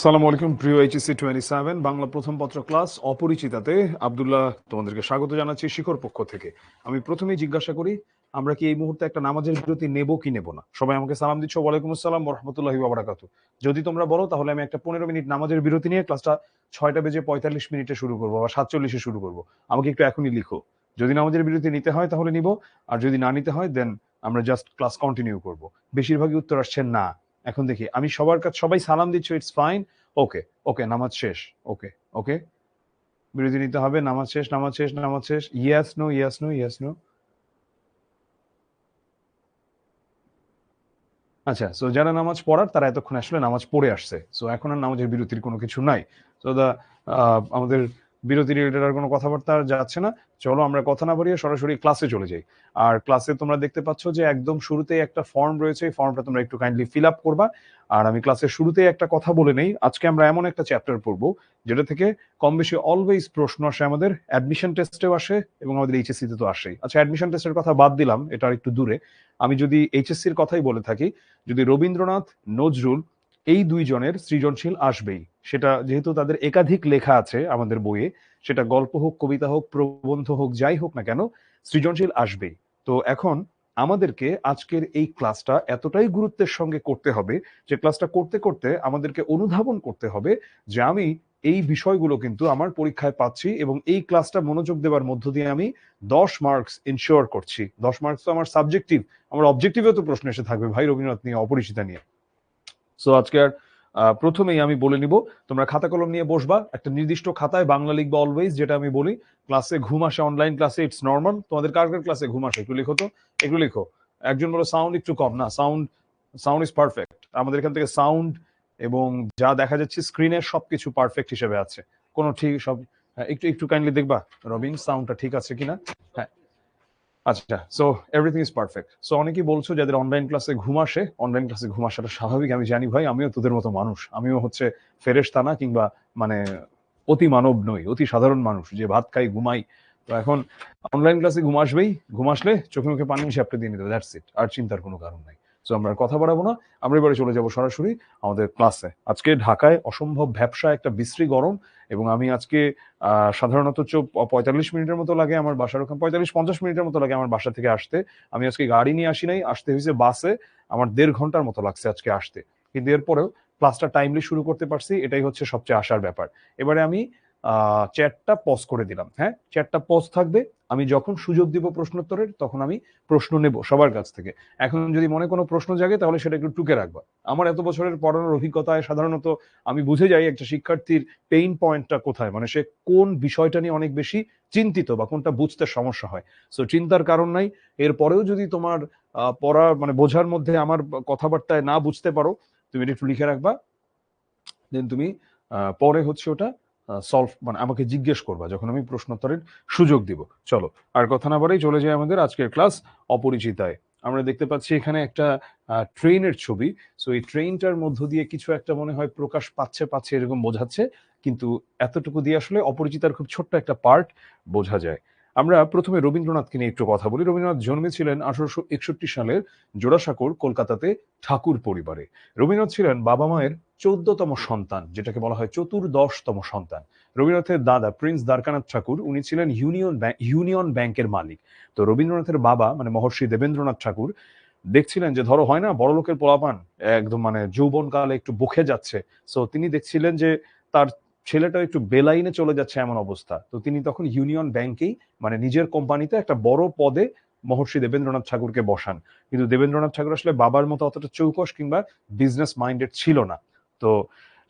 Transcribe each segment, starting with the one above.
সালামু আলাইকুম প্রিয় এইচএসসি 27 বাংলা প্রথম পত্র ক্লাস অপরিচিতাতে আব্দুল্লাহ তোমাদেরকে স্বাগত জানাচ্ছি শিখর পক্ষ থেকে। আমি প্রথমেই জিজ্ঞাসা করি, আমরা কি এই মুহূর্তে একটা নামাজের বিরতি নেব কি নেব না? সবাই আমাকে সালাম দিচ্ছ, ওয়ালাইকুম আসসালাম ওয়া রাহমাতুল্লাহি ওয়া বারাকাতুহু। যদি তোমরা বলো তাহলে আমি একটা 15 মিনিট নামাজের বিরতি নিয়ে ক্লাসটা 6:45 শুরু করবো বা 47 শুরু করবো। আমাকে একটু এখনই লিখো। যদি নামাজের বিরতি নিতে হয় তাহলে নিব, আর যদি না নিতে হয় দেন আমরা জাস্ট ক্লাস কন্টিনিউ করব। বেশিরভাগই উত্তর আসছে না। এখন দেখি, আমি সবার কাছে, সবাই সালাম দিচ্ছ, ইটস ফাইন। ওকে ওকে, নামাজ শেষ। ওকে ওকে, বিরতি নিতে হবে, নামাজ শেষ, নামাজ শেষ, নামাজ শেষ। Yes no, yes no, yes no. আচ্ছা, সো যারা নামাজ পড়ার তারা এতক্ষণ আসলে নামাজ পড়ে আসছে, সো এখন আর নামাজের বিরতির কোনো কিছু নাই। সো আমাদের বিরতি রিলেটেড আর কোনো কথাবার্তা আর যাচ্ছে না। চলো আমরা কথা না বাড়িয়ে সরাসরি ক্লাসে চলে যাই। আর ক্লাসে তোমরা দেখতে পাচ্ছ যে একদম শুরুতেই একটা ফর্ম রয়েছে, এই ফর্মটা তোমরা একটু কাইন্ডলি ফিল আপ করবা। আর আমি ক্লাসের শুরুতেই একটা কথা বলে নেই, আজকে আমরা এমন একটা চ্যাপ্টার পড়বো যেটা থেকে কম বেশি অলওয়েজ প্রশ্ন আসে, আমাদের অ্যাডমিশন টেস্টেও আসে এবং আমাদের এইচএসসি তে তো আসেই। আচ্ছা, অ্যাডমিশন টেস্টের কথা বাদ দিলাম, এটা আর একটু দূরে। আমি যদি এইচএসসির কথাই বলে থাকি, যদি রবীন্দ্রনাথ, নজরুল এই দুইজনের সৃজনশীল আসবেই। সেটা যেহেতু তাদের একাধিক লেখা আছে আমাদের বইয়ে, সেটা গল্প হোক, কবিতা হোক, প্রবন্ধ হোক, যাই হোক না কেন, সৃজনশীল আসবেই। তো এখন আমাদেরকে আজকের এই ক্লাসটা এতটাই গুরুত্বের সঙ্গে করতে হবে যে ক্লাসটা করতে করতে আমাদেরকে অনুধাবন করতে হবে যে আমি এই বিষয়গুলো কিন্তু আমার পরীক্ষায় পাচ্ছি, এবং এই ক্লাসটা মনোযোগ দেওয়ার মধ্য দিয়ে আমি 10 মার্কস ইনশিওর করছি। 10 মার্কস তো আমার সাবজেক্টিভ, আমার অবজেক্টিভেও তো প্রশ্ন এসে থাকবে ভাই, রবীন্দ্রনাথ নিয়ে, অপরিচিতা নিয়ে। সো আজকে আর প্রথমেই আমি বলে নিব, তোমরা খাতা কলম নিয়ে বসবা, একটা নির্দিষ্ট খাতায় বাংলা লিখবা অলওয়েজ, যেটা আমি বলি। ক্লাসে ঘুম আসে, অনলাইন ক্লাসে ইটস নর্মাল। তোমাদের কার কার ক্লাসে ঘুম আসে একটু লিখো তো, একটু লিখো। একজন বলো সাউন্ড একটু কম, না সাউন্ড, সাউন্ড ইজ পারফেক্ট। আমাদের এখান থেকে সাউন্ড এবং যা দেখা যাচ্ছে স্ক্রিনে সবকিছু পারফেক্ট হিসেবে আছে, কোনো ঠিক সব। হ্যাঁ, একটু একটু কাইন্ডলি দেখবা রবিন সাউন্ডটা ঠিক আছে কিনা। হ্যাঁ, আচ্ছা, so everything is perfect. So অনেকেই বলছো যাদের অনলাইন ক্লাসে ঘুম আসে, অনলাইন ক্লাসে ঘুম আসাটা স্বাভাবিক, আমি জানি ভাই, আমিও তোদের মতো মানুষ, আমিও হচ্ছে ফেরেশতা না, কিংবা মানে অতি মানব নই, অতি সাধারণ মানুষ যে ভাত খাই ঘুমাই। তো এখন অনলাইন ক্লাসে ঘুম আসবেই, ঘুম আসলে চোখে মুখে পানি মিশিয়ে আপনি দিয়ে নিতে, দ্যাটস ইট, আর চিন্তার কোনো কারণ নাই। সো আমরা আর কথা বাড়াবো না, আমরা এবারে চলে যাব সরাসরি আমাদের ক্লাসে। আজকে ঢাকায় অসম্ভব ভ্যাপসা একটা বিশ্রী গরম, এবং আমি আজকে সাধারণত 45 মিনিটের মতো লাগে আমার বাসার ওখানে, 45-50 মিনিটের মতো লাগে আমার বাসা থেকে আসতে। আমি আজকে গাড়ি নিয়ে আসি নাই, আসতে হয়েছে বাসে। আমার 1.5 ঘন্টার মতো লাগছে আজকে আসতে, কিন্তু এরপরেও ক্লাসটা টাইমলি শুরু করতে পারছি, এটাই হচ্ছে সবচেয়ে আশার ব্যাপার। এবারে আমি চ্যাটটা পজ করে দিলাম। হ্যাঁ, চ্যাটটা পজ থাকবে। আমি যখন সুযোগ দিব প্রশ্নোত্তরের, তখন আমি প্রশ্ন নেব সবার কাছ থেকে। এখন যদি মনে কোনো প্রশ্ন জাগে তাহলে সেটা একটু টুকে রাখবা। আমার এত বছরের পড়ানোর অভিজ্ঞতায় সাধারণত আমি বুঝে যাই একটা শিক্ষার্থীর পেইন পয়েন্টটা কোথায়, মানে সে কোন বিষয়টা নিয়ে অনেক বেশি চিন্তিত বা কোনটা বুঝতে সমস্যা হয়। সো চিন্তার কারণ নাই। এরপরেও যদি তোমার পড়া মানে বোঝার মধ্যে আমার কথাবার্তায় না বুঝতে পারো, তুমি এটা একটু লিখে রাখবা। দেন তুমি পরে হচ্ছে ওটা সলভ, মানে আমাকে জিজ্ঞেস করবা যখন আমি প্রশ্নোত্তরের সুযোগ দিব। চলো আর কথা না বাড়াই চলে যায় আমাদের আজকের ক্লাস অপরিচিতায়। আমরা দেখতে পাচ্ছি এখানে একটা ট্রেনের ছবি। সো এই ট্রেনটার মধ্য দিয়ে কিছু একটা মনে হয় প্রকাশ পাচ্ছে পাচ্ছে এরকম বোঝাচ্ছে, কিন্তু এতটুকু দিয়ে আসলে অপরিচিতার খুব ছোট্ট একটা পার্ট বোঝা যায়। আমরা প্রথমে রবীন্দ্রনাথকে নিয়ে একটু কথা বলি। রবীন্দ্রনাথ জন্মেছিলেন 1861 সালের জোড়াসাঁকোর, কলকাতাতে ঠাকুর পরিবারে। রবীন্দ্রনাথ ছিলেন বাবা মায়ের 14তম সন্তান, যেটাকে বলা হয় চতুর্দশতম সন্তান। রবীন্দ্রনাথের দাদা প্রিন্স দ্বারকানাথ ঠাকুর, উনি ছিলেন ইউনিয়ন ব্যাংকের মালিক। তো রবীন্দ্রনাথের বাবা মানে মহর্ষি দেবেন্দ্রনাথ ঠাকুর দেখছিলেন যে, ধরো হয় না বড় লোকের পোলাপান একদম মানে যৌবন কালে একটু বকে যাচ্ছে, সো তিনি দেখছিলেন যে তার ছেলেটা একটু বেলাইনে চলে যাচ্ছে এমন অবস্থা। তো তিনি তখন ইউনিয়ন ব্যাংকেই মানে নিজের কোম্পানিতে একটা বড় পদে মহর্ষি দেবেন্দ্রনাথ ঠাকুরকে বসান। কিন্তু দেবেন্দ্রনাথ ঠাকুর আসলে বাবার মতো অতটা চৌকস কিংবা বিজনেস মাইন্ডেড ছিল না। তো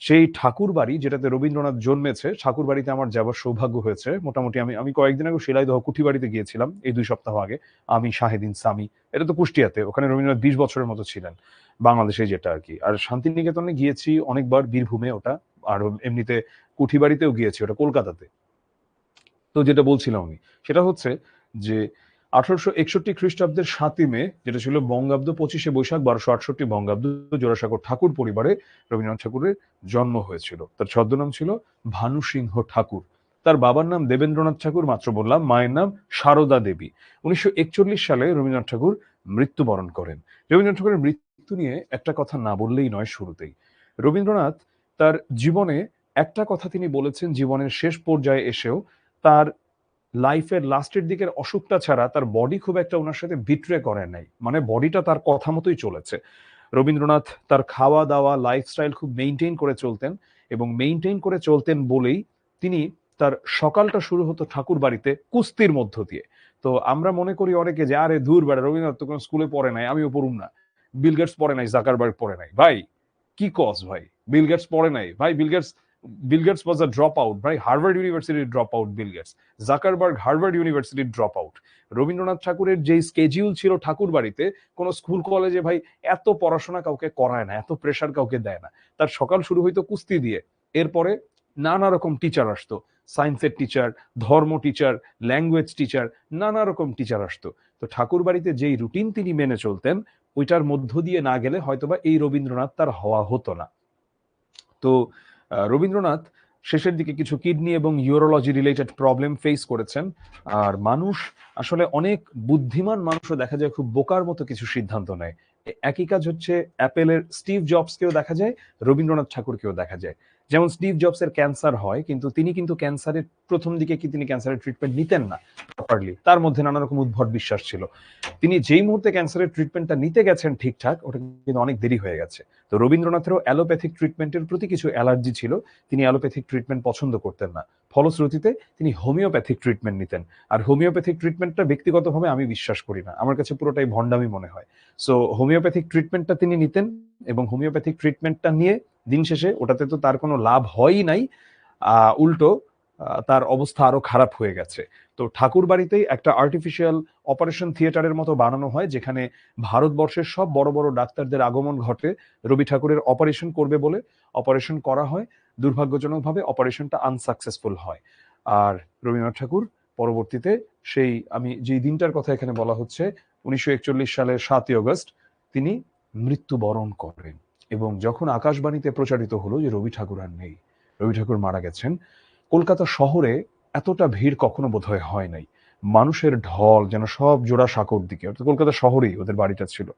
সেই ঠাকুর বাড়ি যেটাতে রবীন্দ্রনাথ জন্মেছে, ঠাকুর বাড়িতে আমার যাবার সৌভাগ্য হয়েছে। মোটামুটি আমি আমি কয়েকদিন আগে শিলাইদহ কুঠি বাড়িতে গিয়েছিলাম, এই 2 সপ্তাহ আগে। আমি, শাহেদিন সামি, এটা তো কুষ্টিয়াতে, ওখানে রবীন্দ্রনাথ 20 বছরের মতো ছিলেন, বাংলাদেশে যেটা আর কি। আর শান্তিনিকেতনে গিয়েছি অনেকবার, বীরভূমে ওটা। আর এমনিতে কুঠি বাড়িতেও গিয়েছি, ওটা কলকাতাতে। তো যেটা বলছিলাম আমি, সেটা হচ্ছে যে 1861 খ্রিস্টাব্দের 7ই মে, যেটা ছিল বঙ্গাব্দ 25শে বৈশাখ 1268 বঙ্গাব্দ, জোড়াসাঁকোর ঠাকুর পরিবারে রবীন্দ্রনাথ ঠাকুরের জন্ম হয়েছিল। তার ছদ্মনাম ছিল ভানু সিংহ ঠাকুর। তার বাবার নাম দেবেন্দ্রনাথ ঠাকুর, মাত্র বললাম। মায়ের নাম সারদা দেবী। 1941 সালে রবীন্দ্রনাথ ঠাকুর মৃত্যুবরণ করেন। রবীন্দ্রনাথ ঠাকুরের মৃত্যু নিয়ে একটা কথা না বললেই নয় শুরুতেই। রবীন্দ্রনাথ তার জীবনে একটা কথা তিনি বলেছেন, জীবনের শেষ পর্যায়ে এসেও তার লাইফের লাস্টের দিকের অসুখটা ছাড়া তার বডি খুব একটা ওনার সাথে বিট্রে করে নাই, মানে বডিটা তার কথা মতোই চলেছে। রবীন্দ্রনাথ তার খাওয়া দাওয়া লাইফস্টাইল খুব মেইনটেইন করে চলতেন, এবং মেইনটেইন করে চলতেন বলেই তিনি তার সকালটা শুরু হতো ঠাকুর বাড়িতে কুস্তির মধ্য দিয়ে। তো আমরা মনে করি অনেকে যে আরে দূর বেড়া, রবীন্দ্রনাথ তো কোনো স্কুলে পড়ে নাই, আমিও পড়ুম না, বিল গেটস পড়ে নাই, জাকারবার্গ পড়ে নাই। ভাই কি কস ভাই, বিল গেটস পড়ে নাই ভাই, Bill Gates was a drop out ভাই, হার্ভার্ড ইউনিভার্সিটির drop out Bill Gates, Zuckerberg Harvard ইউনিভার্সিটির ড্রপ আউট। রবীন্দ্রনাথ ঠাকুরের যেই স্কেজিউল ছিল ঠাকুর বাড়িতে, কোনো স্কুল কলেজে ভাই এত পড়াশোনা কাউকে করায় না, এত প্রেশার কাউকে দেয় না। তার সকাল শুরু হইতো কুস্তি দিয়ে, এরপরে নানা রকম টিচার আসতো, সায়েন্সের টিচার, ধর্ম টিচার, ল্যাঙ্গুয়েজ টিচার, নানা রকম টিচার আসতো। তো ঠাকুর বাড়িতে যেই রুটিন তিনি মেনে চলতেন, ওইটার মধ্য দিয়ে না গেলে হয়তোবা এই রবীন্দ্রনাথ তার হওয়া হতো না। তো রবীন্দ্রনাথ শেষের দিকে কিছু কিডনি এবং ইউরোলজি রিলেটেড প্রবলেম ফেস করেছেন। আর মানুষ আসলে অনেক বুদ্ধিমান মানুষও দেখা যায় খুব বোকার মতো কিছু সিদ্ধান্ত নেয়। একই কাজ হচ্ছে অ্যাপেলের স্টিভ জবসকেও দেখা যায়, রবীন্দ্রনাথ ঠাকুরকেও দেখা যায়। যেমন স্টিভ জবসের ক্যান্সার হয়, কিন্তু তিনি ক্যান্সারের প্রথম দিকে তিনি ক্যান্সারের ট্রিটমেন্ট নিতেন না প্রপারলি, তার মধ্যে নানা রকম উদ্ভট বিশ্বাস ছিল। তিনি যেই মুহূর্তে ক্যান্সারের ট্রিটমেন্টটা নিতে গেছেন ঠিকঠাক, ওটা কিন্তু অনেক দেরি হয়ে গেছে। তো রবীন্দ্রনাথেরও অ্যালোপ্যাথিক ট্রিটমেন্টের প্রতি কিছু অ্যালার্জি ছিল, তিনি অ্যালোপ্যাথিক ট্রিটমেন্ট পছন্দ করতেন না। ফলশ্রুতিতে তিনি হোমিওপ্যাথিক ট্রিটমেন্ট নিতেন। আর হোমিওপ্যাথিক ট্রিটমেন্টটা ব্যক্তিগতভাবে আমি বিশ্বাস করি না, আমার কাছে পুরোটাই ভণ্ডামি মনে হয়। সো হোমিওপ্যাথিক ট্রিটমেন্টটা তিনি নিতেন, এবং হোমিওপ্যাথিক ট্রিটমেন্টটা নিয়ে দিন শেষে ওটাতে তো তার কোনো লাভ হয়ই নাই, উল্টো তার অবস্থা আরো খারাপ হয়ে গেছে। তো ঠাকুর বাড়িতেই একটা আর্টিফিশিয়াল অপারেশন থিয়েটারের মতো বানানো হয়, যেখানে ভারতবর্ষের সব বড় বড় ডাক্তারদের আগমন ঘটে রবি ঠাকুরের অপারেশন করবে বলে। অপারেশন করা হয়, দুর্ভাগ্যজনকভাবে অপারেশনটা আনসাকসেসফুল হয়। আর রবীন্দ্রনাথ ঠাকুর পরবর্তীতে সেই, আমি যে দিনটার কথা এখানে বলা হচ্ছে, 1941 সালের 7ই অগস্ট তিনি মৃত্যুবরণ করেন। এবং যখন আকাশবাণীতে প্রচারিত হলো যে রবি ঠাকুর আর নেই, রবি ঠাকুর মারা গেছেন, কলকাতা শহরে এতটা ভিড় কখনো বোধহয় হয় নাই। মানুষের ঢল যেন সব জোড়াসাঁকোর দিকে, অর্থাৎ কলকাতা শহরেই ওদের বাড়িটা ছিল,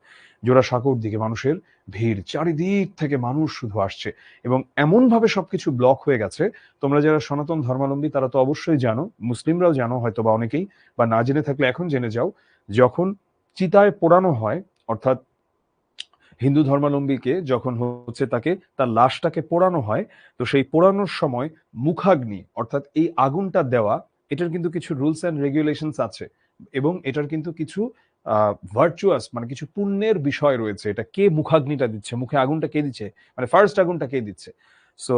জোড়াসাঁকোর দিকে মানুষের ভিড়, চারিদিক থেকে মানুষ শুধু আসছে, এবং এমন ভাবে সবকিছু ব্লক হয়ে গেছে। তোমরা যারা সনাতন ধর্মাবলম্বী তারা তো অবশ্যই জানো, মুসলিমরাও জানো হয়তো বা অনেকেই, বা না জেনে থাকলে এখন জেনে যাও, যখন চিতায় পোড়ানো হয়, অর্থাৎ হিন্দু ধর্মাবলম্বীকে যখন হচ্ছে তাকে তার লাশটাকে পোড়ানো হয়, তো সেই পোড়ানোর সময় মুখাগ্নি, অর্থাৎ এই আগুনটা দেওয়া, এটার কিন্তু কিছু রুলস অ্যান্ড রেগুলেশনস আছে, এবং এটার কিন্তু কিছু ভার্চুয়াস, মানে কিছু পুণ্যের বিষয় রয়েছে। এটা কে মুখাগ্নিটা দিচ্ছে, মুখে আগুনটা কে দিচ্ছে, মানে ফার্স্ট আগুনটা কে দিচ্ছে। সো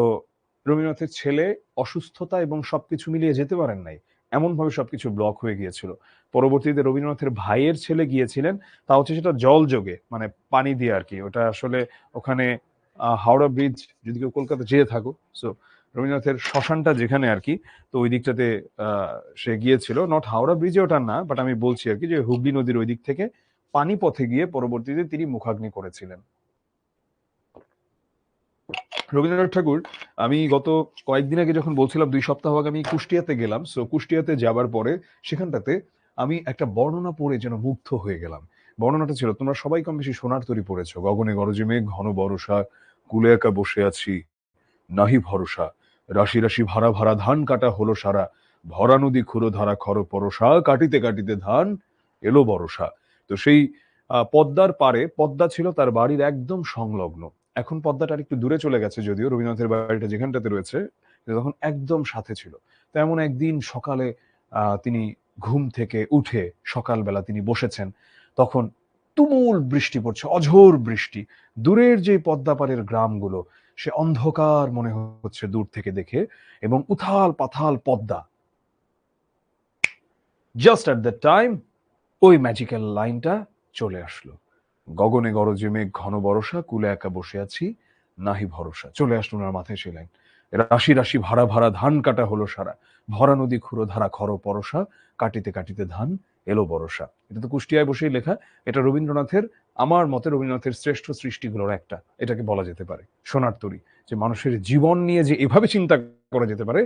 রবীন্দ্রনাথের ছেলে অসুস্থতা এবং সবকিছু মিলিয়ে যেতে পারেন নাই, এমন ভাবে সবকিছু ব্লক হয়ে গিয়েছিল। পরবর্তীতে রবীন্দ্রনাথের ভাইয়ের ছেলে গিয়েছিলেন, তা হচ্ছে সেটা জল যোগে, মানে পানি দিয়ে আর কি। ওটা আসলে ওখানে হাওড়া ব্রিজ, যদি কেউ কলকাতা যেয়ে থাকো, সো রবীন্দ্রনাথের শ্মশানটা যেখানে আর কি, তো ওই দিকটাতে সে গিয়েছিল, নট হাওড়া ব্রিজে ওটা না, বাট আমি বলছি আর কি যে হুগলি নদীর ওই দিক থেকে পানিপথে গিয়ে পরবর্তীতে তিনি মুখাগ্নি করেছিলেন। রবীন্দ্রনাথ ঠাকুর, আমি গত কয়েকদিন আগে যখন বলছিলাম 2 সপ্তাহ আগে আমি কুষ্টিয়াতে গেলাম, সো কুষ্টিয়াতে যাবার পরে সেখানটাতে আমি একটা বর্ণনা পড়ে যেন মুগ্ধ হয়ে গেলাম। বর্ণনাটা ছিল, তোমরা সবাই কম বেশি সোনার তরী পড়েছো, গগনে গরজে মেঘ ঘন বরষা, কুলে একা বসে আছি নাহি ভরসা, রাশি রাশি ভাড়া ভাড়া ধান কাটা হলো সারা, ভরা নদী খুঁড়ো ধারা খর পরশা, কাটিতে কাটিতে ধান এলো বরষা। তো সেই পদ্মার পারে, পদ্মা ছিল তার বাড়ির একদম সংলগ্ন। এখন পদ্মাটা একটু দূরে চলে গেছে যদিও, রবীন্দ্রনাথের বাড়িটা যেখানটাতে রয়েছে, তখন একদম সাথে ছিল। তেমন একদিন সকালে তিনি ঘুম থেকে উঠে সকালবেলা তিনি বসেছেন, তখন তুমুল বৃষ্টি পড়ছে, অঝোর বৃষ্টি। দূরের যে পদ্মা পাড়ের গ্রামগুলো, সে অন্ধকার মনে হচ্ছে দূর থেকে দেখে, এবং উথাল পাথাল Padma. Just at the time ওই ম্যাজিক্যাল লাইনটা চলে আসলো, গগনে গরজে মেঘ ঘন বরষা, কুলে একা বসে আছি নাহি ভরসা। চলে আসলো ওনার মাথায় সেই লাইন, রাশি রাশি ভাড়া ভাড়া ধান কাটা হলো সারা, ভরা নদী খুঁড়ো ধারা খর পরশা, কাটিতে কাটিতে ধান এলো বরষা। এটা তো কুষ্টিয়ায় বসেই লেখা। এটা রবীন্দ্রনাথের, আমার মতে রবীন্দ্রনাথের শ্রেষ্ঠ সৃষ্টিগুলোর একটা, এটাকে বলা যেতে পারে সোনার তরী। যে মানুষের জীবন নিয়ে যে এভাবে চিন্তা করা যেতে পারে,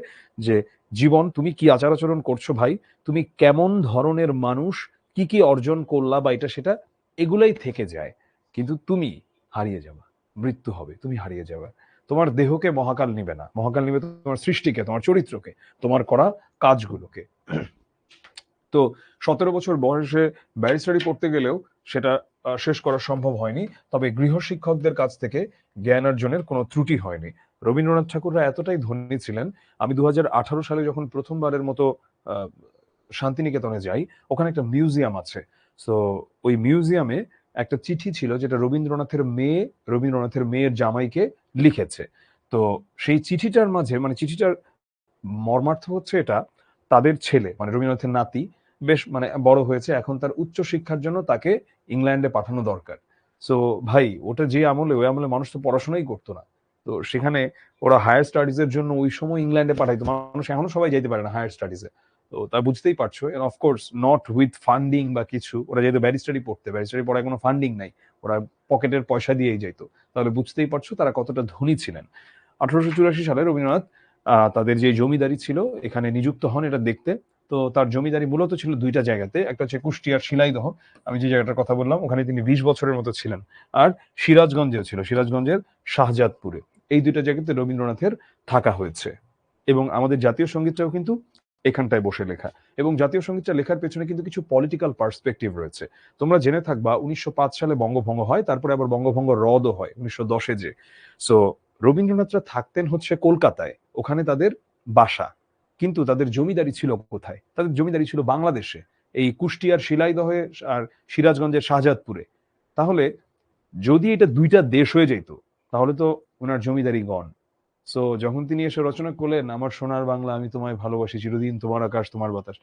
যে জীবন, তুমি কি আচার আচরণ করছো ভাই, তুমি কেমন ধরনের মানুষ, কি কি অর্জন করলা বা এটা সেটা, এগুলাই থেকে যায়, কিন্তু তুমি হারিয়ে যাবা। মৃত্যু হবে, তুমি হারিয়ে যাবে। তোমার দেহকে মহাকাল নিবে না, মহাকাল নিবে তোমার সৃষ্টিকে, তোমার চরিত্রকে, তোমার করা কাজগুলোকে। তো 17 বছর বয়সে ব্যারিস্টারি পড়তে গেলেও সেটা শেষ করা সম্ভব হয়নি। তবে গৃহশিক্ষকদের কাছ থেকে জ্ঞান অর্জনের কোনো ত্রুটি হয়নি। রবীন্দ্রনাথ ঠাকুররা এতটাই ধনী ছিলেন, আমি 2018 সালে যখন প্রথমবারের মতো আহ, শান্তিনিকেতনে যাই, ওখানে একটা মিউজিয়াম আছে। তো ওই মিউজিয়ামে একটা চিঠি ছিল যেটা রবীন্দ্রনাথের মেয়ের জামাইকে লিখেছে। তো সেই চিঠিটার মাঝে, মানে চিঠিটার মর্মার্থ হচ্ছে এটা, তাদের ছেলে মানে রবীন্দ্রনাথের নাতি বেশ মানে বড় হয়েছে, এখন তার উচ্চ শিক্ষার জন্য তাকে ইংল্যান্ডে পাঠানো দরকার। সো ভাই, ওটা যে আমলে, ওই আমলে মানুষ তো পড়াশোনাই করতো না। তো সেখানে ওরা হায়ার স্টাডিজ এর জন্য ওই সময় ইংল্যান্ডে পাঠাইতো, মানুষ এখনো সবাই যাইতে পারে না হায়ার স্টাডিজে। তো তা বুঝতেই পারছো, অফকোর্স নট উইথ ফান্ডিং বা কিছু, ওরা যেহেতু ব্যারিস্টারি পড়তে, ব্যারিস্টারি পড়ায় কোনো ফান্ডিং নাই, ওরা পকেটের পয়সা দিয়েই যাইতো। তাহলে বুঝতেই পারছো তারা কতটা ধনী ছিলেন। 1884 সালে রবীন্দ্রনাথ তাদের যে জমিদারি ছিল এখানে নিযুক্ত হন এটা দেখতে। তো তার জমিদারি মূলত ছিল দুইটা জায়গাতে, একটা হচ্ছে কুষ্টিয়ার শিলাইদহ, আমি যে জায়গাটার কথা বললাম, ওখানে তিনি 20 বছরের মতো ছিলেন। আর সিরাজগঞ্জেও ছিল, সিরাজগঞ্জের শাহজাদপুরে। এই দুইটা জায়গাতে রবীন্দ্রনাথের থাকা হয়েছে। এবং আমাদের জাতীয় সঙ্গীতটাও কিন্তু এখানটায় বসে লেখা। এবং জাতীয় সঙ্গীতটা লেখার পেছনে কিন্তু কিছু পলিটিক্যাল পার্সপেক্টিভ রয়েছে। তোমরা জেনে থাকবা 1905 সালে বঙ্গভঙ্গ হয়, তারপরে আবার বঙ্গভঙ্গ রদও হয় 1910-এ যে। সো রবীন্দ্রনাথরা থাকতেন হচ্ছে কলকাতায়, ওখানে তাদের বাসা। কিন্তু তাদের জমিদারি ছিল কোথায়? তাদের জমিদারি ছিল বাংলাদেশে, এই কুষ্টিয়ার শিলাইদহে আর সিরাজগঞ্জের শাহজাদপুরে। তাহলে যদি এটা দুইটা দেশ হয়ে যেত, তাহলে তো ওনার জমিদারি গণ। সো যখন তিনি এসে রচনা করলেন, আমার সোনার বাংলা আমি তোমায় ভালোবাসি, চিরদিন তোমার আকাশ তোমার বাতাস,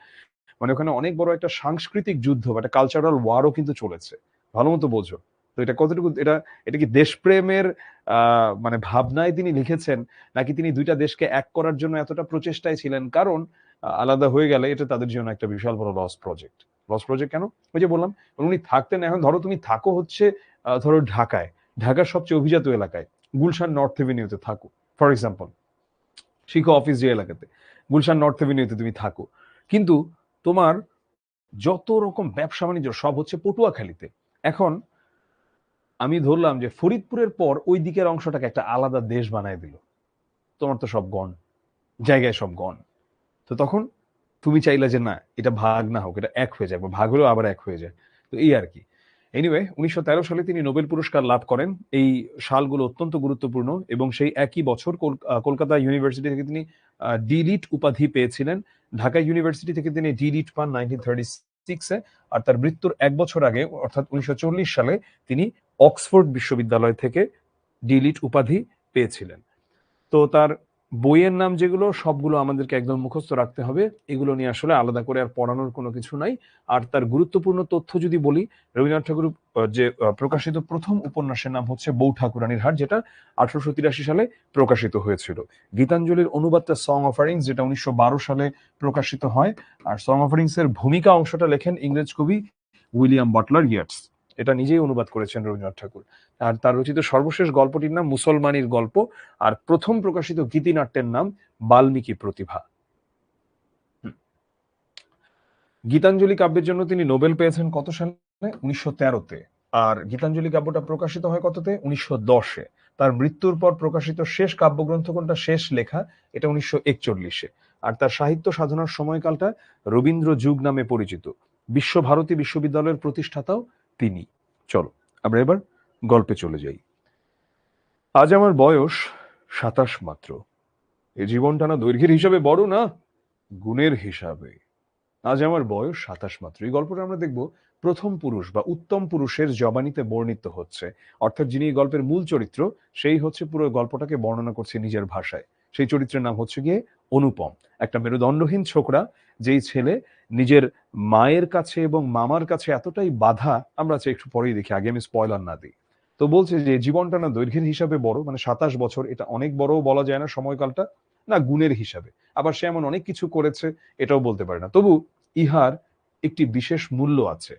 মানে ওখানে অনেক বড় একটা সাংস্কৃতিক যুদ্ধ বা একটা কালচারাল ওয়ারও কিন্তু চলেছে। ভালো মতো বোঝো। তো এটা কতটুকু, এটা এটা কি দেশপ্রেমের মানে ভাবনায় তিনি লিখেছেন, নাকি তিনি দুইটা দেশকে এক করার জন্য এতটা প্রচেষ্টায় ছিলেন? কারণ আলাদা হয়ে গেলে এটা তাদের জন্য একটা বিশাল বড় লস প্রজেক্ট। লস প্রজেক্ট কেন? ওই যে বললাম, উনি থাকতেন, এখন ধরো তুমি থাকো হচ্ছে ধরো ঢাকায়, ঢাকার সবচেয়ে অভিজাত এলাকায়, গুলশান নর্থ এভিনিউতে থাকো ফর এক্সাম্পল, শিখো অফিস যে এলাকাতে, গুলশান নর্থ এভিনিউতে তুমি থাকো। কিন্তু তোমার যত রকম ব্যবসা বাণিজ্য সব হচ্ছে পটুয়াখালীতে। এখন আমি ধরলাম যে ফরিদপুরের পর ওই দিকের অংশটাকে একটা আলাদা দেশ বানায় দিল, তোমার তো সব গণ, জায়গায় সব গণ। তো তখন তুমি চাইলে যে না, এটা ভাগ না হোক, এটা এক হয়ে যায়, বা ভাগ হলেও আবার এক হয়ে যায়। তো এই আর কি। এনিওয়ে 1913 সালে তিনি নোবেল পুরস্কার লাভ করেন। এই সালগুলো অত্যন্ত গুরুত্বপূর্ণ। এবং সেই একই বছর কলকাতা ইউনিভার্সিটি থেকে তিনি ডিলিট উপাধি পেয়েছিলেন। ঢাকা ইউনিভার্সিটি থেকে তিনি ডিলিট পান 1936-এ। আর তার মৃত্যুর 1 বছর আগে, অর্থাৎ 1940 সালে তিনি অক্সফোর্ড বিশ্ববিদ্যালয় থেকে ডিলিট উপাধি পেয়েছিলেন। তো তার বইয়ের নাম যেগুলো, সবগুলো আমাদেরকে একদম মুখস্থ রাখতে হবে, এগুলো নিয়ে আসলে আলাদা করে আর পড়ানোর কোনো কিছু নাই। আর তার গুরুত্বপূর্ণ তথ্য যদি বলি, রবীন্দ্রনাথ ঠাকুর যে প্রকাশিত প্রথম উপন্যাসের নাম হচ্ছে বউ ঠাকুরানীর হাট, যেটা 1883 সালে প্রকাশিত হয়েছিল। গীতাঞ্জলির অনুবাদটা সং অফারিংস, যেটা 1912 সালে প্রকাশিত হয়। আর সং অফারিংস এর ভূমিকা অংশটা লেখেন ইংরেজ কবি উইলিয়াম বাটলার ইয়েটস, এটা নিজেই অনুবাদ করেছেন রবীন্দ্রনাথ ঠাকুর। আর তার রচিত সর্বশেষ গল্পটির নাম মুসলমানির গল্প। আর প্রথম প্রকাশিত গীতিনাট্যের নাম বাল্মীকি প্রতিভা। গীতাঞ্জলি কাব্যের জন্য তিনি নোবেল পেয়েছেন কত সালে? 1913-তে। আর গীতাঞ্জলি কাব্যটা প্রকাশিত হয় কততে? 1910-এ। তার মৃত্যুর পর প্রকাশিত শেষ কাব্যগ্রন্থ কোনটা, শেষ লেখা, এটা 1941-এ। আর তার সাহিত্য সাধনার সময়কালটা রবীন্দ্র যুগ নামে পরিচিত। বিশ্বভারতী বিশ্ববিদ্যালয়ের প্রতিষ্ঠাতাও তিনি। চলো আমরা এবার গল্পে চলে যাই। আজ আমার বয়স 27 মাত্র। এ জীবনটা না দৈর্ঘ্যের হিসাবে বড়, না গুণের হিসাবে। আজ আমার বয়স 27 মাত্র। এই গল্পটা আমরা দেখব প্রথম পুরুষ বা উত্তম পুরুষের জবানিতে বর্ণিত হচ্ছে। অর্থাৎ যিনি এই গল্পের মূল চরিত্র, সেই হচ্ছে পুরো গল্পটাকে বর্ণনা করছে নিজের ভাষায়। সেই চরিত্রের নাম হচ্ছে গিয়ে অনুপম, একটা মেরুদণ্ডহীন ছোকরা, যেই ছেলে নিজের মায়ের কাছে এবং মামার কাছে এতটাই বাধা, আমরা একটু পরেই দেখি, আগে আমি স্পয়লার না দিই। তো বলছে যে জীবনটা না দৈর্ঘ্যের হিসাবে বড়, মানে 27 বছর, এটা অনেক বড়ও বলা যায় না সময়কালটা, না গুণের হিসাবে। আবার সে এমন অনেক কিছু করেছে এটাও বলতে পারে না। তবু ইহার একটি বিশেষ মূল্য আছে।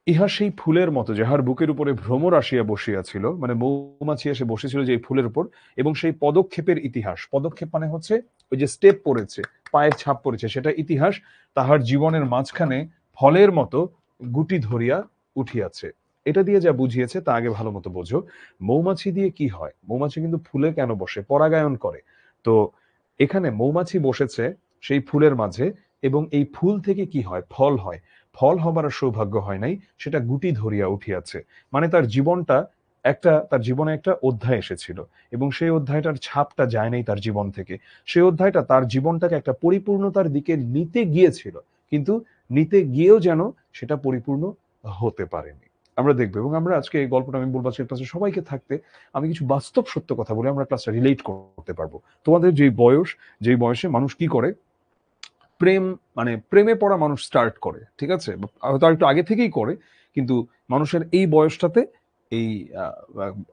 ইহা সেই ফুলের মতো, যাহার বুকের উপরে ভ্রমর আসিয়া বসিয়াছিল, মানে মৌমাছি এসে বসেছিল যে ফুলের উপর, এবং সেই পদক্ষেপের ইতিহাস, পদক্ষেপ মানে হচ্ছে ওই যে স্টেপ পড়েছে, পায়ের ছাপ পড়েছে, সেটা ইতিহাস তাহার জীবনের মাঝখানে ফলের মতো গুটি ধরিয়া উঠিয়াছে। এটা দিয়ে যা বুঝিয়েছে তা আগে ভালো মতো বোঝো। মৌমাছি দিয়ে কি হয়? মৌমাছি কিন্তু ফুলে কেন বসে? পরাগায়ন করে। তো এখানে মৌমাছি বসেছে সেই ফুলের মাঝে, এবং এই ফুল থেকে কি হয়? ফল হয়। ফল হবার আর সৌভাগ্য হয় নাই, সেটা গুটি ধরিয়া উঠিয়াছে। মানে তার জীবনে একটা অধ্যায় এসেছিল, এবং সেই অধ্যায়টার ছাপটা যায় নাই তার জীবন থেকে। সেই অধ্যায়টা তার জীবনটাকে একটা পরিপূর্ণতার দিকে নিতে গিয়েছিল, কিন্তু নিতে গিয়েও যেন সেটা পরিপূর্ণ হতে পারেনি। আমরা দেখবো, এবং আমরা আজকে এই গল্পটা আমি বলবো আজকের ক্লাসে সবাইকে থাকতে আমি কিছু বাস্তব সত্য কথা বলে আমরা ক্লাসটা রিলেট করতে পারবো। তোমাদের যেই বয়সে মানুষ কি করে, প্রেম মানে প্রেমে পড়া মানুষ স্টার্ট করে, ঠিক আছে, হয়তো আর একটু আগে থেকেই করে, কিন্তু মানুষের এই বয়সটাতে এই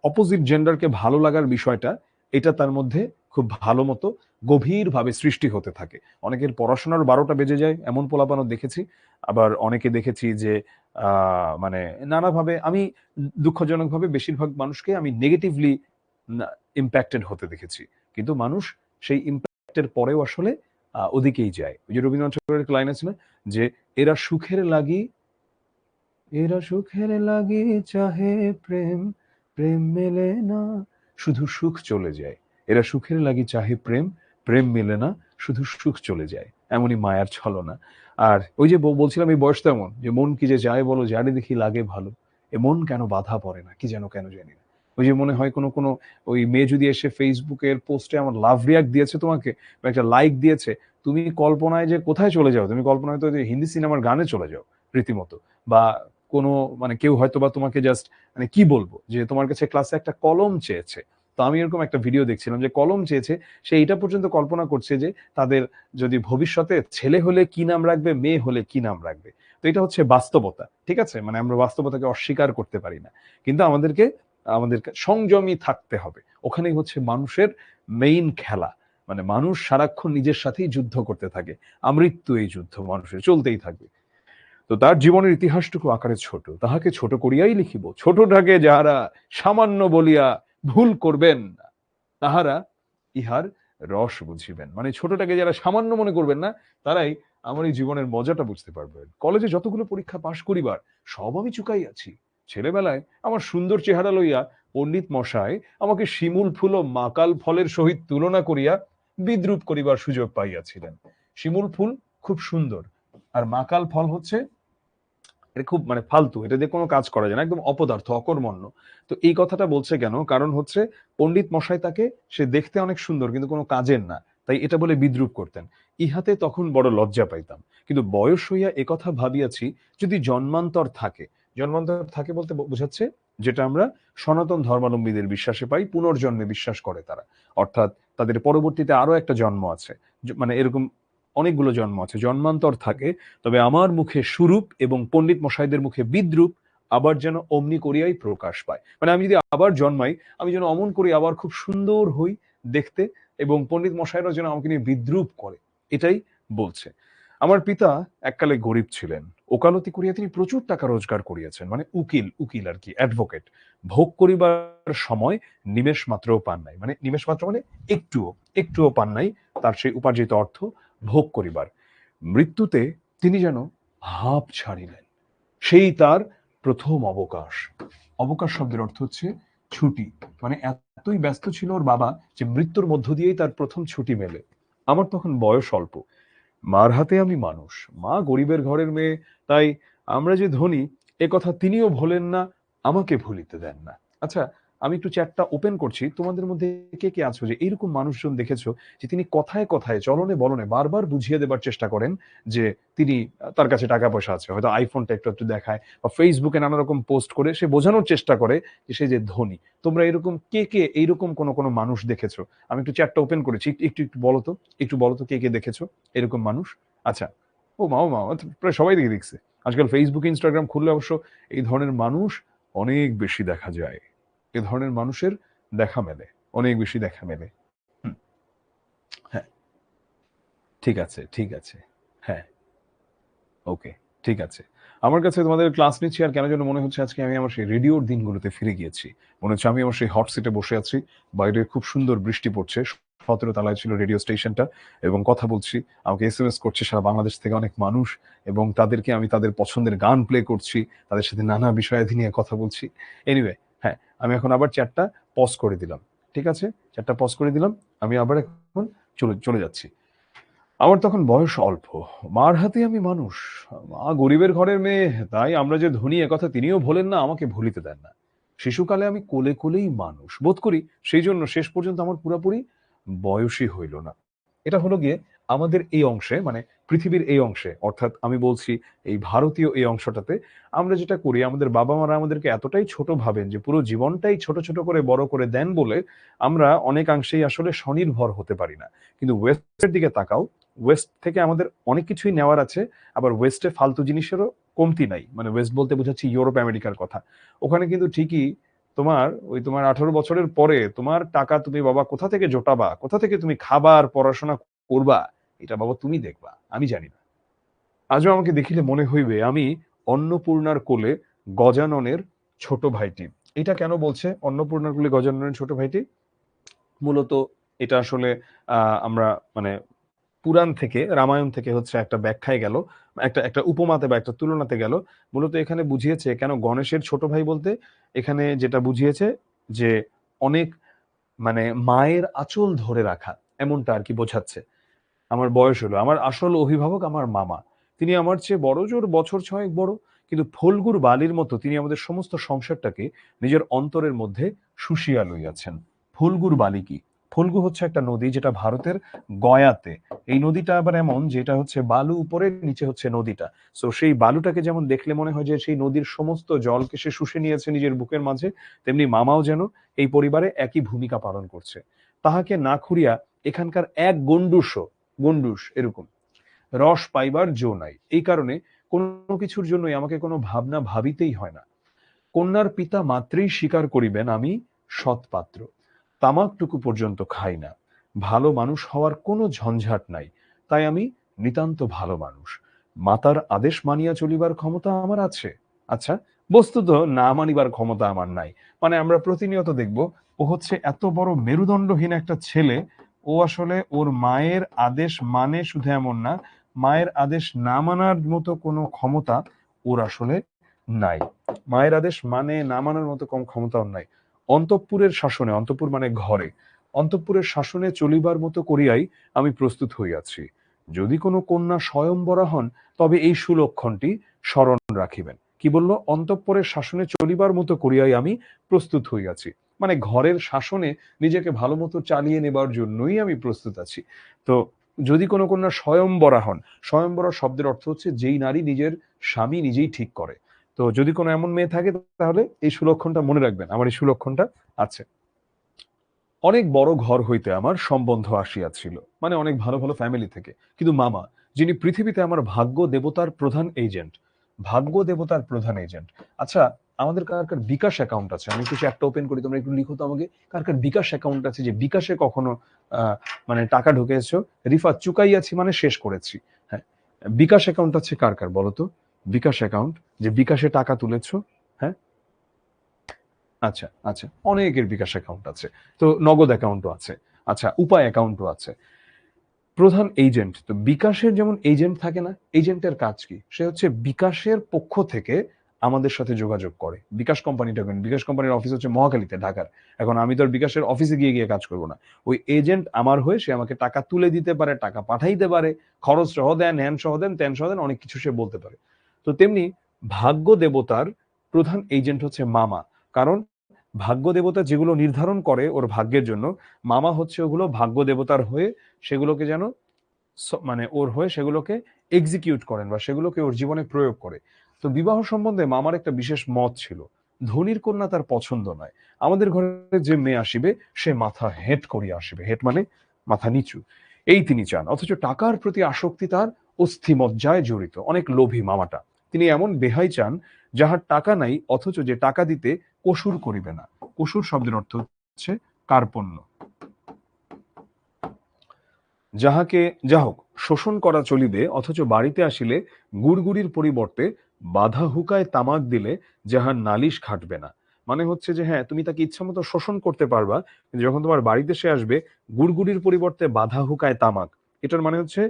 অপোজিট জেন্ডারকে ভালো লাগার বিষয়টা, এটা তার মধ্যে খুব ভালো মতো গভীরভাবে সৃষ্টি হতে থাকে। অনেকের পড়াশোনার 12টা বেজে যায়, এমন পোলাপানও দেখেছি। আবার অনেকে দেখেছি যে মানে নানাভাবে, আমি দুঃখজনকভাবে বেশিরভাগ মানুষকে আমি নেগেটিভলি ইম্প্যাক্টেড হতে দেখেছি। কিন্তু মানুষ সেই ইম্প্যাক্টের পরেও আসলে ওদিকেই যায়। ওই যে রবীন্দ্রনাথ ঠাকুরের একটা লাইন আছে না, যে এরা সুখের লাগি, এরা সুখের লাগি চাহে প্রেম, প্রেম মেলে না, শুধু সুখ চলে যায়। এরা সুখের লাগি চাহে প্রেম, প্রেম মেলে না, শুধু সুখ চলে যায়। এমনই মায়ার ছলনা। আর ওই যে বলছিলাম এই বয়স তেমন, যে মন কি যে যায় বলো, যারে দেখি লাগে ভালো, এ মন কেন বাধা পড়ে না, কি যেন কেন জানি না। ওই যে মনে হয় কোনো ওই মেয়ে যদি এসে ফেসবুকের পোস্টে আমার লাভ রিয়াক্ট দিয়েছে তোমাকে, বা একটা লাইক দিয়েছে, তুমি কল্পনায় যে কোথায় চলে যাও, তুমি কল্পনায় তো যে হিন্দি সিনেমার গানে চলে যাও রীতিমতো। বা কোনো মানে কেউ হয়তো বা তোমাকে জাস্ট মানে কি বলবো, যে তোমার কাছে ক্লাসে একটা কলম চেয়েছে। তো আমি এরকম একটা ভিডিও দেখছিলাম যে কলম চেয়েছে, সে এটা পর্যন্ত কল্পনা করছে যে তাদের যদি ভবিষ্যতে ছেলে হলে কি নাম রাখবে, মেয়ে হলে কি নাম রাখবে। তো এটা হচ্ছে বাস্তবতা, ঠিক আছে, মানে আমরা বাস্তবতাকে অস্বীকার করতে পারি না, কিন্তু আমাদেরকে সংযমী থাকতে হবে। ওখানেই হচ্ছে মানুষের মেইন খেলা। মানে মানুষ সারাক্ষণ নিজের সাথেই যুদ্ধ করতে থাকে, আমৃত্যু এই যুদ্ধ মানুষের চলতেই থাকবে। তো তার জীবনের ইতিহাসটুকু আকারে ছোট, তাহাকে ছোট করিয়াই লিখিব। ছোটটাকে যাহারা সামান্য বলিয়া ভুল করবেন না, তাহারা ইহার রস বুঝিবেন। মানে ছোটটাকে যারা সামান্য মনে করবেন না, তারাই আমার এই জীবনের মজাটা বুঝতে পারবেন। কলেজে যতগুলো পরীক্ষা পাশ করিবার, সব আমি চুকাইয়াছি। ছেলেবেলায় আমার সুন্দর চেহারা লইয়া পণ্ডিত মশায় আমাকে শিমুল ফুল ও মাকাল ফলের সহিত তুলনা করিয়া বিদ্রূপ করিবার সুযোগ পাইয়াছিলেন। শিমুল ফুল খুব সুন্দর, আর মাকাল ফল হচ্ছে এটা খুব মানে ফালতু, এটা দিয়ে কোনো কাজ করা যায় না, একদম অপদার্থ, অকর্মণ্য। তো এই কথাটা বলছে কেন? কারণ হচ্ছে পণ্ডিত মশাই তাকে, সে দেখতে অনেক সুন্দর কিন্তু কোনো কাজের না, তাই এটা বলে বিদ্রূপ করতেন। ইহাতে তখন বড় লজ্জা পাইতাম, কিন্তু বয়স হইয়া একথা ভাবিয়াছি, যদি জন্মান্তর থাকে। জন্মান্তর থাকে বলতে বোঝাচ্ছে যেটা আমরা সনাতন ধর্মাবলম্বীদের বিশ্বাসে পাই, পুনর্জন্মে বিশ্বাস করে তারা। অর্থাৎ তাদের পরবর্তীতে আরো একটা জন্ম আছে, মানে এরকম অনেকগুলো জন্ম আছে, জন্মান্তর থাকে। তবে আমার মুখে সুরূপ এবং পণ্ডিত মশাইদের মুখে বিদ্রূপ আবার যেন অমনি করিয়াই প্রকাশ পায়। মানে আমি যদি আবার জন্মাই, আমি যেন অমন করি আবার খুব সুন্দর হই দেখতে, এবং পণ্ডিত মশাইরাও যেন আমাকে নিয়ে বিদ্রূপ করে, এটাই বলছে। আমার পিতা এককালে গরিব ছিলেন, ওকালতি করিয়া তিনি প্রচুর টাকা রোজগার করিয়াছেন, মানে উকিল আর কি, অ্যাডভোকেট। ভোগ করিবার সময় নিমেষ মাত্রও পান নাই, মানে নিমেষ মাত্র মানে একটুও পান নাই তার সেই উপার্জিত অর্থ ভোগ করিবার। মৃত্যুতে তিনি যেন হাঁপ ছাড়িলেন, সেই তার প্রথম অবকাশ। অবকাশ শব্দের অর্থ হচ্ছে ছুটি। মানে এতই ব্যস্ত ছিল ওর বাবা যে মৃত্যুর মধ্য দিয়েই তার প্রথম ছুটি মেলে। আমার তখন বয়স অল্প, মার হাতে আমি মানুষ, মা গরিবের ঘরের মেয়ে, তাই আমরা যে ধনী এ কথা তিনিও ভোলেন না, আমাকে ভুলিতে দেন না। আচ্ছা, আমি একটু চ্যাটটা ওপেন করছি, তোমাদের মধ্যে কে কে আছো যে এইরকম মানুষজন দেখেছো যে তিনি কথায় কথায় চলনে বলনে বারবার বুঝিয়ে দেবার চেষ্টা করেন যে তিনি তার কাছে টাকা পয়সা আছে, হয়তো আইফোনটা একটু একটু দেখায় বা ফেসবুকে নানা রকম পোস্ট করে সে বোঝানোর চেষ্টা করে যে সে যে ধনী। তোমরা এরকম কে কে এইরকম কোনো মানুষ দেখেছো? আমি একটু চ্যাটটা ওপেন করেছি, একটু বলো তো কে কে দেখেছো এরকম মানুষ। আচ্ছা, ও মা প্রায় সবাই দেখছে। আজকাল ফেসবুক ইনস্টাগ্রাম খুললে অবশ্য এই ধরনের মানুষ অনেক বেশি দেখা যায়, এ ধরনের মানুষের দেখা মেলে, অনেক বেশি দেখা মেলে। হুম, হ্যাঁ, ঠিক আছে, হ্যাঁ, ওকে, ঠিক আছে। আমার কাছে তোমাদের ক্লাস নিচ্ছি আর কেন যেন মনে হচ্ছে আজকে আমি আমার সেই রেডিওর দিনগুলোতে ফিরে গিয়েছি। মনে হচ্ছে আমি আমার সেই হট সিটে বসে আছি, বাইরে খুব সুন্দর বৃষ্টি পড়ছে, 17 তলায় ছিল রেডিও স্টেশনটা, এবং কথা বলছি, আমাকে এসএমএস করছে সারা বাংলাদেশ থেকে অনেক মানুষ, এবং তাদেরকে আমি তাদের পছন্দের গান প্লে করছি, তাদের সাথে নানা বিষয়াদি নিয়ে কথা বলছি। এনিওয়ে, হ্যাঁ, আমি এখন আবার চ্যাটটা পজ করে দিলাম। ঠিক আছে, চ্যাটটা পজ করে দিলাম। আমি আবার এখন চলে চলে যাচ্ছি। আমার তখন বয়স অল্প, মার হাতে আমি মানুষ, মা গরিবের ঘরের মেয়ে, তাই আমরা যে ধনী একথা তিনিও ভোলেন না, আমাকে ভুলিতে দেন না। শিশুকালে আমি কোলে কোলেই মানুষ বোধ করি, সেই জন্য শেষ পর্যন্ত আমার পুরাপুরি বয়সই হইল না। এটা হলো গিয়ে আমাদের এই অংশে, মানে পৃথিবীর এই অংশে, অর্থাৎ আমি বলছি এই ভারতীয় এই অংশটাতে আমরা যেটা করি, আমাদের বাবা মারা আমাদেরকে এতটাই ছোট ভাবেন যে পুরো জীবনটাই ছোট ছোট করে বড় করে দেন বলে আমরা অনেকাংশেই আসলে স্বনির্ভর হতে পারি না। কিন্তু ওয়েস্টের দিকে তাকাও, ওয়েস্ট থেকে আমাদের অনেক কিছুই নেওয়ার আছে, আবার ওয়েস্টে ফালতু জিনিসেরও কমতি নাই। মানে ওয়েস্ট বলতে বোঝাচ্ছি ইউরোপ আমেরিকার কথা। ওখানে কিন্তু ঠিকই তোমার 18 বছরের পরে তোমার টাকা তুমি বাবা কোথা থেকে জোটাবা, কোথা থেকে তুমি খাবার পড়াশোনা করবা, এটা বাবা তুমি দেখবা, আমি জানি না। আজও আমাকে দেখিলে মনে হইবে আমি অন্নপূর্ণার কোলে গজাননের ছোট ভাইটি। এটা কেন বলছে অন্নপূর্ণার কোলে গজাননের ছোট ভাইটি? মূলত এটা আসলে আমরা মানে পুরাণ থেকে, রামায়ণ থেকে হচ্ছে একটা ব্যাখ্যায় গেল, একটা একটা উপমাতে বা একটা তুলনাতে গেল। মূলত এখানে বুঝিয়েছে কেন গণেশের ছোট ভাই বলতে, এখানে যেটা বুঝিয়েছে যে অনেক মানে মায়ের আঁচল ধরে রাখা, এমনটা আর কি বোঝাচ্ছে। আমার বয়স হলো, আমার আসল অভিভাবক আমার মামা। তিনি আমার চেয়ে বড় জোর বছর ছয়েক বড়, কিন্তু ফল্গুর বালির মতো তিনি আমাদের সমস্ত সংসারটাকে নিজের অন্তরের মধ্যে শুষিয়া লইয়াছেন। ফল্গুর বালি কি? ফল্গু হচ্ছে একটা নদী যেটা ভারতের গয়াতে। এই নদীটা আবার এমন যেটা হচ্ছে বালু উপরে, নিচে হচ্ছে নদীটা। সো সেই বালুটাকে যেমন দেখলে মনে হয় যে সেই নদীর সমস্ত জলকে সে শুষে নিয়েছে নিজের বুকের মাঝে, তেমনি মামাও যেন এই পরিবারে একই ভূমিকা পালন করছে। তাহাকে না খুঁড়িয়া এখানকার এক গন্ডুস এরকম রস পাইবার জো নাই। এই কারণে কোনো কিছুর জন্যই আমাকে কোনো ভাবনা ভাবিতেই হয় না। কন্যার পিতা মাত্রেই স্বীকার করিবেন আমি সৎপাত্র। তামাকটুকু পর্যন্ত খাই না। ভালো মানুষ হওয়ার কোনো ঝঞ্ঝাট নাই, তাই আমি নিতান্ত ভালো মানুষ। মাতার আদেশ মানিয়া চলিবার ক্ষমতা আমার আছে। আচ্ছা, বস্তুত না মানিবার ক্ষমতা আমার নাই। মানে আমরা প্রতিনিয়ত দেখব ও হচ্ছে এত বড় মেরুদণ্ডহীন একটা ছেলে, ও আসলে ওর মায়ের আদেশ মানে শুধু এমন না, মায়ের আদেশ না মানার মতো কোনো ক্ষমতা ওর আসলে নাই। মায়ের আদেশ মানে না মানার মতো কম ক্ষমতাও নাই। অন্তঃপুরের শাসনে, অন্তঃপুর মানে ঘরে, অন্তঃপুরের শাসনে চলিবার মতো করিয়াই আমি প্রস্তুত হইয়াছি। যদি কোনো কন্যা স্বয়ংবরা হন, তবে এই সুলক্ষণটি স্মরণ রাখিবেন। কি বলল? অন্তঃপুরের শাসনে চলিবার মতো করিয়াই আমি প্রস্তুত হইয়াছি, মানে ঘরের শাসনে নিজেকে ভালো মতো চালিয়ে নেবার জন্যই আমি প্রস্তুত আছি। তো যদি কোনো কন্যা স্বয়ংবরা হন, স্বয়ংবরা শব্দের অর্থ হচ্ছে যেই নারী নিজের স্বামী নিজেই ঠিক করে। তো যদি কোনো এমন মেয়ে থাকে, তাহলে এই সুলক্ষণটা মনে রাখবেন, আমার এই সুলক্ষণটা আছে। অনেক বড় ঘর হইতে আমার সম্বন্ধ আসিয়াছিল, মানে অনেক ভালো ভালো ফ্যামিলি থেকে, কিন্তু মামা, যিনি পৃথিবীতে আমার ভাগ্য দেবতার প্রধান এজেন্ট, ভাগ্য দেবতার প্রধান এজেন্ট। আচ্ছা, আমাদের কার কার বিকাশ অ্যাকাউন্ট আছে? আমি একটু একটা ওপেন করি, তোমরা একটু লিখো তো আমাকে, কার কার বিকাশ অ্যাকাউন্ট আছে, যে বিকাশে কখনো মানে টাকা ঢুকেছো? রিফা, চুকাইয়াছি মানে শেষ করেছি। হ্যাঁ, বিকাশ অ্যাকাউন্ট আছে কার কার বলো তো? বিকাশ অ্যাকাউন্ট, যে বিকাশে টাকা তুলেছো। হ্যাঁ, আচ্ছা আচ্ছা, অনেকের বিকাশ অ্যাকাউন্ট আছে। তো নগদ অ্যাকাউন্টও আছে। আচ্ছা, উপায় অ্যাকাউন্টও আছে। প্রধান এজেন্ট, তো বিকাশের যেমন এজেন্ট থাকে না, এজেন্টের কাজ কি? সে হচ্ছে বিকাশের পক্ষ থেকে আমাদের সাথে যোগাযোগ করে। বিকাশ কোম্পানিটা, বিকাশ কোম্পানির অফিস হচ্ছে মহাখালীতে, ঢাকার। এখন আমি তো আর বিকাশের অফিসে গিয়ে গিয়ে কাজ করবো না। ওই এজেন্ট আমার হয়ে সে আমাকে টাকা তুলে দিতে পারে, টাকা পাঠাইতে পারে, খরচ সহ দেন, হ্যান সহ দেন, ত্যান সহ দেন, অনেক কিছু সে বলতে পারে। তো তেমনি ভাগ্য দেবতার প্রধান এজেন্ট হচ্ছে মামা। কারণ ভাগ্য দেবতা যেগুলো নির্ধারণ করে ওর ভাগ্যের জন্য, মামা হচ্ছে ওগুলো ভাগ্য দেবতার হয়ে সেগুলোকে যেন মানে ওর হয়ে সেগুলোকে এক্সিকিউট করেন বা সেগুলোকে ওর জীবনে প্রয়োগ করে। তো বিবাহ সম্বন্ধে মামার একটা বিশেষ মত ছিল। ধনীর কন্যা তার পছন্দ নয়। আমাদের ঘরে যে মেয়ে আসিবে সে মাথা হেঁট করিয়া আসিবে, হেঁট মানে মাথা নিচু, এই তিনি চান। অথচ টাকার প্রতি আসক্তি তার অস্থিমজ্জায় জড়িত। অনেক লোভী মামাটা। তিনি এমন বেহাই চান যাহার টাকা নাই, অথচ যে টাকা দিতে কসুর করিবে না। কসুর শব্দের অর্থ হচ্ছে কার্পণ্য। যাহাকে যা হোক শোষণ করা চলিবে, অথচ বাড়িতে আসিলে গুড়গুড়ির পরিবর্তে বাধা হুকায় তামাক দিলে যাহার নালিশ খাটবে না। মানে হচ্ছে যে হ্যাঁ তুমি তাকে ইচ্ছা মতো শোষণ করতে পারবা, কিন্তু যখন তোমার বাড়িতে সে আসবে গুড়গুড়ির পরিবর্তে বাধা হুকায় তামাক। এটার মানে হচ্ছে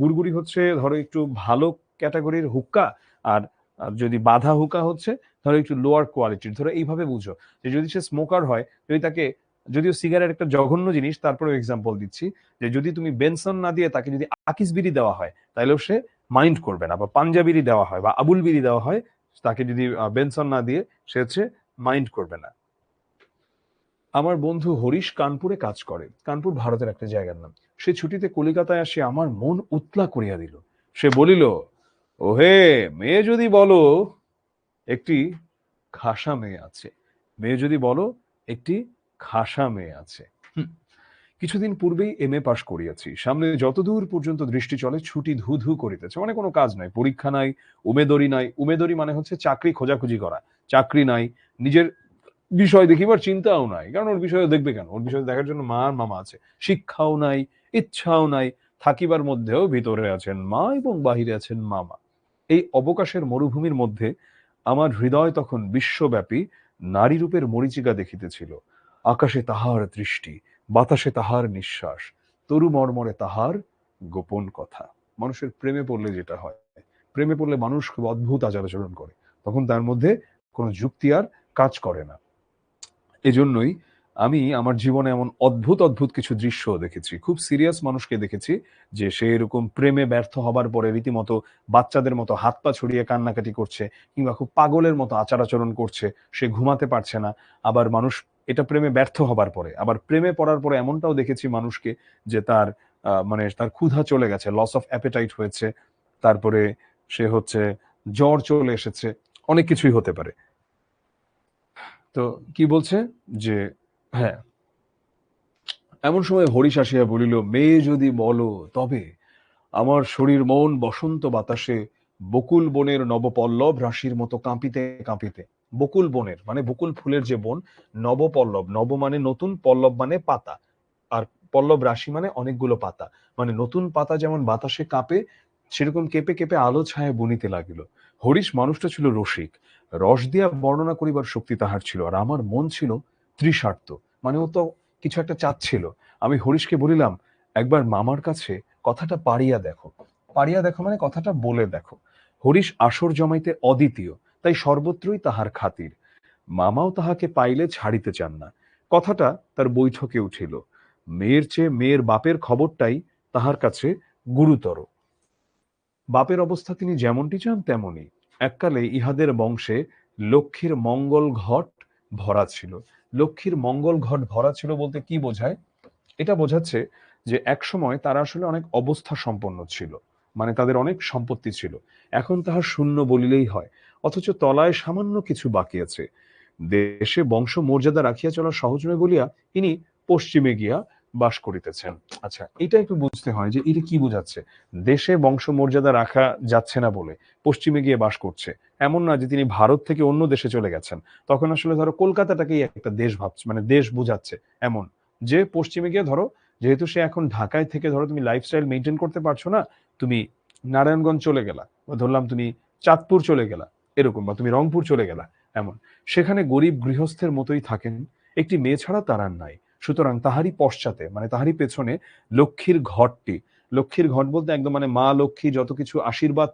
গুড়গুড়ি হচ্ছে ধরো একটু ভালো ক্যাটাগরির হুক্কা, আর যদি বাধা হুকা হচ্ছে ধরো একটু লোয়ার কোয়ালিটির। ধরো এইভাবে বুঝো যে যদি সে স্মোকার হয়, যদি তাকে, যদিও সিগারেট একটা জঘন্য জিনিস, তারপরেও এক্সাম্পল দিচ্ছি, যে যদি তুমি বেনসন না দিয়ে তাকে যদি আকিস বিড়ি দেওয়া হয় তাহলেও সে মাইন্ড করবে না, বা পাঞ্জাবিরি দেওয়া হয় বা আবুল বিড়ি দেওয়া হয়, তাকে যদি বেনসন না দিয়ে সে হচ্ছে মাইন্ড করবে না। আমার বন্ধু হরিশ কানপুরে কাজ করে, কানপুর ভারতের একটা জায়গার নাম। সে ছুটিতে কলিকাতায় আসে আমার মন উতলা করিয়া দিল। সে বলিল, ওহে মেয়ে যদি বলো একটি খাসা মেয়ে আছে, মেয়ে যদি বলো একটি খাসা মেয়ে আছে। কিছুদিন পূর্বেই এমএ পাশ করিয়াছি, সামনে যতদূর পর্যন্ত দৃষ্টি চলে ছুটি ধু ধু করিতেছে, মানে কোনো কাজ নাই, পরীক্ষা নাই, উমেদরি নাই। উমেদরি মানে হচ্ছে চাকরি খোঁজাখুঁজি করা, চাকরি নাই, নিজের বিষয় দেখিবার চিন্তাও নাই, কারণ ওর বিষয়ে দেখবে কেন, ওর বিষয়ে দেখার জন্য মা আর মামা আছে। শিক্ষাও নাই, ইচ্ছাও নাই, থাকিবার মধ্যেও ভিতরে আছেন মা এবং বাহিরে আছেন মামা। এই অবকাশের মরুভূমির মধ্যে আমার হৃদয় তখন বিশ্বব্যাপী নারীরূপের মরীচিকা দেখিতেছিল। আকাশে তাহার দৃষ্টি, বাতাসে তাহার নিঃশ্বাস, তরু মর্মরে তাহার গোপন কথা। মানুষের প্রেমে পড়লে যেটা হয়, প্রেমে পড়লে মানুষ খুব অদ্ভুত আচার আচরণ করে, তখন তার মধ্যে কোনো যুক্তি আর কাজ করে না। এজন্যই আমি আমার জীবনে এমন অদ্ভুত অদ্ভুত কিছু দৃশ্য দেখেছি, খুব সিরিয়াস মানুষকে দেখেছি যে সে এরকম প্রেমে ব্যর্থ হবার পরে রীতিমতো বাচ্চাদের মতো হাত পা ছড়িয়ে কান্নাকাটি করছে, কিংবা খুব পাগলের মতো আচার আচরণ করছে, সে ঘুমাতে পারছে না। আবার মানুষ এটা প্রেমে ব্যর্থ হবার পরে, আবার প্রেমে পড়ার পরে এমনটাও দেখেছি মানুষকে যে তার মানে তার ক্ষুধা চলে গেছে, লস অফ অ্যাপেটাইট হয়েছে, তারপরে সে হচ্ছে জ্বর চলে এসেছে, অনেক কিছুই হতে পারে। তো কি বলছে যে হ্যাঁ, এমন সময় হরিশ আসিয়া বলিল, মেয়ে যদি বলো তবে। আমার শরীর মন বসন্ত বাতাসে বকুল বনের নবপল্লব রাশির মতো কাঁপিতে কাঁপিতে। বকুল বনের মানে বকুল ফুলের যে বন, নবপল্লব, নব মানে নতুন, পল্লব মানে পাতা, আর পল্লব রাশি মানে অনেকগুলো পাতা, মানে নতুন পাতা যেমন বাতাসে কাঁপে, সেরকম কেঁপে কেঁপে আলো ছায়া বনিতে লাগিল। হরিশ মানুষটা ছিল রসিক, রস দিয়া বর্ণনা করিবার শক্তি তাহার ছিল, আর আমার মন ছিল তৃষার্ত, মানে ও তো কিছু একটা চাচ্ছিল। আমি হরিশকে বলিলাম, একবার মামার কাছে কথাটা পাড়িয়া দেখো। পাড়িয়া দেখো মানে কথাটা বলে দেখো। হরিশ আসর জমাইতে অদ্বিতীয়, তাই সর্বত্রই তাহার খাতির। মামাও তাহাকে পাইলে ছাড়িতে চান না। কথাটা তার বৈঠকে উঠিল। মেয়ের চেয়ে মেয়ের বাপের খবরটাই তাহার কাছে গুরুতর। বাপের অবস্থা তিনি যেমনটি চান তেমনই। এককালে ইহাদের বংশে লক্ষ্মীর মঙ্গল ঘট ভরা ছিল। লক্ষ্মীর মঙ্গল ঘট ভরা ছিল বলতে কি বোঝায়? এটা বোঝাচ্ছে যে একসময় তারা আসলে অনেক অবস্থা সম্পন্ন ছিল, মানে তাদের অনেক সম্পত্তি ছিল, এখন তাহার শূন্য বলিলেই হয়, অথচ তলায় সামান্য কিছু বাকি আছে। দেশে বংশ মর্যাদা রাখিয়া চলা সহজ নয় বলিয়া ইনি পশ্চিমে গিয়া বাস করিতেছেন। আচ্ছা, এটা একটু বুঝতে হয় যে এটা কি বোঝাচ্ছে। দেশে বংশ মর্যাদা রাখা যাচ্ছে না বলে পশ্চিমে গিয়ে বাস করছে, এমন না যে তিনি ভারত থেকে অন্য দেশে চলে গেছেন। তখন আসলে ধরো কলকাতাটাকেই একটা দেশ ভাবছে, মানে দেশ বোঝাচ্ছে এমন, যে পশ্চিমে গিয়ে ধরো, যেহেতু সে এখন ঢাকায় থেকে ধরো তুমি লাইফস্টাইল মেনটেন করতে পারছো না, তুমি নারায়ণগঞ্জ চলে গেলা, বা ধরলাম তুমি চাঁদপুর চলে গেলা এরকম, বা তুমি রংপুর চলে গেলা এমন, সেখানে গরিব গৃহস্থের মতোই থাকেন, একটি মেয়ে ছাড়া তার আর নাই। সুতরাং তাহারই পশ্চাতে মানে তাহারই পেছনে লক্ষ্মীর ঘরটি, লক্ষ্মীর ঘট বলতে একদম মানে মা লক্ষ্মী যত কিছু আশীর্বাদ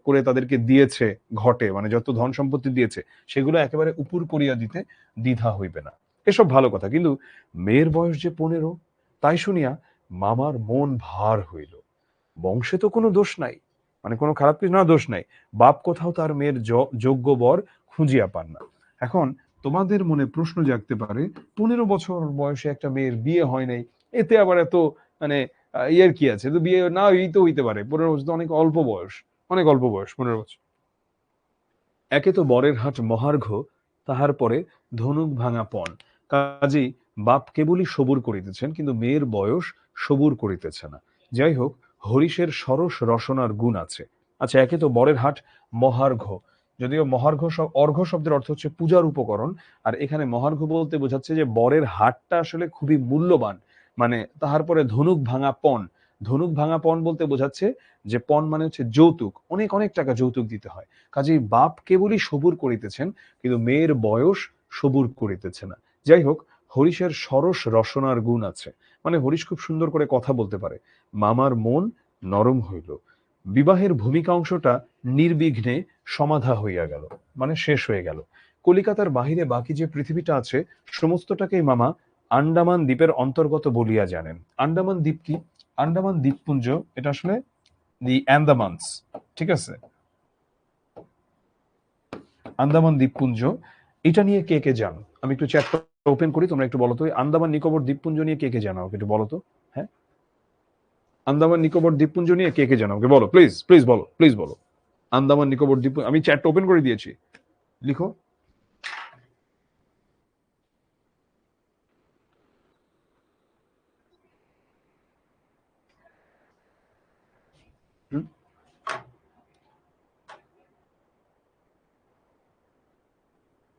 করে তাদেরকে দিয়েছে ঘটে, মানে যত ধন সম্পত্তি দিয়েছে সেগুলো একেবারে উপুর করিয়া দিতে দ্বিধা হইবে না। এসব ভালো কথা, কিন্তু মেয়ের বয়স যে 15, তাই শুনিয়া মামার মন ভার হইল। বংশে তো কোনো দোষ নাই, মানে কোনো খারাপ কিছু না, দোষ নাই, বাপ কোথাও তার মেয়ের যোগ্য বর খুঁজিয়া পান না। এখন তোমাদের মনে প্রশ্ন জাগতে পারে, 15 বছর বয়সে একটা মেয়ের বিয়ে হয় নাই, এতে আবার এত মানে ইয়ের কি আছে, তো বিয়ে না এই তো হইতে পারে, 15 বছর তো অনেক অল্প বয়স, অনেক অল্প বয়স 15 বছর। একে তো বরের হাট মহার্ঘ, তাহার পরে ধনুক ভাঙা পণ, কাজেই বাপ কেবলই সবুর করিতেছেন, কিন্তু মেয়ের বয়স সবুর করিতেছে না। যাই হোক, হরিশের সরস রসনার গুণ আছে। আচ্ছা, একে তো বরের হাট মহার্ঘ, যদিও মহার্ঘ অর্ঘ শব্দের অর্থ হচ্ছে পূজার উপকরণ, আর এখানে মহার্ঘ বলতে বোঝাচ্ছে যে বরের হাটটা আসলে খুবই মূল্যবান। মানে তাহার পরে ধনুক ভাঙা পণ, ধনুক ভাঙা পণ বলতে বোঝাচ্ছে যে পণ মানে হচ্ছে যৌতুক, অনেক অনেক টাকা যৌতুক দিতে হয়। কাজেই বাপ কেবলই সবুর করিতেছেন, কিন্তু মেয়ের বয়স সবুর করিতেছে না। যাই হোক, হরিশের সরস রসনার গুণ আছে, মানে হরিশ খুব সুন্দর করে কথা বলতে পারে। মামার মন নরম হইল, বিবাহের ভূমিকা অংশটা নির্বিঘ্নে সমাধা হইয়া গেল, মানে শেষ হয়ে গেল। কলিকাতার বাহিরে বাকি যে পৃথিবীটা আছে সমস্তটাকেই মামা আন্দামান দ্বীপের অন্তর্গত বলিয়া জানেন। আন্দামান দ্বীপ কি? আন্দামান দ্বীপপুঞ্জ, এটা আসলে দি অ্যান্দামানস, ঠিক আছে? আন্দামান দ্বীপপুঞ্জ, এটা নিয়ে কে কে জানো? আমি একটু চ্যাটটা ওপেন করি, তোমরা একটু বলো তো আন্দামান নিকোবর দ্বীপপুঞ্জ নিয়ে কে কে জানো, আমাকে একটু বলো তো। হ্যাঁ, আন্দামান নিকোবর দ্বীপপুঞ্জ নিয়ে কে কে জানো, আমাকে বলো প্লিজ, প্লিজ বলো, প্লিজ বলো। আন্দামান নিকোবর দ্বীপ, আমি চ্যাটটা ওপেন করে দিয়েছি, লিখো। হুম,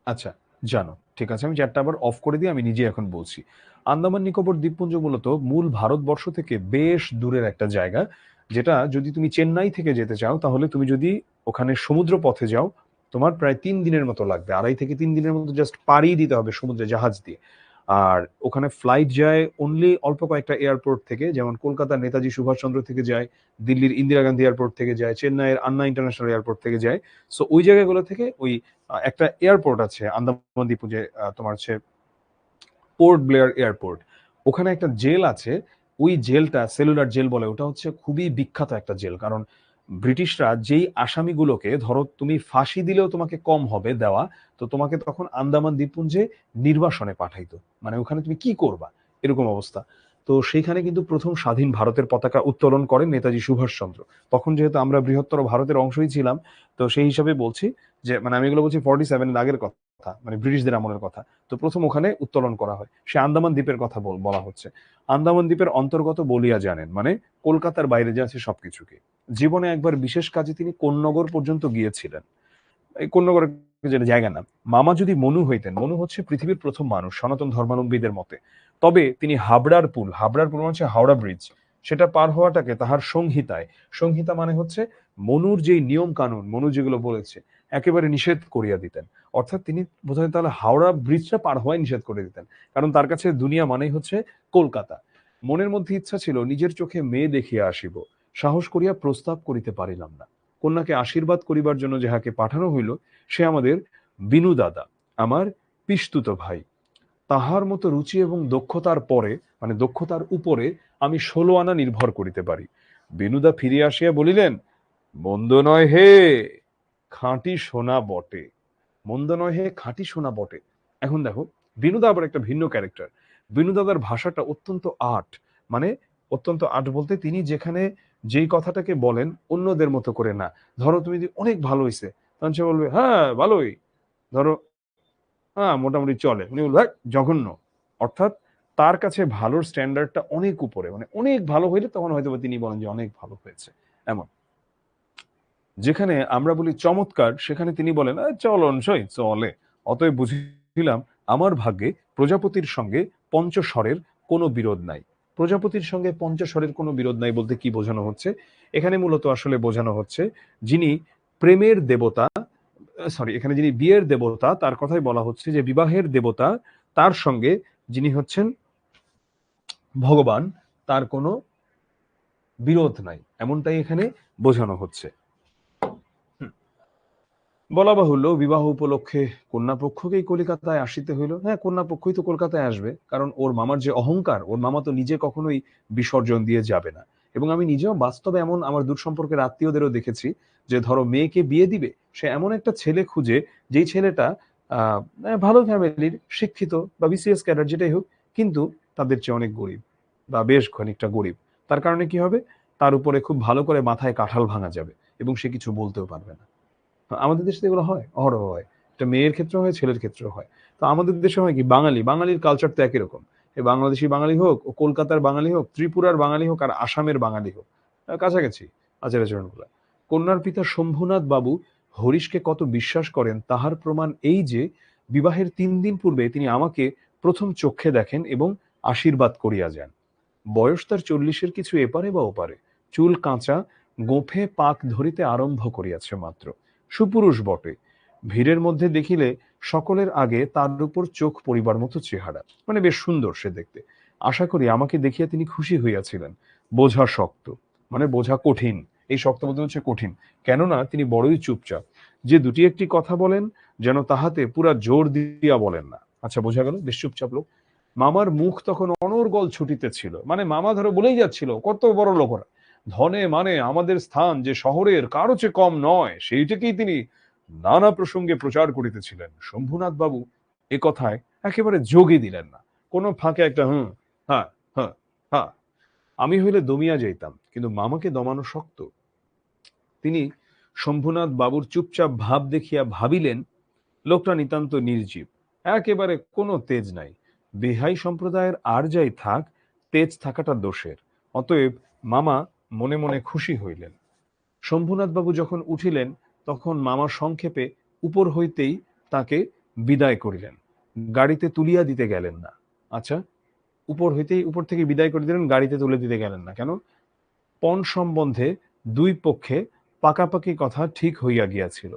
আচ্ছা, জানো, ঠিক আছে, আমি চ্যাটটা আবার অফ করে দিয়ে আমি নিজে এখন বলছি। আন্দামান নিকোবর দ্বীপপুঞ্জ মূলত মূল ভারতবর্ষ থেকে বেশ দূরের একটা জায়গা, যেটা যদি তুমি চেন্নাই থেকে যেতে চাও তাহলে তুমি যদি ওখানে সমুদ্র পথে যাও তোমার প্রায় 3 দিনের মতো লাগবে, 2.5 থেকে 3 দিনের মতো জাস্ট পাড়ি দিতে হবে সমুদ্রে জাহাজ দিয়ে। আর ওখানে ফ্লাইট যায় অনলি অল্প কয়েকটা এয়ারপোর্ট থেকে, যেমন কলকাতার নেতাজি সুভাষচন্দ্র থেকে যায়, দিল্লির ইন্দিরা গান্ধী এয়ারপোর্ট থেকে যায়, চেন্নাইয়ের আন্না ইন্টারন্যাশনাল এয়ারপোর্ট থেকে যায়। সো ওই জায়গাগুলো থেকে ওই একটা এয়ারপোর্ট আছে আন্দামান দ্বীপপুঞ্জে, তোমার হচ্ছে পোর্ট ব্লেয়ার এয়ারপোর্ট, ওখানে একটা জেল আছে। ওই জেলটা সেলুলার জেল বলে, ওটা হচ্ছে খুবই বিখ্যাত একটা জেল, কারণ ব্রিটিশরা যেই আসামিগুলোকে, ধরো তুমি ফাঁসি দিলেও তোমাকে কম হবে দেওয়া, তো তোমাকে তখন আন্দামান দ্বীপপুঞ্জে নির্বাসনে পাঠাইতো, মানে ওখানে তুমি কি করবা এরকম অবস্থা। তো সেইখানে কিন্তু প্রথম স্বাধীন ভারতের পতাকা উত্তোলন করেন নেতাজি সুভাষচন্দ্র। তখন যেহেতু আমরা বৃহত্তর ভারতের অংশই ছিলাম, তো সেই হিসাবে বলছি যে, মানে আমি এগুলো বলছি 47 আগের কথা, মানে ব্রিটিশদের আমলের কথা। তো প্রথম ওখানে উত্তোলন করা হয়, সে আন্দামান দ্বীপের কথা বলা হচ্ছে। আন্দামান দ্বীপের অন্তর্গত বলিয়া জানেন, মানে কলকাতার বাইরে যে আছে সবকিছুকে। জীবনে একবার বিশেষ কাজে তিনি কোন্নগর পর্যন্ত গিয়েছিলেন। এই কোন্নগর যেটা জায়গা না, মামা যদি মনু হইতেন, মনু হচ্ছে পৃথিবীর প্রথম মানুষ সনাতন ধর্মাবলম্বীদের মতে, তবে তিনি হাবড়ার পুল মানে হচ্ছে হাওড়া ব্রিজ, সেটা পার হওয়াটাকে তাহার সংহিতায়, সংহিতা মানে হচ্ছে মনুর যেই নিয়ম কানুন, মনু যেগুলো বলেছে একেবারে নিষেধ করিয়া দিতেন। অর্থাৎ তিনি বোধহয় তাহলে হাওড়া ব্রিজটা পার হওয়াই নিষেধ করে দিতেন, কারণ তার কাছে দুনিয়া মানেই হচ্ছে কলকাতা। মনের মধ্যে ইচ্ছা ছিল নিজের চোখে মেয়ে দেখিয়া আসিব, সাহস করিয়া প্রস্তাব করিতে পারিলাম না। কন্যাকে আশীর্বাদ করিবার জন্য যাহাকে পাঠানো হইল সে আমাদের বিনু দাদা, আমার পিস্তুত ভাই। তাহার মতো রুচি এবং দক্ষতার পরে, মানে দক্ষতার উপরে আমি 16 আনা নির্ভর করিতে পারি। বিনুদা ফিরিয়া আসিয়া বলিলেন, মন্দ নয় হে, খাঁটি সোনা বটে। মন্দ নয় হে, খাঁটি সোনা বটে। এখন দেখো, বিনুদা আবার একটা ভিন্ন ক্যারেক্টার। বিনুদাদার ভাষাটা অত্যন্ত আট, মানে অত্যন্ত আট বলতে তিনি যেখানে যেই কথাটাকে বলেন অন্যদের মতো করে না। ধরো তুমি যদি অনেক ভালো হয়েছে, তখন সে বলবে হ্যাঁ ভালোই, ধরো হ্যাঁ মোটামুটি চলে, উনি বলবে "হ্যাট, জঘন্য"। অর্থাৎ তার কাছে ভালোর স্ট্যান্ডার্ডটা অনেক উপরে, মানে অনেক ভালো হইলে তখন হয়তো তিনি বলেন যে অনেক ভালো হয়েছে, এমন। যেখানে আমরা বলি চমৎকার, সেখানে তিনি বলেন চলনসই চলে। অতএব বুঝিলাম আমার ভাগ্যে প্রজাপতির সঙ্গে পঞ্চস্বরের কোনো বিরোধ নাই। প্রজাপতির সঙ্গে পঞ্চস্বরের কোনো বিরোধ নাই বলতে কি বোঝানো হচ্ছে? এখানে মূলত আসলে বোঝানো হচ্ছে যিনি প্রেমের দেবতা, সরি, এখানে যিনি বিয়ের দেবতা তার কথাই বলা হচ্ছে, যে বিবাহের দেবতা তার সঙ্গে যিনি হচ্ছেন ভগবান, তার কোনো বিরোধ নাই, এমনটাই এখানে বোঝানো হচ্ছে। বলা বাহুল্য, বিবাহ উপলক্ষে কন্যাপক্ষকেই কলিকাতায় আসিতে হইল। হ্যাঁ, কন্যাপক্ষই তো কলকাতায় আসবে, কারণ ওর মামার যে অহংকার, ওর মামা তো নিজে কখনোই বিসর্জন দিয়ে যাবে না। এবং আমি নিজেও বাস্তবে এমন আমার দূর সম্পর্কের আত্মীয়দেরও দেখেছি, যে ধরো মেয়েকে বিয়ে দিবে, সে এমন একটা ছেলে খুঁজে, যেই ছেলেটা আহ ভালো ফ্যামিলির, শিক্ষিত বা বিসিএস ক্যাডার যেটাই হোক, কিন্তু তাদের চেয়ে অনেক গরিব বা বেশ খানিকটা গরিব। তার কারণে কি হবে, তার উপরে খুব ভালো করে মাথায় কাঁঠাল ভাঙা যাবে এবং সে কিছু বলতেও পারবে না। আমাদের দেশে এগুলো হয়, অহরহ হয়। এটা মেয়ের ক্ষেত্রেও হয়, ছেলের ক্ষেত্রেও হয়। তো আমাদের দেশে হয় কি, বাঙালির কালচার তো একই রকম। এই বাংলাদেশী বাঙালি হোক, ও কলকাতার বাঙালি হোক, ত্রিপুরার বাঙালি হোক, আর আসামের বাঙালি হোক, কাছাকাছি আচার আচরণগুলো। কন্যার পিতা শম্ভুনাথ বাবু হরিশকে কত বিশ্বাস করেন তাহার প্রমাণ এই যে, বিবাহের 3 দিন পূর্বে তিনি আমাকে প্রথম চক্ষে দেখেন এবং আশীর্বাদ করিয়া যান। বয়স তার 40-এর কিছু এপারে বা ওপারে, চুল কাঁচা, গোঁফে পাক ধরিতে আরম্ভ করিয়াছে মাত্র। সুপুরুষ বটে, ভিড়ের মধ্যে দেখিলে সকলের আগে তার উপর চোখ পড়িবার মতো চেহারা, মানে বেশ সুন্দর সে দেখতে। আশা করি আমাকে দেখিয়া তিনি খুশি হইয়াছিলেন। বোঝা শক্ত, মানে বোঝা কঠিন। এই শক্ত বলতে হচ্ছে কঠিন, কেননা তিনি বড়ই চুপচাপ। যে দুটি একটি কথা বলেন যেন তাহাতে পুরা জোর দিয়া বলেন না। আচ্ছা, বোঝা গেল বেশ চুপচাপ লোক। মামার মুখ তখন অনর্গল ছুটিতেছিল, মানে মামা ধরো বলেই যাচ্ছিল কত বড় লোক ওরা, ধনে মানে আমাদের স্থান যে শহরের কারো চেয়ে কম নয়, সেইটাকেই তিনি নানা প্রসঙ্গে প্রচার করিতেছিলেন। শম্ভুনাথ বাবু এ কথায় একেবারে যোগই দিলেন না, কোনো ফাঁকে একটা হুম, হ্যাঁ, হ্যাঁ, হ্যাঁ। আমি হইলে দমিয়া যাইতাম, কিন্তু মামাকে দমানো শক্ত। তিনি শম্ভুনাথ বাবুর চুপচাপ ভাব দেখিয়া ভাবিলেন লোকটা নিতান্ত নির্জীব, একেবারে কোনো তেজ নাই। বেহাই সম্প্রদায়ের আর যাই থাক, তেজ থাকাটা দোষের। অতএব মামা মনে মনে খুশি হইলেন। শম্ভুনাথ বাবু যখন উঠিলেন তখন মামা সংক্ষেপে উপর হইতেই তাকে বিদায় করিলেন, গাড়িতে তুলিয়া দিতে গেলেন না। আচ্ছা, উপর থেকে বিদায় করে দিলেন, গাড়িতে তুলে দিতে গেলেন না কেন? পণ সম্বন্ধে দুই পক্ষে পাকাপাকি কথা ঠিক হইয়া গিয়াছিল।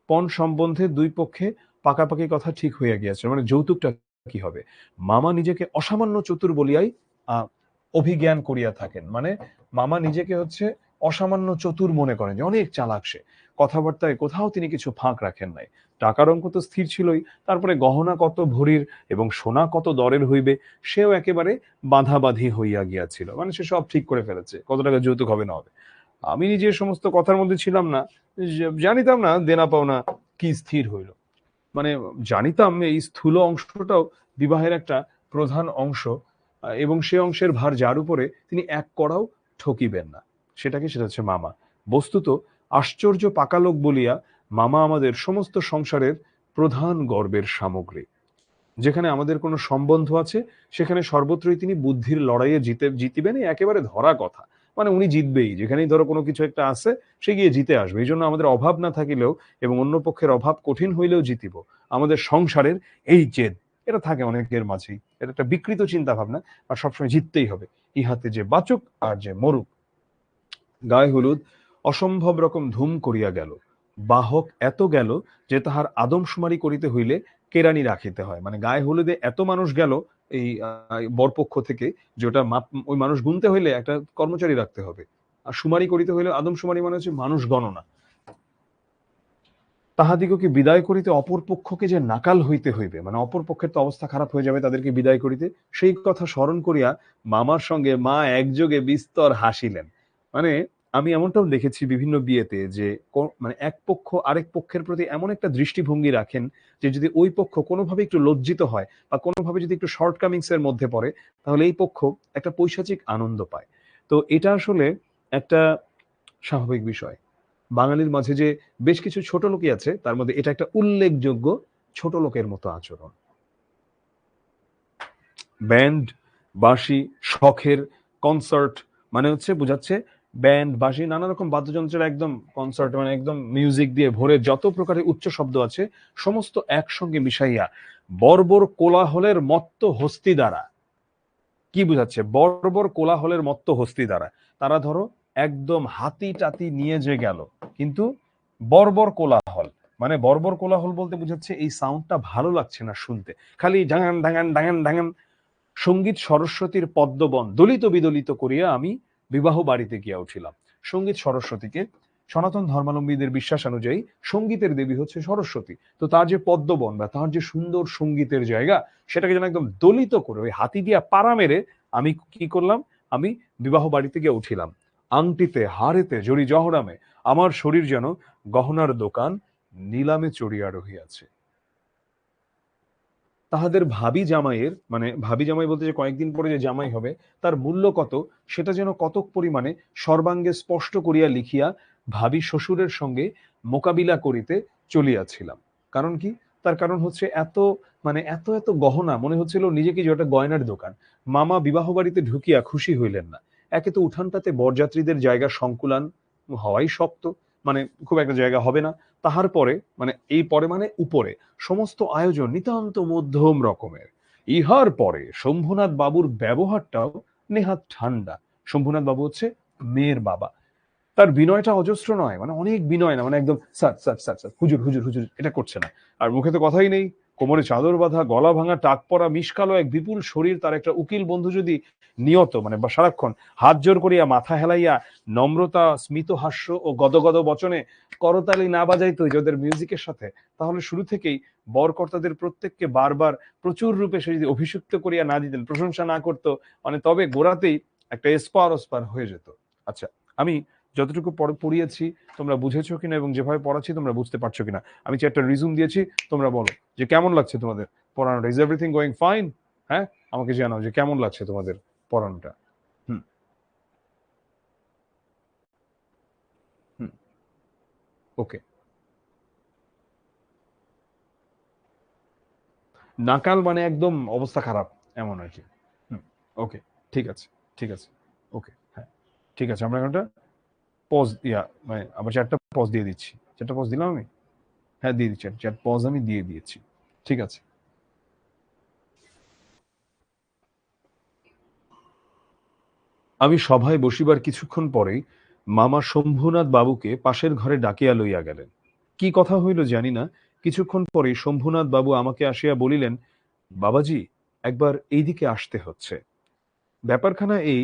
পণ সম্বন্ধে দুই পক্ষে পাকাপাকি কথা ঠিক হইয়া গিয়াছিল, মানে যৌতুকটা কি হবে। মামা নিজেকে অসামান্য চতুর বলিয়াই অভিজ্ঞান করিয়া থাকেন, মানে মামা নিজেকে হচ্ছে অসামান্য চতুর মনে করেন, যে অনেক চালাক সে। কথাবার্তায় কোথাও তিনি কিছু ফাঁক রাখেন নাই। টাকার অঙ্ক তো স্থির ছিলই, তারপরে গহনা কত ভরির এবং সোনা কত দরের হইবে সেও একেবারে বাঁধাবাঁধি হইয়া গিয়াছিল, মানে সে সব ঠিক করে ফেলেছে কত টাকা যৌতুক হবে না হবে। আমি নিজে সমস্ত কথার মধ্যে ছিলাম না, জানিতাম না দেনা পাওনা কি স্থির হইল। মানে জানিতাম এই স্থূল অংশটাও বিবাহের একটা প্রধান অংশ, এবং সে অংশের ভার যার উপরে তিনি এক কড়াও ঠকিবেন না। সেটা হচ্ছে মামা। বস্তুত আশ্চর্য পাকা লোক বলিয়া মামা আমাদের সমস্ত সংসারের প্রধান গর্বের সামগ্রী। যেখানে আমাদের কোনো সম্বন্ধ আছে সেখানে সর্বত্রই তিনি বুদ্ধির লড়াইয়ে জিতিবেন, একেবারে ধরা কথা। মানে উনি জিতবেই, যেখানেই ধরো কোনো কিছু একটা আছে সে গিয়ে জিতে আসবে। এই জন্য আমাদের অভাব না থাকিলেও এবং অন্য পক্ষের অভাব কঠিন হইলেও জিতিব। আমাদের সংসারের এই জেদ, এটা থাকে অনেকের মাঝেই, এটা একটা বিকৃত চিন্তা ভাবনা। আর সবসময় জিততেই হবে, ইহাতে যে বাচুক আর যে মরুক। গায়ে হলুদ অসম্ভব রকম ধুম করিয়া গেল। বাহক এত গেল যে তাহার আদমশুমারি করিতে হইলে কেরানি রাখিতে হয়, মানে গায়ে হলুদে এত মানুষ গেল এই বরপক্ষ থেকে, যে ওটা ওই মানুষ গুনতে হইলে একটা কর্মচারী রাখতে হবে। আর শুমারি করিতে হইলে, আদমশুমারি মানে হচ্ছে মানুষ গণনা। তাহাদিগকে বিদায় করিতে অপর পক্ষকে যে নাকাল হইতে হইবে, মানে অপর পক্ষের তো অবস্থা খারাপ হয়ে যাবে তাদেরকে বিদায় করিতে, সেই কথা স্মরণ করিয়া মামার সঙ্গে মা একযোগে বিস্তর হাসিলেন। মানে আমি এমনটাও দেখেছি বিভিন্ন বিয়েতে যে মানে এক পক্ষ আরেক পক্ষের প্রতি এমন একটা দৃষ্টিভঙ্গি রাখেন যে যদি ওই পক্ষ কোনোভাবে একটু লজ্জিত হয় বা কোনোভাবে যদি একটু শর্টকামিংস এর মধ্যে পড়ে, তাহলে এই পক্ষ একটা পৈশাচিক আনন্দ পায়। তো এটা আসলে একটা স্বাভাবিক বিষয়। বাঙালির মাঝে যে বেশ কিছু ছোট লোকই আছে, তার মধ্যে এটা একটা উল্লেখযোগ্য ছোট লোকের মতো আচরণ। ব্যান্ড, বাঁশি, শখের কনসার্ট, মানে হচ্ছে বুঝাচ্ছে ব্যান্ড, বাঁশি, নানা রকম বাদ্যযন্ত্রের একদম কনসার্ট, মানে একদম মিউজিক দিয়ে ভরে যত প্রকারের উচ্চ শব্দ আছে সমস্ত একসঙ্গে মিশাইয়া বর্বর কোলাহলের মত্ত হস্তি দ্বারা। কি বুঝাচ্ছে? বর্বর কোলাহলের মত্ত হস্তি দ্বারা। তারা ধরো একদম হাতি টাতি নিয়ে যে গেল, কিন্তু বর্বর কোলাহল, মানে বর্বর কোলাহল বলতে বুঝাচ্ছে এই সাউন্ডটা ভালো লাগছে না শুনতে, খালি ডাঙান ডাঙান ডাঙান ডাঙান। সঙ্গীত সরস্বতীর পদ্মবন দলিত বিদলিত করিয়া আমি বিবাহ বাড়িতে গিয়া উঠিলাম। সঙ্গীত সরস্বতীকে, সনাতন ধর্মাবলম্বীদের বিশ্বাস অনুযায়ী সঙ্গীতের দেবী হচ্ছে সরস্বতী। তো তার যে পদ্মবন বা তার যে সুন্দর সঙ্গীতের জায়গা, সেটাকে যেন একদম দলিত করে ওই হাতি দিয়া পাড়া মেরে আমি কি করলাম, আমি বিবাহ বাড়িতে গিয়ে উঠিলাম। আংটিতে, হাড়েতে, জড়ি জহরামে আমার শরীর যেন গহনার দোকান নিলামে চড়িয়া রহিয়াছে। তাহাদের ভাবি জামাইয়ের, মানে ভাবি জামাই বলতে যে কয়েকদিন পরে যে জামাই হবে, তার মূল্য কত সেটা যেন কতক পরিমাণে সর্বাঙ্গে স্পষ্ট করিয়া লিখিয়া ভাবি শ্বশুরের সঙ্গে মোকাবিলা করিতে চলিয়াছিলাম। কারণ কি? তার কারণ হচ্ছে এত, মানে এত এত গহনা, মনে হচ্ছিল নিজেকে যে ওটা গয়নার দোকান। মামা বিবাহ বাড়িতে ঢুকিয়া খুশি হইলেন না। একে তো উঠানটাতে বরযাত্রীদের জায়গা সংকুলান হওয়াই শক্ত, মানে খুব একটা জায়গা হবে না। তাহার পরে, মানে এই পরে মানে উপরে সমস্ত আয়োজন নিতান্ত মধ্যম রকমের। ইহার পরে শম্ভুনাথ বাবুর ব্যবহারটাও নেহাত ঠান্ডা। শম্ভুনাথ বাবু হচ্ছে মেয়ের বাবা। তার বিনয়টা অজস্র নয়, মানে অনেক বিনয় না, মানে একদম স্যার স্যার স্যার স্যার হুজুর হুজুর হুজুর এটা করছে না। আর মুখে তো কথাই নেই, কোমরে চাদর বাঁধা, গলা ভাঙা, টাক পরা, মিশকালো এক বিপুল শরীর। তার একটা উকিল বন্ধু যদি নিয়ত মানে বা সারাক্ষণ হাত জোর করিয়া মাথা হেলাইয়া নম্রতা, স্মিত হাস্য ও গদগদ বচনে করতালি না বাজাইতো ওদের মিউজিকের সাথে, তাহলে শুরু থেকেই বরকর্তাদের প্রত্যেককে বারবার প্রচুর রূপে সে যদি অভিষিক্ত করিয়া না দিতেন, প্রশংসা না করতো, মানে তবে গোড়াতেই একটা এসপার ওসপার হয়ে যেত। আচ্ছা, আমি যতটুকু পড়িয়েছি তোমরা বুঝেছো কিনা এবং যেভাবে পড়াচ্ছি তোমরা বুঝতে পারছো কিনা, আমি একটা রিজুম দিয়েছি, তোমরা বলো যে কেমন লাগছে তোমাদের পড়ানোটা। Is everything going fine? হ্যাঁ, আমাকে জানাও যে কেমন লাগছে তোমাদের পড়ানোটা। হুম হুম ওকে। নাকাল মানে একদম অবস্থা খারাপ এমন আর কি। হুম ওকে, ঠিক আছে, ঠিক আছে, ওকে, হ্যাঁ ঠিক আছে। আমরা একটা পজ মানে আবার চারটা পজ দিয়ে দিচ্ছি। চারটা পজ দিলাম আমি? হ্যাঁ দিয়ে দিচ্ছি, চার পজ আমি দিয়ে দিয়েছি। ঠিক আছে। আমি সভায় বসিবার কিছুক্ষণ পরেই মামা শম্ভুনাথ বাবুকে পাশের ঘরে ডাকিয়া লইয়া গেলেন। কি কথা হইল জানি না, কিছুক্ষণ পরেই শম্ভুনাথ বাবু আমাকে আসিয়া বলিলেন, বাবাজি, একবার এইদিকে আসতে হচ্ছে। ব্যাপারখানা এই,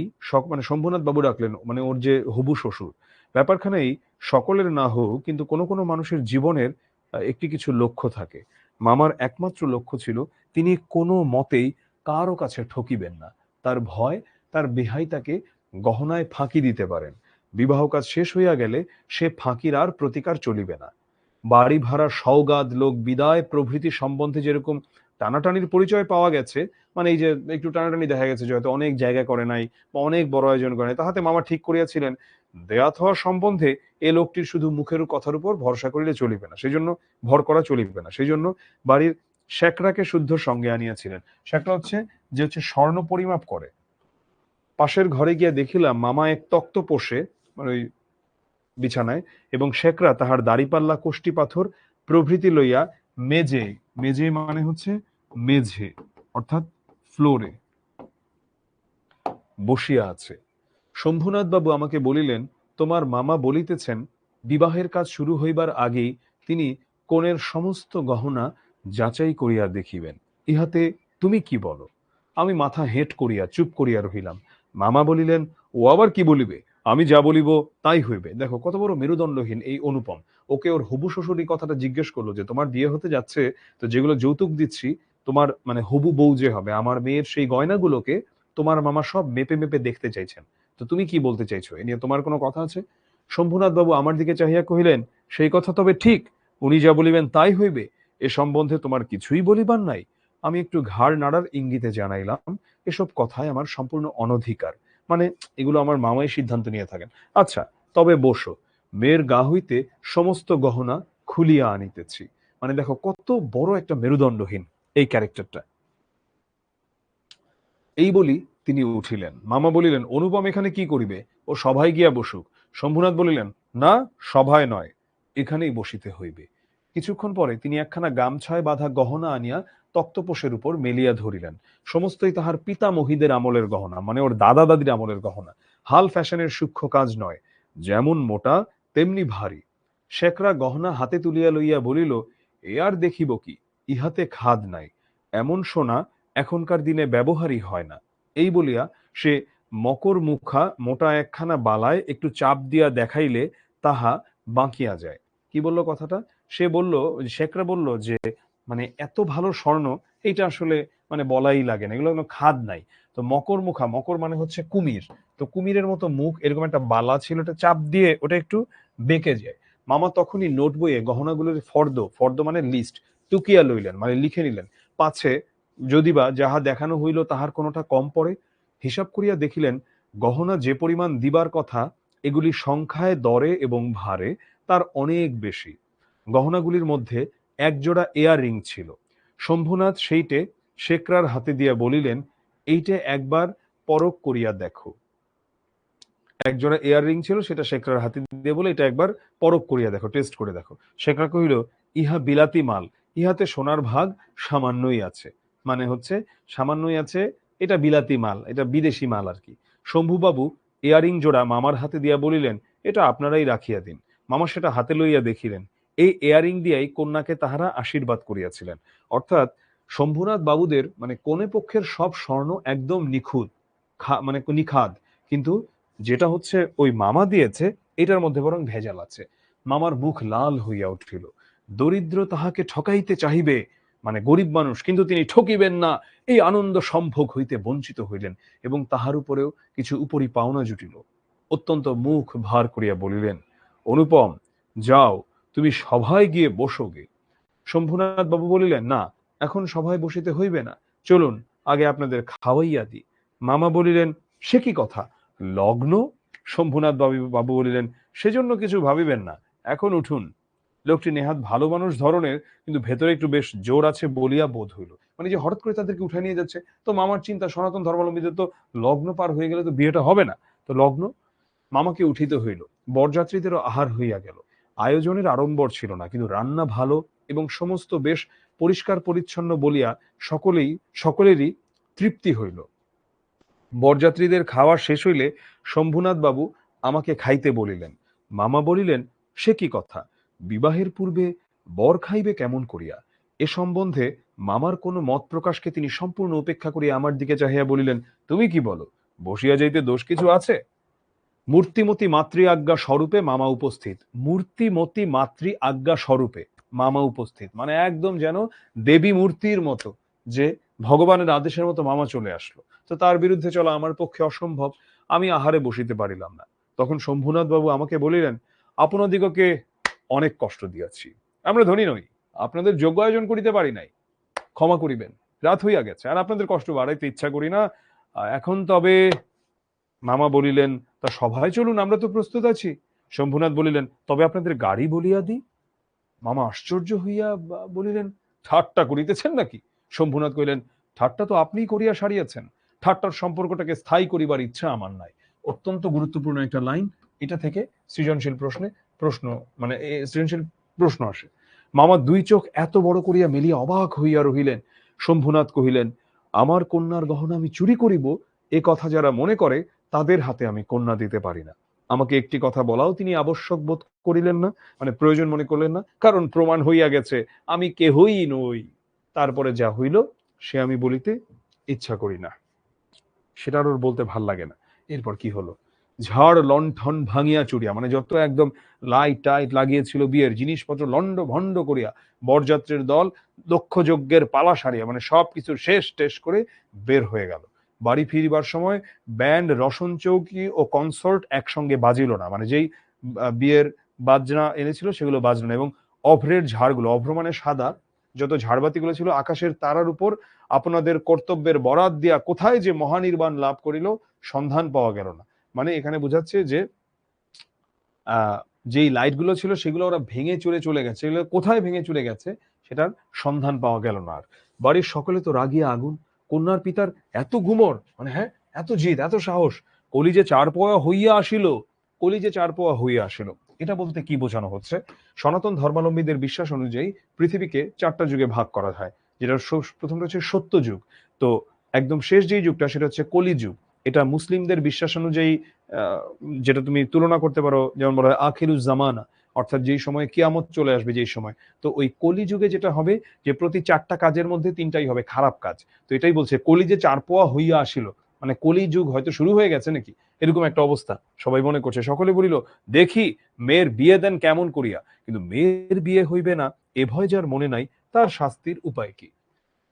মানে শম্ভুনাথ বাবু ডাকলেন মানে ওর যে হবু শ্বশুর। ব্যাপারখানা এই, সকলের না হোক কিন্তু কোনো কোনো মানুষের জীবনের একটি কিছু লক্ষ্য থাকে। মামার একমাত্র লক্ষ্য ছিল তিনি কোনো মতেই কারো কাছে ঠকিবেন না। তার ভয় তার বেহাই তাকে গহনায় ফাঁকি দিতে পারেন। বিবাহ কাজ শেষ হইয়া গেলে সে ফাঁকির আর প্রতিকার চলিবে না। বাড়ি ভাড়া, সওগাত, লোক বিদায় প্রভৃতি সম্বন্ধে যেরকম টানাটানির পরিচয় পাওয়া গেছে, মানে এই যে একটু টানাটানি দেখা গেছে যে হয়তো অনেক জায়গা করে নাই বা অনেক বড় আয়োজন করে নাই, তাহাতে মামা ঠিক করিয়াছিলেন দেয়াত হওয়ার সম্বন্ধে এ লোকটির শুধু মুখের কথার উপর ভরসা করিলে চলিবে না, সেই জন্য ভর করা চলিবে না, সেই জন্য বাড়ির শেকরাকে শুদ্ধ সঙ্গে আনিয়াছিলেন। শেকরা হচ্ছে যে হচ্ছে স্বর্ণ পরিমাপ করে। পাশের ঘরে গিয়া দেখিলাম মামা এক তক্ত পোষে, মানে ওই বিছানায়, এবং শেকরা তাহার দাড়িপাল্লা, কোষ্টি পাথর প্রভৃতি লইয়া মেজে, মেজে মানে হচ্ছে মেঝে অর্থাৎ ফ্লোরে বসিয়া আছে। শম্ভুনাথ বাবু আমাকে বলিলেন, তোমার মামা বলিতেছেন বিবাহের কাজ শুরু হইবার আগেই তিনি কনের সমস্ত গহনা যাচাই করিয়া দেখিবেন। ইহাতে তুমি কি বলো? আমি মাথা হেঁট করিয়া চুপ করিয়া রহিলাম। মামা বলিলেন, ও আবার কি বলিবে? আমি যা বলিব তাই হইবে। দেখো কত বড় মেরুদণ্ডহীন এই অনুপম। ওকে ওর হবু শ্বশুর এই কথাটা জিজ্ঞেস করলো যে তোমার বিয়ে হতে যাচ্ছে, তো যেগুলো যৌতুক দিচ্ছি তোমার মানে হবু বউ যে হবে আমার মেয়ের, সেই গয়নাগুলোকে তোমার মামা সব মেপে মেপে দেখতে চাইছেন। তো তুমি কি বলতে চাইছো, এ নিয়ে তোমার কোনো কথা আছে? শম্ভুনাথ বাবু আমার দিকে চাহিয়া কহিলেন, সেই কথা তবে ঠিক, উনি যা বলিবেন তাই হইবে, এ সম্বন্ধে তোমার কিছুই বলিবার নাই? আমি একটু ঘাড় নাড়ার ইঙ্গিতে জানাইলাম, এসব কথায় আমার সম্পূর্ণ অনধিকার, মানে এগুলো আমার মামাই সিদ্ধান্ত নিয়ে থাকেন। আচ্ছা, তবে বসো, মেয়ের গা হইতে সমস্ত গহনা খুলিয়া আনিতেছি। মানে দেখো কত বড় একটা মেরুদণ্ডহীন এই ক্যারেক্টারটা। এই বলি তিনি উঠিলেন। মামা বলিলেন, অনুপম এখানে কি করিবে? ও সভায় গিয়া বসুক। শম্ভুনাথ বলিলেন, না, সভায় নয়, এখানেই বসিতে হইবে। কিছুক্ষণ পরে তিনি একখানা গামছায় বাঁধা গহনা আনিয়া তক্তপোষের উপর মেলিয়া ধরিলেন। সমস্তই তাহার পিতামহীদের আমলের গহনা, মানে ওর দাদা দাদির আমলের গহনা। হাল ফ্যাশনের সূক্ষ্ম কাজ নয়, যেমন মোটা তেমনি ভারী। শেখরা গহনা হাতে তুলিয়া লইয়া বলিল, এ আর দেখিব কি, ইহাতে খাদ নাই, এমন সোনা এখনকার দিনে ব্যবহারই হয় না। এই বলিয়া সে মকর মুখা মোটা একখানা বালায় একটু চাপ দিয়া দেখাইলে তাহা বাঁকিয়া যায়। কি বললো কথাটা? সে বলল, শেখরা বলল যে মানে এত ভালো স্বর্ণ, এইটা আসলে মানে বলাই লাগে না, এগুলো কোনো খাদ নাই। তো মকর মুখা, মকর মানে হচ্ছে কুমির, তো কুমিরের মতো মুখ, এরকম একটা বালা ছিল, এটা চাপ দিয়ে ওটা একটু বেঁকে যায়। মামা তখনই নোট বইয়ে গহনাগুলোর ফর্দ, ফর্দ মানে লিস্ট, টুকিয়া লইলেন, মানে লিখে নিলেন, পাছে যদিবা যাহা দেখানো হইল তাহার কোনোটা কম পড়ে। হিসাব করিয়া দেখিলেন গহনা যে পরিমাণ দিবার কথা এগুলি সংখ্যায়, দরে এবং ভারে তার অনেক বেশি। গহনাগুলির মধ্যে একজোড়া এয়ার রিং ছিল। শম্ভুনাথ সেইটে শেকরার হাতে দিয়া বলিলেন, এইটে একবার পরখ করিয়া দেখো। একজোড়া এয়ার রিং ছিল, সেটা শেখরার হাতে দিয়ে বলে, এটা একবার পরখ করিয়া দেখো, টেস্ট করে দেখো। শেখরা কহিল, ইহা বিলাতি মাল, ইহাতে সোনার ভাগ সামান্যই আছে। মানে হচ্ছে সামান্যই আছে, এটা বিলাতি মাল, এটা বিদেশি মাল আর কি। শম্ভুবাবু ইয়ারিং জোড়া মামার হাতে দিয়া বলিলেন, এটা আপনারাই রাখিয়া দিন। মামা সেটা হাতে লইয়া দেখিলেন, এই এয়ারিং দিয়াই কন্যাকে তাহারা আশীর্বাদ করিয়াছিলেন। অর্থাৎ শম্ভুনাথ বাবুদের মানে কনে পক্ষের সব স্বর্ণ একদম নিখুঁত, মানে নিখাদ, কিন্তু যেটা হচ্ছে ওই মামা দিয়েছে এটার মধ্যে বরং ভেজাল আছে। মামার মুখ লাল হইয়া উঠিল। দরিদ্র তাহাকে ঠকাইতে চাহিবে, মানে গরিব মানুষ, কিন্তু তিনি ঠকিবেন না, এই আনন্দ সম্ভোগ হইতে বঞ্চিত হইলেন এবং তাহার উপরেও কিছু উপরি পাওনা জুটিল। অত্যন্ত মুখ ভার করিয়া বলিলেন, অনুপম, যাও তুমি সভায় গিয়ে বসোগে। শম্ভুনাথ বাবু বলিলেন, না, এখন সভায় বসিতে হইবে না, চলুন আগে আপনাদের খাওয়াইয়া দিই। মামা বলিলেন, সে কি কথা, লগ্ন? শম্ভুনাথ বাবু বলিলেন, সেজন্য কিছু ভাবিবেন না, এখন উঠুন। লোকটি নেহাত ভালো মানুষ ধরনের, কিন্তু ভেতরে একটু বেশ জোর আছে বলিয়া বোধ হইল। মানে যে হঠাৎ করে তাদেরকে উঠে নিয়ে যাচ্ছে, তো মামার চিন্তা সনাতন ধর্মাবলম্বীদের তো লগ্ন পার হয়ে গেলে তো বিয়েটা হবে না, তো লগ্ন। মামাকে উঠিতে হইল। বরযাত্রীদেরও আহার হইয়া গেল। আয়োজনের আড়ম্বর ছিল না, কিন্তু রান্না ভালো এবং সমস্ত বেশ পরিষ্কার পরিচ্ছন্ন বলিয়া সকলেরই তৃপ্তি হইল। বরযাত্রীদের খাওয়া শেষ হইলে শম্ভুনাথ বাবু আমাকে খাইতে বলিলেন। মামা বলিলেন, সে কি কথা, বিবাহের পূর্বে বর খাইবে কেমন করিয়া? এ সম্বন্ধে মামার কোনো মত প্রকাশকে তিনি সম্পূর্ণ উপেক্ষা করিয়া আমার দিকে চাহিয়া বলিলেন, তুমি কি বলো, বসিয়া যাইতে দোষ কিছু আছে? মূর্তিমতী মাতৃ আজ্ঞা স্বরূপে মামা উপস্থিত। মূর্তিমতী মাতৃ আজ্ঞা স্বরূপে মামা উপস্থিত, মানে একদম যেন দেবী মূর্তির মতো, যে ভগবানের আদেশের মতো মামা চলে আসলো। তো তার বিরুদ্ধে চলা আমার পক্ষে অসম্ভব, আমি আহারে বসিতে পারিলাম না। তখন শম্ভুনাথ বাবু আমাকে বলিলেন, আপনাদিগকে অনেক কষ্ট দিয়াছি, আমরা ধনী নই, আপনাদের যোগ্য আয়োজন করিতে পারি নাই, ক্ষমা করিবেন, রাত হইয়া গেছে, আর আপনাদের কষ্ট বাড়াইতে ইচ্ছা করি না। এখন তবে মামা বলিলেন, তা সভায় চলুন, আমরা তো প্রস্তুত আছি। শম্ভুনাথ বলিলেন, তবে আপনাদের গাড়ি বলিয়া দিই। মামা আশ্চর্য হইয়া বলিলেন, ঠাট্টা করিতেছেন নাকি? শম্ভুনাথ কহিলেন, ঠাট্টা তো আপনিই করিয়া সারিয়াছেন, ঠাট্টার সম্পর্কটাকে স্থায়ী করিবার ইচ্ছা আমার নাই। অত্যন্ত গুরুত্বপূর্ণ একটা লাইন, এটা থেকে সৃজনশীল প্রশ্ন, মানে সৃজনশীল প্রশ্ন আসে। মামা দুই চোখ এত বড় করিয়া মেলিয়া অবাক হইয়া রহিলেন। শম্ভুনাথ কহিলেন, আমার কন্যার গহনা আমি চুরি করিব, এ কথা যারা মনে করে তাদের হাতে আমি কন্যা দিতে পারি না। আমাকে একটি কথা বলাও তিনি আবশ্যক বোধ করিলেন না, মানে প্রয়োজন মনে করলেন না, কারণ প্রমাণ হইয়া গেছে আমি কেহই নই। তারপরে যা হইল সে আমি বলিতে ইচ্ছা করি না, সেটা আর ওর বলতে ভাল লাগে না। এরপর কি হলো, ঝড় লণ্ঠন ভাঙিয়া চুরিয়া, মানে যত একদম লাইট টাইট লাগিয়েছিল বিয়ের জিনিসপত্র লন্ড ভন্ড করিয়া বরযাত্রীর দল দক্ষ যজ্ঞের পালা সারিয়া, মানে সবকিছু শেষ টেস করে বের হয়ে গেল। বাড়ি ফিরিবার সময় ব্যান্ড, রসন চৌকি ও কনসার্ট একসঙ্গে বাজিল না, মানে যেই বিয়ের বাজনা এনেছিল সেগুলো বাজলো না, এবং অভ্রের ঝাড়গুলো, অভ্র মানে সাদা, যত ঝাড়বাতিগুলো ছিল আকাশের তারার উপর আপনাদের কর্তব্যের বরাত দিয়া কোথায় যে মহানির্বাণ লাভ করিল সন্ধান পাওয়া গেল না। মানে এখানে বোঝাচ্ছে যে যেই লাইটগুলো ছিল সেগুলো ওরা ভেঙে চলে গেছে, এগুলো কোথায় ভেঙে চলে গেছে সেটার সন্ধান পাওয়া গেল না। আর বাড়ির সকলে তো রাগিয়া আগুন। কন্যার পিতার এত গুমর, মানে হ্যাঁ, এত জিদ, এত সাহস, কলিজে চার পোয়া হইয়া আসিল, কলিজে চার পোয়া হইয়া আসিল। এটা বলতে কি বোঝানো হচ্ছে, সনাতন ধর্মাবলম্বীদের বিশ্বাস অনুযায়ী পৃথিবীকে চারটা যুগে ভাগ করা হয়, যেটা প্রথমটা হচ্ছে সত্য যুগ, তো একদম শেষ যেই যুগটা সেটা হচ্ছে কলিযুগ। এটা মুসলিমদের বিশ্বাস অনুযায়ী যেটা তুমি তুলনা করতে পারো, যেমন বলা হয় আখিরুজ জামানা, অর্থাৎ যেই সময় কিয়ামত চলে আসবে যেই সময়, তো ওই কলিযুগে যেটা হবে যে প্রতি চারটা কাজের মধ্যে তিনটাই হবে খারাপ কাজ। তো এটাই বলছে কলি যে চার পোয়া হইয়া আসিল, মানে কলিযুগ হয়তো শুরু হয়ে গেছে নাকি, এরকম একটা অবস্থা সবাই মনে করছে। সকলে বলিল, দেখি মেয়ের বিয়ে দেন কেমন করিয়া, কিন্তু মেয়ের বিয়ে হইবে না এ ভয় যার মনে নাই, তার শাস্তির উপায় কি?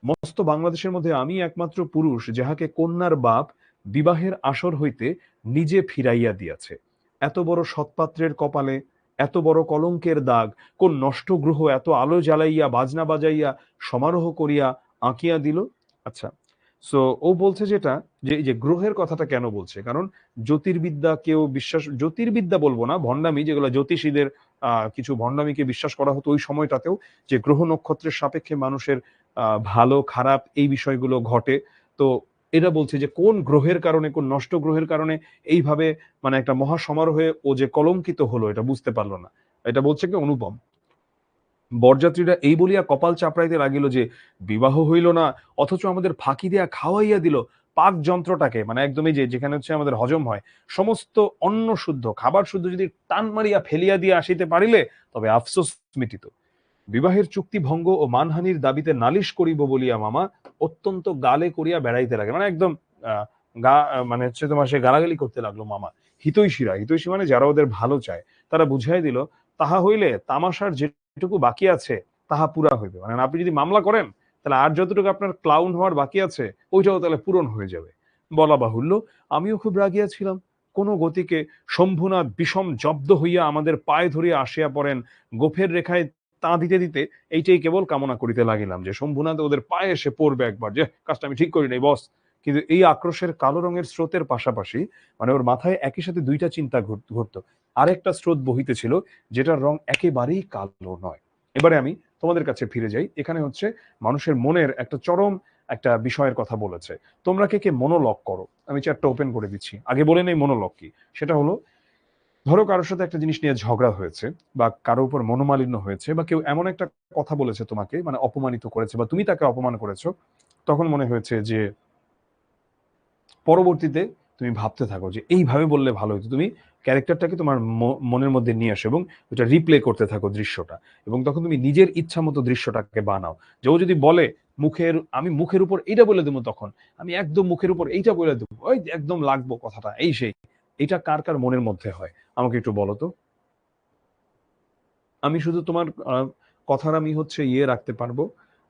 মস্ত বাংলাদেশের মধ্যে আমি একমাত্র পুরুষ যাহাকে কন্যার বাপ বিবাহের আসর হইতে নিজে ফিরাইয়া দিয়াছে। এত বড় সৎপাত্রের কপালে এত বড় কলঙ্কের দাগ কোন নষ্ট গ্রহ এত আলো জ্বালাইয়া বাজনা বাজাইয়া সমারোহ করিয়া আঁকিয়া দিল? আচ্ছা, সো ও বলছে যেটা, যে এই যে গ্রহের কথাটা কেন বলছে, কারণ জ্যোতির্বিদ্যা কেউ বিশ্বাস, জ্যোতির্বিদ্যা বলবো না, ভণ্ডামি, যেগুলো জ্যোতিষীদের কিছু ভণ্ডামিকে বিশ্বাস করা হতো ওই সময়টাতেও, যে গ্রহ নক্ষত্রের সাপেক্ষে মানুষের ভালো খারাপ এই বিষয়গুলো ঘটে। তো এরা বলছে যে কোন গ্রহের কারণে, কোন নষ্ট গ্রহের কারণে এইভাবে মানে একটা মহা সমারোহে ও যে কলঙ্কিত হলো এটা বুঝতে পারলো না। এটা বলছে কি অনুপম, বরযাত্রীরা এই বলিয়া কপাল চাপড়াইতে লাগিল যে বিবাহ হইল না, অথচ আমাদের ফাঁকি দিয়া খাওয়াইয়া দিল, পাক যন্ত্রটাকে, মানে একদমই যেখানে হচ্ছে আমাদের হজম হয়, সমস্ত অন্ন শুদ্ধ খাবার শুদ্ধ যদি টান মারিয়া ফেলিয়া দিয়ে আসিতে পারিলে তবে আফসোস মিটিত। বিবাহের চুক্তি ভঙ্গ ও মানহানির দাবিতে নালিশ করিব বলিয়া মামা অত্যন্ত গালে করিয়া বেড়াইতে লাগে, মানে একদম আহ, মানে হচ্ছে তোমার সে গালাগালি করতে লাগলো মামা। হিতৈষীরা, হিতৈষী মানে যারা ওদের ভালো চায়, তারা বুঝাই দিল তাহা হইলে তামাশার যেটুকু বাকি আছে তাহা পুরা হইবে, মানে আপনি যদি মামলা করেন তাহলে আর যতটুকু আপনার ক্লাউন হওয়ার বাকি আছে ওইটাও তাহলে পূরণ হয়ে যাবে। বলা বাহুল্য, আমিও খুব রাগিয়াছিলাম। কোন গতিকে শম্ভুনাথ বিষম জব্দ হইয়া আমাদের পায়ে ধরিয়া আসিয়া পড়েন। গোফের রেখায় তা দিতে দিতে এইটাই কেবল কামনা করিতে লাগিলাম যে শম্ভুনাথ ওদের পায়ে এসে পড়বে একবার, যে কাজটা আমি ঠিক করি নাই বস। কিন্তু এই আক্রোশের কালো রঙের স্রোতের পাশাপাশি মানে ওর মাথায় একই সাথে দুইটা চিন্তা ঘুরতো। আরেকটা স্রোত বহিতেছিল যেটার রং একেবারেই কালো নয়। এবারে আমি তোমাদের কাছে ফিরে যাই। এখানে হচ্ছে মানুষের মনের একটা চরম একটা বিষয়ের কথা বলেছে। তোমরা কে কে মনোলগ করো? আমি চ্যাটটা ওপেন করে দিচ্ছি, আগে বলে নেই মনোলগ কি। সেটা হলো, ধরো কারোর সাথে একটা জিনিস নিয়ে ঝগড়া হয়েছে, বা কারো উপর মনোমালিন্য হয়েছে, বা কেউ এমন একটা কথা বলেছে তোমাকে, মানে অপমানিত করেছে, বা তুমি তাকে অপমান করেছো, তখন মনে হয়েছে যে পরবর্তীতে তুমি ভাবতে থাকো যে এইভাবে বললে ভালো হতো। তুমি ক্যারেক্টারটাকে তোমার মনের মধ্যে নিয়ে আসো এবং ওটা রিপ্লে করতে থাকো দৃশ্যটা, এবং তখন তুমি নিজের ইচ্ছা মতো দৃশ্যটাকে বানাও। যে ও যদি বলে আমি মুখের উপর এইটা বলে দেবো, তখন আমি একদম মুখের উপর এইটা বলে দেবো, ওই একদম লাগবো কথাটা, এই সেই। এটা কার কার মনের মধ্যে হয় আমাকে একটু বলো তো। আমি শুধু তোমার কথার আমি হচ্ছে রাখতে পারবো,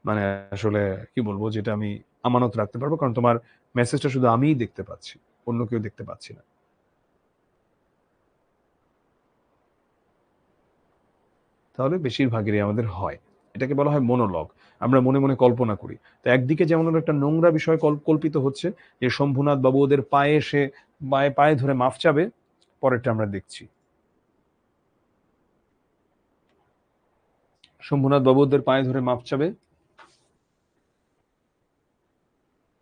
মানে আসলে কি বলবো, যেটা আমি আমানত রাখতে পারবো, কারণ তোমার মেসেজটা শুধু আমিই দেখতে পাচ্ছি, অন্য কেউ দেখতে পাচ্ছি না। তাহলে বেশিরভাগেরই আমাদের হয়, এটাকে বলা হয় মনোলগ। আমরা মনে মনে কল্পনা করি। তো একদিকে যেমন ওর একটা নোংরা বিষয় কল্পিত হচ্ছে যে শম্ভুনাথ বাবু ওদের পায়ে এসে পায়ে পায়ে ধরে মাফ চাবে। পরেরটা আমরা দেখছি, শম্ভুনাথ বাবু ওদের পায়ে ধরে মাফ চাবে।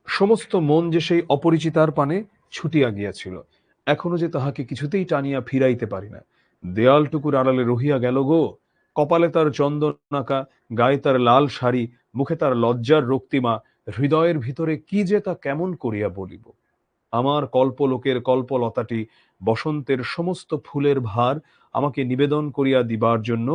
সমস্ত মন যে সেই অপরিচিতার পানে ছুটিয়া গিয়াছিল, এখনো যে তাহাকে কিছুতেই টানিয়া ফিরাইতে পারি না। দেয়ালটুকুর আড়ালে রহিয়া গেল গো। কপালে তার চন্দনাকা, গায়ে তার লাল শাড়ি, মুখে তার লজ্জার রক্তিমা, হৃদয়ের ভিতরে কি যে তা কেমন করিয়া বলিব। আমার কল্পলোকের কল্পলতাটি বসন্তের সমস্ত ফুলের ভার আমাকে নিবেদন করিয়া দিবার জন্য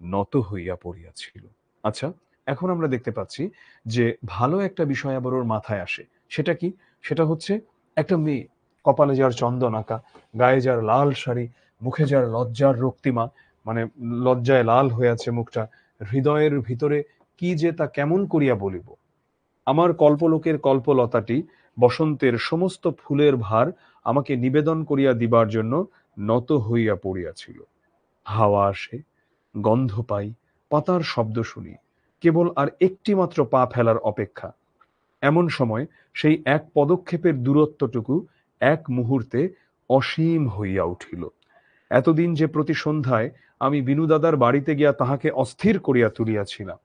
নত হইয়া পড়িয়াছিল। আচ্ছা, এখন আমরা দেখতে পাচ্ছি যে ভালো একটা বিষয় আবার ওর মাথায় আসে। সেটা কি? সেটা হচ্ছে একটা মেয়ে, কপালে যার চন্দন আঁকা, গায়ে যার লাল শাড়ি, মুখে যার লজ্জার রক্তিমা, মানে লজ্জায় লাল হয়ে আছে মুখটা, হৃদয়ের ভিতরে কি যে তা কেমন করিয়া বলিব। আমার কল্পলোকের কল্পলতাটি বসন্তের সমস্ত ফুলের ভার আমাকে নিবেদন করিয়া দিবার জন্য নত হইয়া পড়িয়াছিল। হাওয়া আসে, গন্ধ পাই, পাতার শব্দ শুনি, কেবল আর একটি মাত্র পা ফেলার অপেক্ষা। এমন সময় সেই এক পদক্ষেপের দূরত্বটুকু এক মুহূর্তে অসীম হইয়া উঠিল। এতদিন যে প্রতি সন্ধ্যায় আমি বিনু দাদার বাড়িতে গিয়া তাহাকে অস্থির করিয়া তুলিয়াছিলাম,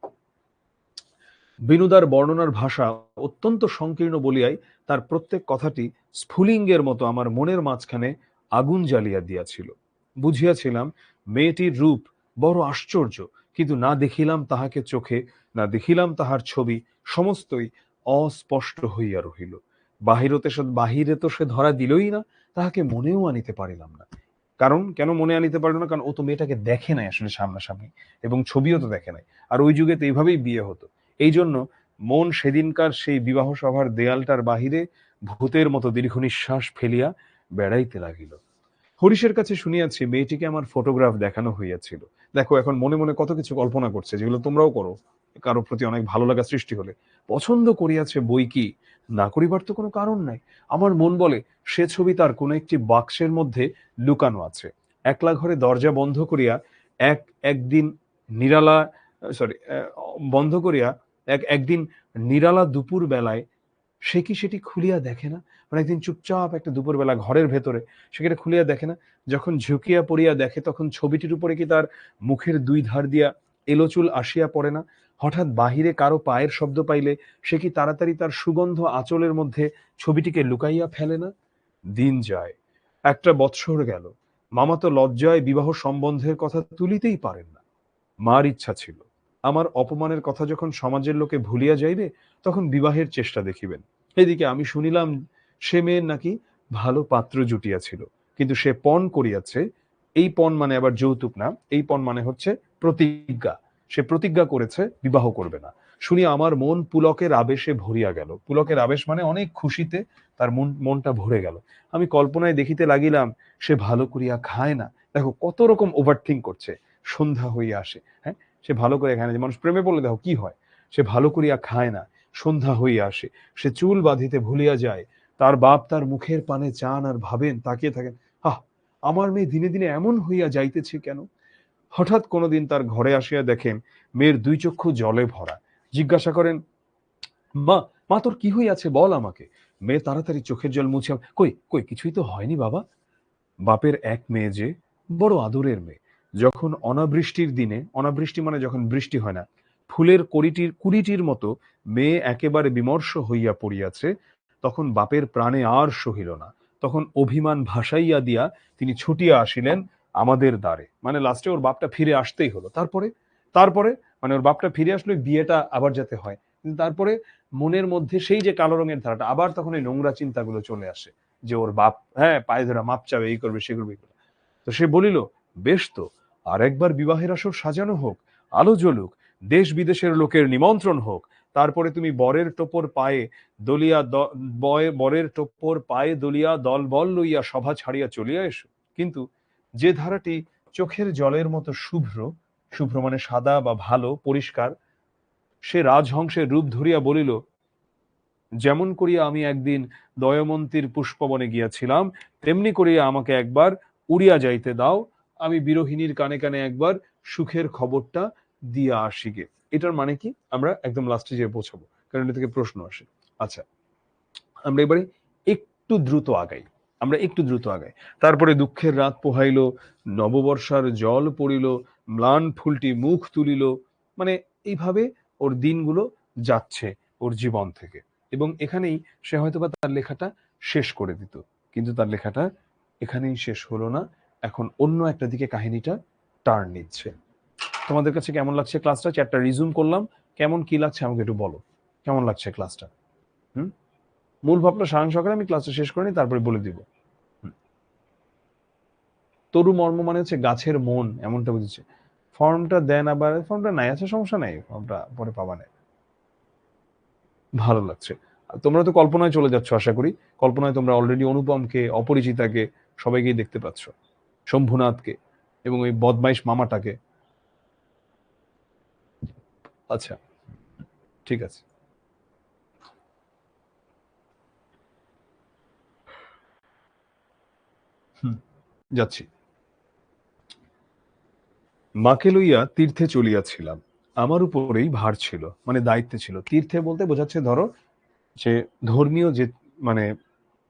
বিনুদার বর্ণনার ভাষা অত্যন্ত সংকীর্ণ বলিয়াই তার প্রত্যেক কথাটি স্ফুলিঙ্গের মতো আমার মনের মাঝখানে আগুন জ্বালিয়া দিয়াছিল। বুঝিয়াছিলাম মেয়েটির রূপ বড় আশ্চর্য, কিন্তু না দেখিলাম তাহাকে চোখে, না দেখিলাম তাহার ছবি, সমস্তই অস্পষ্ট হইয়া রহিল। বাহিরে তো সে ধরা দিলই না, তাহাকে মনেও আনিতে পারিলাম না। কারণ কেন মনে আনিতে পারলো না? কারণ ও তো মেয়েটাকে দেখে নাই আসলে সামনাসামনি, এবং ছবিও তো দেখে নাই। আর ওই যুগে তো এইভাবেই বিয়ে হতো। এই জন্য মন সেদিনকার সেই বিবাহ সভার দেয়ালটার বাহিরে ভূতের মতো দীর্ঘ নিঃশ্বাস ফেলিয়া বেড়াইতে লাগিল। হরিশের কাছে শুনিয়াছি মেয়েটিকে আমার ফটোগ্রাফ দেখানো হইয়াছিল। দেখো এখন মনে মনে কত কিছু কল্পনা করছে, যেগুলো তোমরাও করো কারো প্রতি অনেক ভালো লাগা সৃষ্টি হলে। পছন্দ করিয়াছে বই কি, না করিবার তো কোনো কারণ নাই। আমার মন বলে সে ছবি তার কোনো একটি বাক্সের মধ্যে লুকানো আছে। একলা ঘরে দরজা বন্ধ করিয়া একদিন নিরালা সরি বন্ধ করিয়া একদিন নিরালা দুপুর বেলায় সে কি সেটি খুলিয়া দেখে না? মানে একদিন চুপচাপ একটা দুপুরবেলা ঘরের ভেতরে সেখানে খুলিয়া দেখে না? যখন ঝুঁকিয়া পড়িয়া দেখে তখন ছবিটির উপরে কি তার মুখের দুই ধার দিয়া এলোচুল আসিয়া পড়ে না? হঠাৎ বাহিরে কারো পায়ের শব্দ পাইলে সে কি তাড়াতাড়ি তার সুগন্ধ আঁচলের মধ্যে ছবিটিকে লুকাইয়া ফেলে না? দিন যায়, একটা বৎসর গেল। মামা তো লজ্জায় বিবাহ সম্বন্ধের কথা তুলিতেই পারেন না। মার ইচ্ছা ছিল আমার অপমানের কথা যখন সমাজের লোকে ভুলিয়া যাইবে তখন বিবাহের চেষ্টা দেখিবেন। এদিকে আমি শুনিলাম সে মেয়ের নাকি ভালো পাত্র জুটিয়াছিল, কিন্তু সে পণ করিয়াছে। এই পণ মানে আবার যৌতুক না, এই পণ মানে হচ্ছে প্রতিজ্ঞা। সে প্রতিজ্ঞা করেছে বিবাহ করবে না। শুনি আমার মন পুলকের আবেশে ভরিয়া গেল। পুলকের আবেশ মানে অনেক খুশিতে তার মনটা ভরে গেল। আমি কল্পনায় দেখিতে লাগিলাম সে ভালো করিয়া খায় না। দেখো কত রকম ওভারথিঙ্ক করছে। সন্ধ্যা হইয়া আসে, হ্যাঁ, সে ভালো করে খায় না। যে মানুষ প্রেমে পড়লে দেখো কি হয়, সে ভালো করিয়া খায় না, সন্ধ্যা হইয়া আসে, সে চুল বাঁধিতে ভুলিয়া যায়। তার বাপ তার মুখের পানে চান আর ভাবেন, তাকিয়ে থাকেন। আহ, আমার মেয়ে দিনে দিনে এমন হইয়া যাইতেছে কেন? হঠাৎ কোনোদিন তার ঘরে আসিয়া দেখেন মেয়ের দুই চক্ষু জলে ভরা। জিজ্ঞাসা করেন, মা, মা তোর কি হইয়াছে বল আমাকে। মেয়ে তাড়াতাড়ি চোখের জল মুছে, কই কই কিছুই তো হয়নি বাবা। বাপের এক মেয়ে যে, বড় আদরের মেয়ে। যখন অনাবৃষ্টির দিনে, অনাবৃষ্টি মানে যখন বৃষ্টি হয় না, ফুলের কুড়িটির মতো মেয়ে একেবারে বিমর্ষ হইয়া পড়িয়াছে, তখন বাপের প্রাণে আর সহিল না। তখন অভিমান ভাসাইয়া দিয়া তিনি ছুটিয়া আসিলেন আমাদের দ্বারে। মানে লাস্টে ওর বাপটা ফিরে আসতেই হলো। তারপরে তারপরে মানে ওর বাপটা ফিরে আসলে বিয়েটা আবার যাতে হয়, কিন্তু তারপরে মনের মধ্যে সেই যে কালো রঙের ধারাটা, আবার তখন এই নোংরা চিন্তাগুলো চলে আসে যে ওর বাপ, হ্যাঁ, পায়ে ধরা মাপ চাবে, এই করবে সে করবে। তো সে বলিল, বেশ তো, আর একবার বিবাহের আসর সাজানো হোক, আলো জ্বলুক, দেশ বিদেশের লোকের নিমন্ত্রণ হোক, তারপরে তুমি বরের টোপর পায়ে দলিয়া দলবল লইয়া সভা ছাড়িয়া চলিয়া এসো। কিন্তু যে ধারাটি চোখের জলের মতো শুভ্র, শুভ্র মানে সাদা বা ভালো পরিষ্কার, সে রাজহংসের রূপ ধরিয়া বলিল, যেমন করিয়া আমি একদিন দয়মন্তীর পুষ্পবনে গিয়াছিলাম, তেমনি করিয়া আমাকে একবার উড়িয়া যাইতে দাও। আমি বিরোহিণীর কানে কানে একবার সুখের খবরটা দিয়া আসিগে। এটার মানে কি আমরা একদম লাস্টে যে পৌঁছাবো, কারণ এটা থেকে প্রশ্ন আসে। আচ্ছা, আমরা এবারে একটু দ্রুত আগাই, আমরা একটু দ্রুত আগাই। তারপরে দুঃখের রাত পোহাইল, নববর্ষার জল পড়িল, ম্লান ফুলটি মুখ তুলিল। মানে এইভাবে ওর দিনগুলো যাচ্ছে ওর জীবন থেকে, এবং এখানেই সে হয়তোবা তার লেখাটা শেষ করে দিত, কিন্তু তার লেখাটা এখানেই শেষ হলো না। এখন অন্য একটা দিকে কাহিনীটা টার্ন নিচ্ছে। তোমাদের কাছে কেমন লাগছে ক্লাসটা? চ্যাপ্টার রিজুম করলাম, কেমন কি লাগছে আমাকে একটু বলো, কেমন লাগছে ক্লাসটা? হুম, মূল ভাবনা সারাংশ আকারে আমি ক্লাসটা শেষ করে নিই, তারপরে বলে দিব। তরু মর্ম মানে হচ্ছে গাছের মন, এমনটা বুঝেছে। ফর্মটা দেন, আবার ফর্মটা নাই, আছে সমস্যা নাই, ফর্মটা পরে পাবা না। ভালো লাগছে। তোমরা তো কল্পনায় চলে যাচ্ছ আশা করি। কল্পনায় তোমরা অলরেডি অনুপমকে, অপরিচিতাকে, সবাইকেই দেখতে পাচ্ছ, শম্ভুনাথকে এবং ওই বদমাইশ মামাটাকে। আচ্ছা, ঠিক আছে। হুম, যাচ্ছি। মাকে লইয়া তীর্থে চলিয়াছিলাম। আমার উপরেই ভার ছিল, মানে দায়িত্বে ছিল। তীর্থে বলতে বোঝাচ্ছে ধরো যে ধর্মীয় যে মানে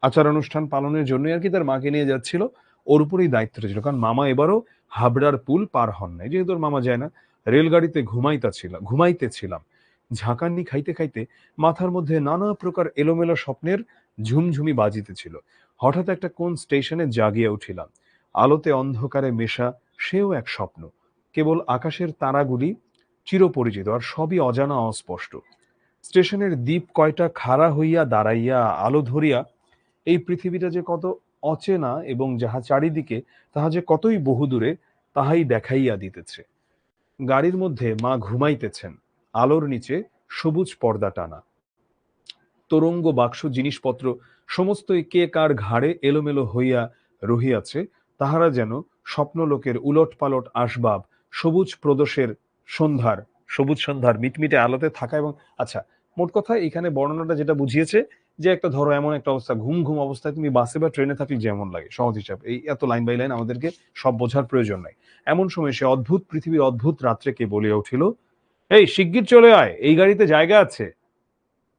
আচার অনুষ্ঠান পালনের জন্য আর কি তার মাকে নিয়ে যাচ্ছিল। ওর উপরেই দায়িত্বটা ছিল, কারণ মামা এবারও হাবড়ার পুল পার হন নাই, যেহেতু ওর মামা যায় না। রেলগাড়িতে ঘুমাইতেছিলাম। ঝাঁকানি খাইতে খাইতে মাথার মধ্যে নানা প্রকার এলোমেলো স্বপ্নের ঝুমঝুমি বাজিতেছিল। হঠাৎ একটা কোন স্টেশনে জাগিয়া উঠিলাম। আলোতে অন্ধকারে মেশা সেও এক স্বপ্ন। কেবল আকাশের তারাগুলি চিরপরিচিত, আর সবই অজানা অস্পষ্ট। স্টেশনের দ্বীপ কয়টা খাড়া হইয়া দাঁড়াইয়া আলো ধরিয়া এই পৃথিবীটা যে কত অচেনা, এবং যাহা চারিদিকে তাহা যে কতই বহুদূরে, তাহাই দেখাইয়া দিতেছে। গাড়ির মধ্যে মা ঘুমাইতেছেন, আলোর নিচে সবুজ পর্দা টানা। তোরঙ্গ বাক্স জিনিসপত্র সমস্তই কে কার ঘাড়ে এলোমেলো হইয়া রহিয়াছে। তাহারা যেন স্বপ্নলোকের উলটপালট আসবাব, সবুজ প্রদোষের সন্ধ্যার, সবুজ সন্ধ্যার মিটমিটে আলোতে থাকা। এবং আচ্ছা, মোট কথা এখানে বর্ণনাটা যেটা বুঝিয়েছে, যে একটা ধরো এমন একটা অবস্থা, ঘুম ঘুম অবস্থায় তুমি বাসে বা ট্রেনে থাকলে যেমন লাগে, সহজ হিসাব, এই এত লাইন বাই লাইন আমাদেরকে সব বোঝার প্রয়োজন নাই। এমন সময় সে অদ্ভুত পৃথিবীর অদ্ভুত রাত্রে কে বলিয়া উঠিল, এই শিগগির চলে আয়, এই গাড়িতে জায়গা আছে।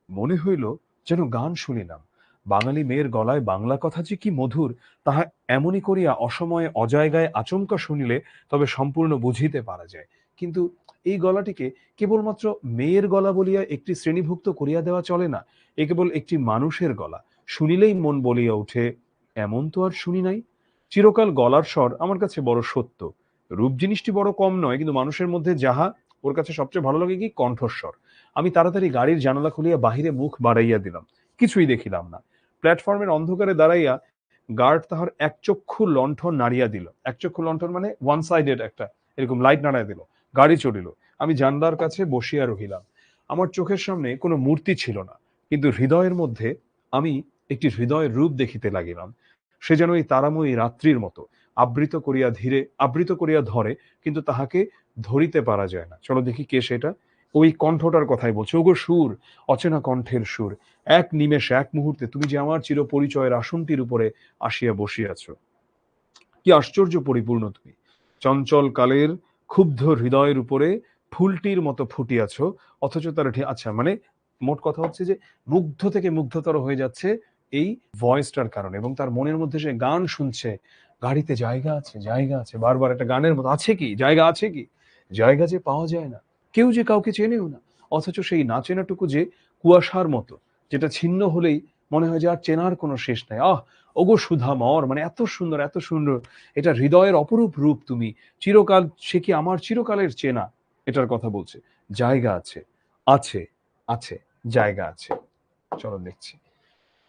মনে হইল যেন গান শুনিলাম। বাঙালি মেয়ের গলায় বাংলা কথা যে কি মধুর, তাহা এমনি করিয়া অসময়ে অজায়গায় আচমকা শুনিলে তবে সম্পূর্ণ বুঝিতে পারা যায়। কিন্তু এই গলাটিকে কেবলমাত্র মেয়ের গলা বলিয়া একটি শ্রেণীভুক্ত করিয়া দেওয়া চলে না। এ কেবল একটি মানুষের গলা, শুনিলেই মন বলিয়া ওঠে, এমন তো আর শুনি নাই। চিরকাল গলার স্বর আমার কাছে বড় সত্য। রূপ জিনিসটি বড় কম নয়, কিন্তু মানুষের মধ্যে যাহা ওর কাছে সবচেয়ে ভালো লাগে কি, কণ্ঠস্বর। আমি তাড়াতাড়ি গাড়ির জানালা খুলিয়া বাহিরে মুখ বাড়াইয়া দিলাম। কিছুই দেখিলাম না। প্ল্যাটফর্মের অন্ধকারে দাঁড়াইয়া গার্ড তাহার এক চক্ষু লণ্ঠন নাড়িয়া দিল। এক চক্ষু লণ্ঠন মানে ওয়ান সাইডেড একটা এরকম লাইট নাড়াইয়া দিল। গাড়ি চলিল। আমি জানলার কাছে বসিয়া রহিলাম। আমার চোখের সামনে কোনো মূর্তি ছিল না, কিন্তু হৃদয়ের মধ্যে আমি একটি হৃদয়ের রূপ দেখিতে লাগিলাম। সে যেন এই তারাময়ী রাত্রির মতো আবৃত করিয়া ধরে, কিন্তু তাহাকে ধরিতে পারা যায় না। চলো দেখি কে সেটা। ওই কণ্ঠটার কথাই বলছে। ওগো সুর, অচেনা কণ্ঠের সুর, এক নিমেষে এক মুহূর্তে তুমি যে আমার চির পরিচয়ের আসনটির উপরে আসিয়া বসিয়াছ। কি আশ্চর্য পরিপূর্ণ তুমি! চঞ্চল কালের ক্ষুব্ধ হৃদয়ের উপরে ফুলটির মতো ফুটিয়াছ, অথচ তার আচ্ছা, মানে মোট কথা হচ্ছে যে মুগ্ধ থেকে মুগ্ধতর হয়ে যাচ্ছে এই ভয়েসটার কারণে, এবং তার মনের মধ্যে সে গান শুনছে। গাড়িতে জায়গা আছে, জায়গা আছে, বারবার একটা গানের মতো, আছে কি জায়গা, আছে কি জায়গা, যে পাওয়া যায় না, কেউ যে কাউকে চেনেও না, অথচ সেই না চেনাটুকু যে কুয়াশার মতো, যেটা ছিন্ন হলেই মনে হয় যে আর চেনার কোনো শেষ নাই। ওগো সুধামর, মানে এত সুন্দর, এত সুন্দর, এটা হৃদয়ের অপরূপ রূপ তুমি, চিরকাল, সে কি আমার চিরকালের চেনা, এটার কথা বলছে। জায়গা আছে, আছে, আছে, জায়গা আছে। চলো দেখছি।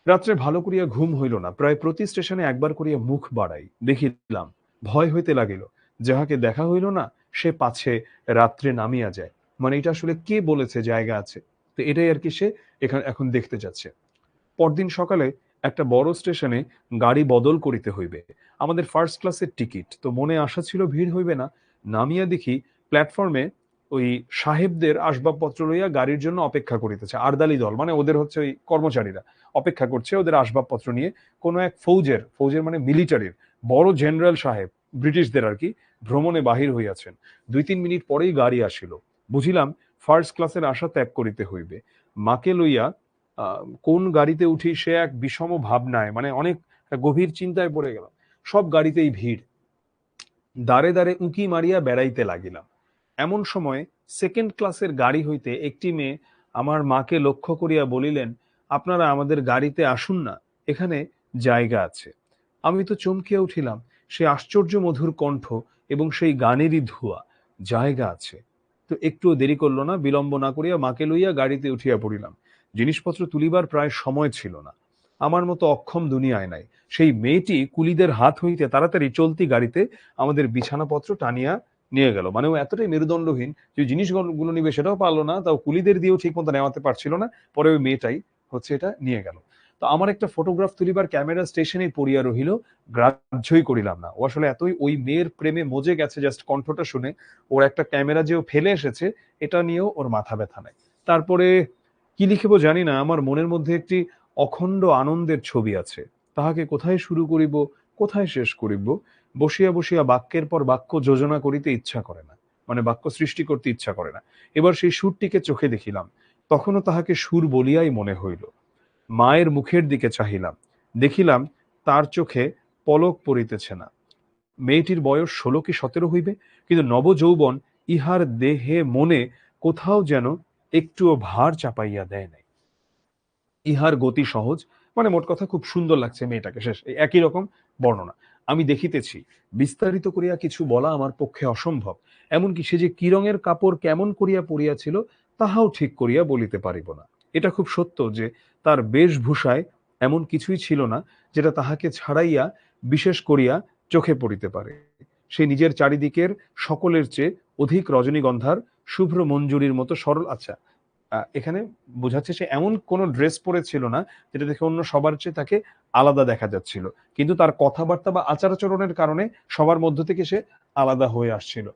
রাত্রে ভালো করিয়া ঘুম হইল না, প্রায় প্রতি স্টেশনে একবার করিয়া মুখ বাড়াই। দেখিলাম ভয় হইতে লাগিল, যাহাকে দেখা হইল না সে পাছে রাত্রে নামিয়া যায়। মানে এটা আসলে কে বলেছে জায়গা আছে, তো এটাই আর কি সে এখন দেখতে যাচ্ছে। পরদিন সকালে একটা বড় স্টেশনে গাড়ি বদল করিতে হইবে। আমাদের ফার্স্ট ক্লাসের টিকিট, তো মনে আশা ছিল ভিড় হইবে না। নামিয়া দেখি প্ল্যাটফর্মে ওই সাহেবদের আসবাবপত্র লইয়া গাড়ির জন্য অপেক্ষা করিতেছে আরদালি দল, মানে ওদের হচ্ছে ওই কর্মচারীরা অপেক্ষা করছে ওদের আসবাবপত্র নিয়ে। কোনো এক ফৌজের মানে মিলিটারির বড় জেনারেল সাহেব, ব্রিটিশদের আর কি, ভ্রমণে বাহির হইয়াছেন। 2-3 মিনিট পরেই গাড়ি আসিল। বুঝিলাম ফার্স্ট ক্লাসের আশা ত্যাগ করিতে হইবে। মাকে লইয়া কোন গাড়িতে উঠি সে এক বিষম ভাবনায়, মানে অনেক গভীর চিন্তায় পড়ে গেল। সব গাড়িতেই ভিড়, দাঁড়ে দাঁড়ে উঁকি মারিয়া বেড়াইতে লাগিলাম। এমন সময় সেকেন্ড ক্লাসের গাড়ি হইতে একটি মেয়ে আমার মাকে লক্ষ্য করিয়া বলিলেন, আপনারা আমাদের গাড়িতে আসুন না, এখানে জায়গা আছে। আমি তো চমকিয়া উঠিলাম। সে আশ্চর্য মধুর কণ্ঠ এবং সেই গানেরই ধোঁয়া, জায়গা আছে। তো একটুও দেরি করল না, বিলম্ব না করিয়া মাকে লইয়া গাড়িতে উঠিয়া পড়িলাম। জিনিসপত্র তুলিবার প্রায় সময় ছিল না। আমার মতো অক্ষম দুনিয়ায় নাই। সেই মেয়েটি কুলিদের হাত হইতে তাড়াতাড়ি চলতি গাড়িতে আমাদের বিছানাপত্র টানিয়া নিয়ে গেল। মানে ও এতটাই মেরুদণ্ডহীন যে জিনিসগুলো নিবে সেটাও পারলো না, তাও কুলিদের দিয়েও ঠিক মতো নেওয়াতে পারছিল না। পরে ওই মেয়েটাই হচ্ছে এটা নিয়ে গেল। তো আমার একটা ফটোগ্রাফ তুলিবার ক্যামেরা স্টেশনেই পড়িয়া রহিল, গ্রাহ্যই করিলাম না। ও আসলে এতই ওই মেয়ের প্রেমে মজে গেছে, জাস্ট কণ্ঠটা শুনে। ওর একটা ক্যামেরা যে ও ফেলে এসেছে, এটা নিয়েও ওর মাথা ব্যথা নাই। তারপরে কি লিখিব জানি না, আমার মনের মধ্যে একটি অখণ্ড আনন্দের ছবি আছে। তাহাকে কোথায় শুরু করিব, কোথায় শেষ করিব, বসিয়া বসিয়া বাক্যের পর বাক্য যোজনা করিতে ইচ্ছা করে না, মানে বাক্য সৃষ্টি করতে ইচ্ছা করে না। এবার সেই সুরটিকে চোখে দেখিলাম, তখনও তাহাকে সুর বলিয়াই মনে হইল। মায়ের মুখের দিকে চাহিলাম, দেখিলাম তার চোখে পলক পড়িতেছে না। মেয়েটির বয়স 16 কি 17 হইবে, কিন্তু নবযৌবন ইহার দেহে মনে কোথাও যেন একটুও ভার চাপাইয়া দেয় নাই। ইহার গতি সহজ, মানে মোট কথা খুব সুন্দর লাগছে মেয়েটাকে। শেষ এই একই রকম বর্ণনা আমি দেখিতেছি। বিস্তারিত করিয়া কিছু বলা আমার পক্ষে অসম্ভব। এমনকি সে যে কি রঙের কাপড় কেমন করিয়া পরিয়াছিল তাহাও ঠিক করিয়া বলিতে পারিব না। এটা খুব সত্য যে তার বেশভূষায় এমন কিছুই ছিল না যেটা তাহাকে ছাড়াইয়া বিশেষ করিয়া চোখে পড়িতে পারে। সে নিজের চারিদিকের সকলের চেয়ে অধিক রজনীগন্ধার শুভ্র মঞ্জুরির মতো সরল। আচ্ছা, এখানে বোঝাচ্ছে সে এমন কোন ড্রেস পরেছিল না যেটা দেখে অন্য সবার চেয়ে তাকে আলাদা দেখা যাচ্ছিল, কিন্তু তার কথাবার্তা বা আচার আচরণের কারণে সবার মধ্য থেকে সে আলাদা হয়ে আসছিল।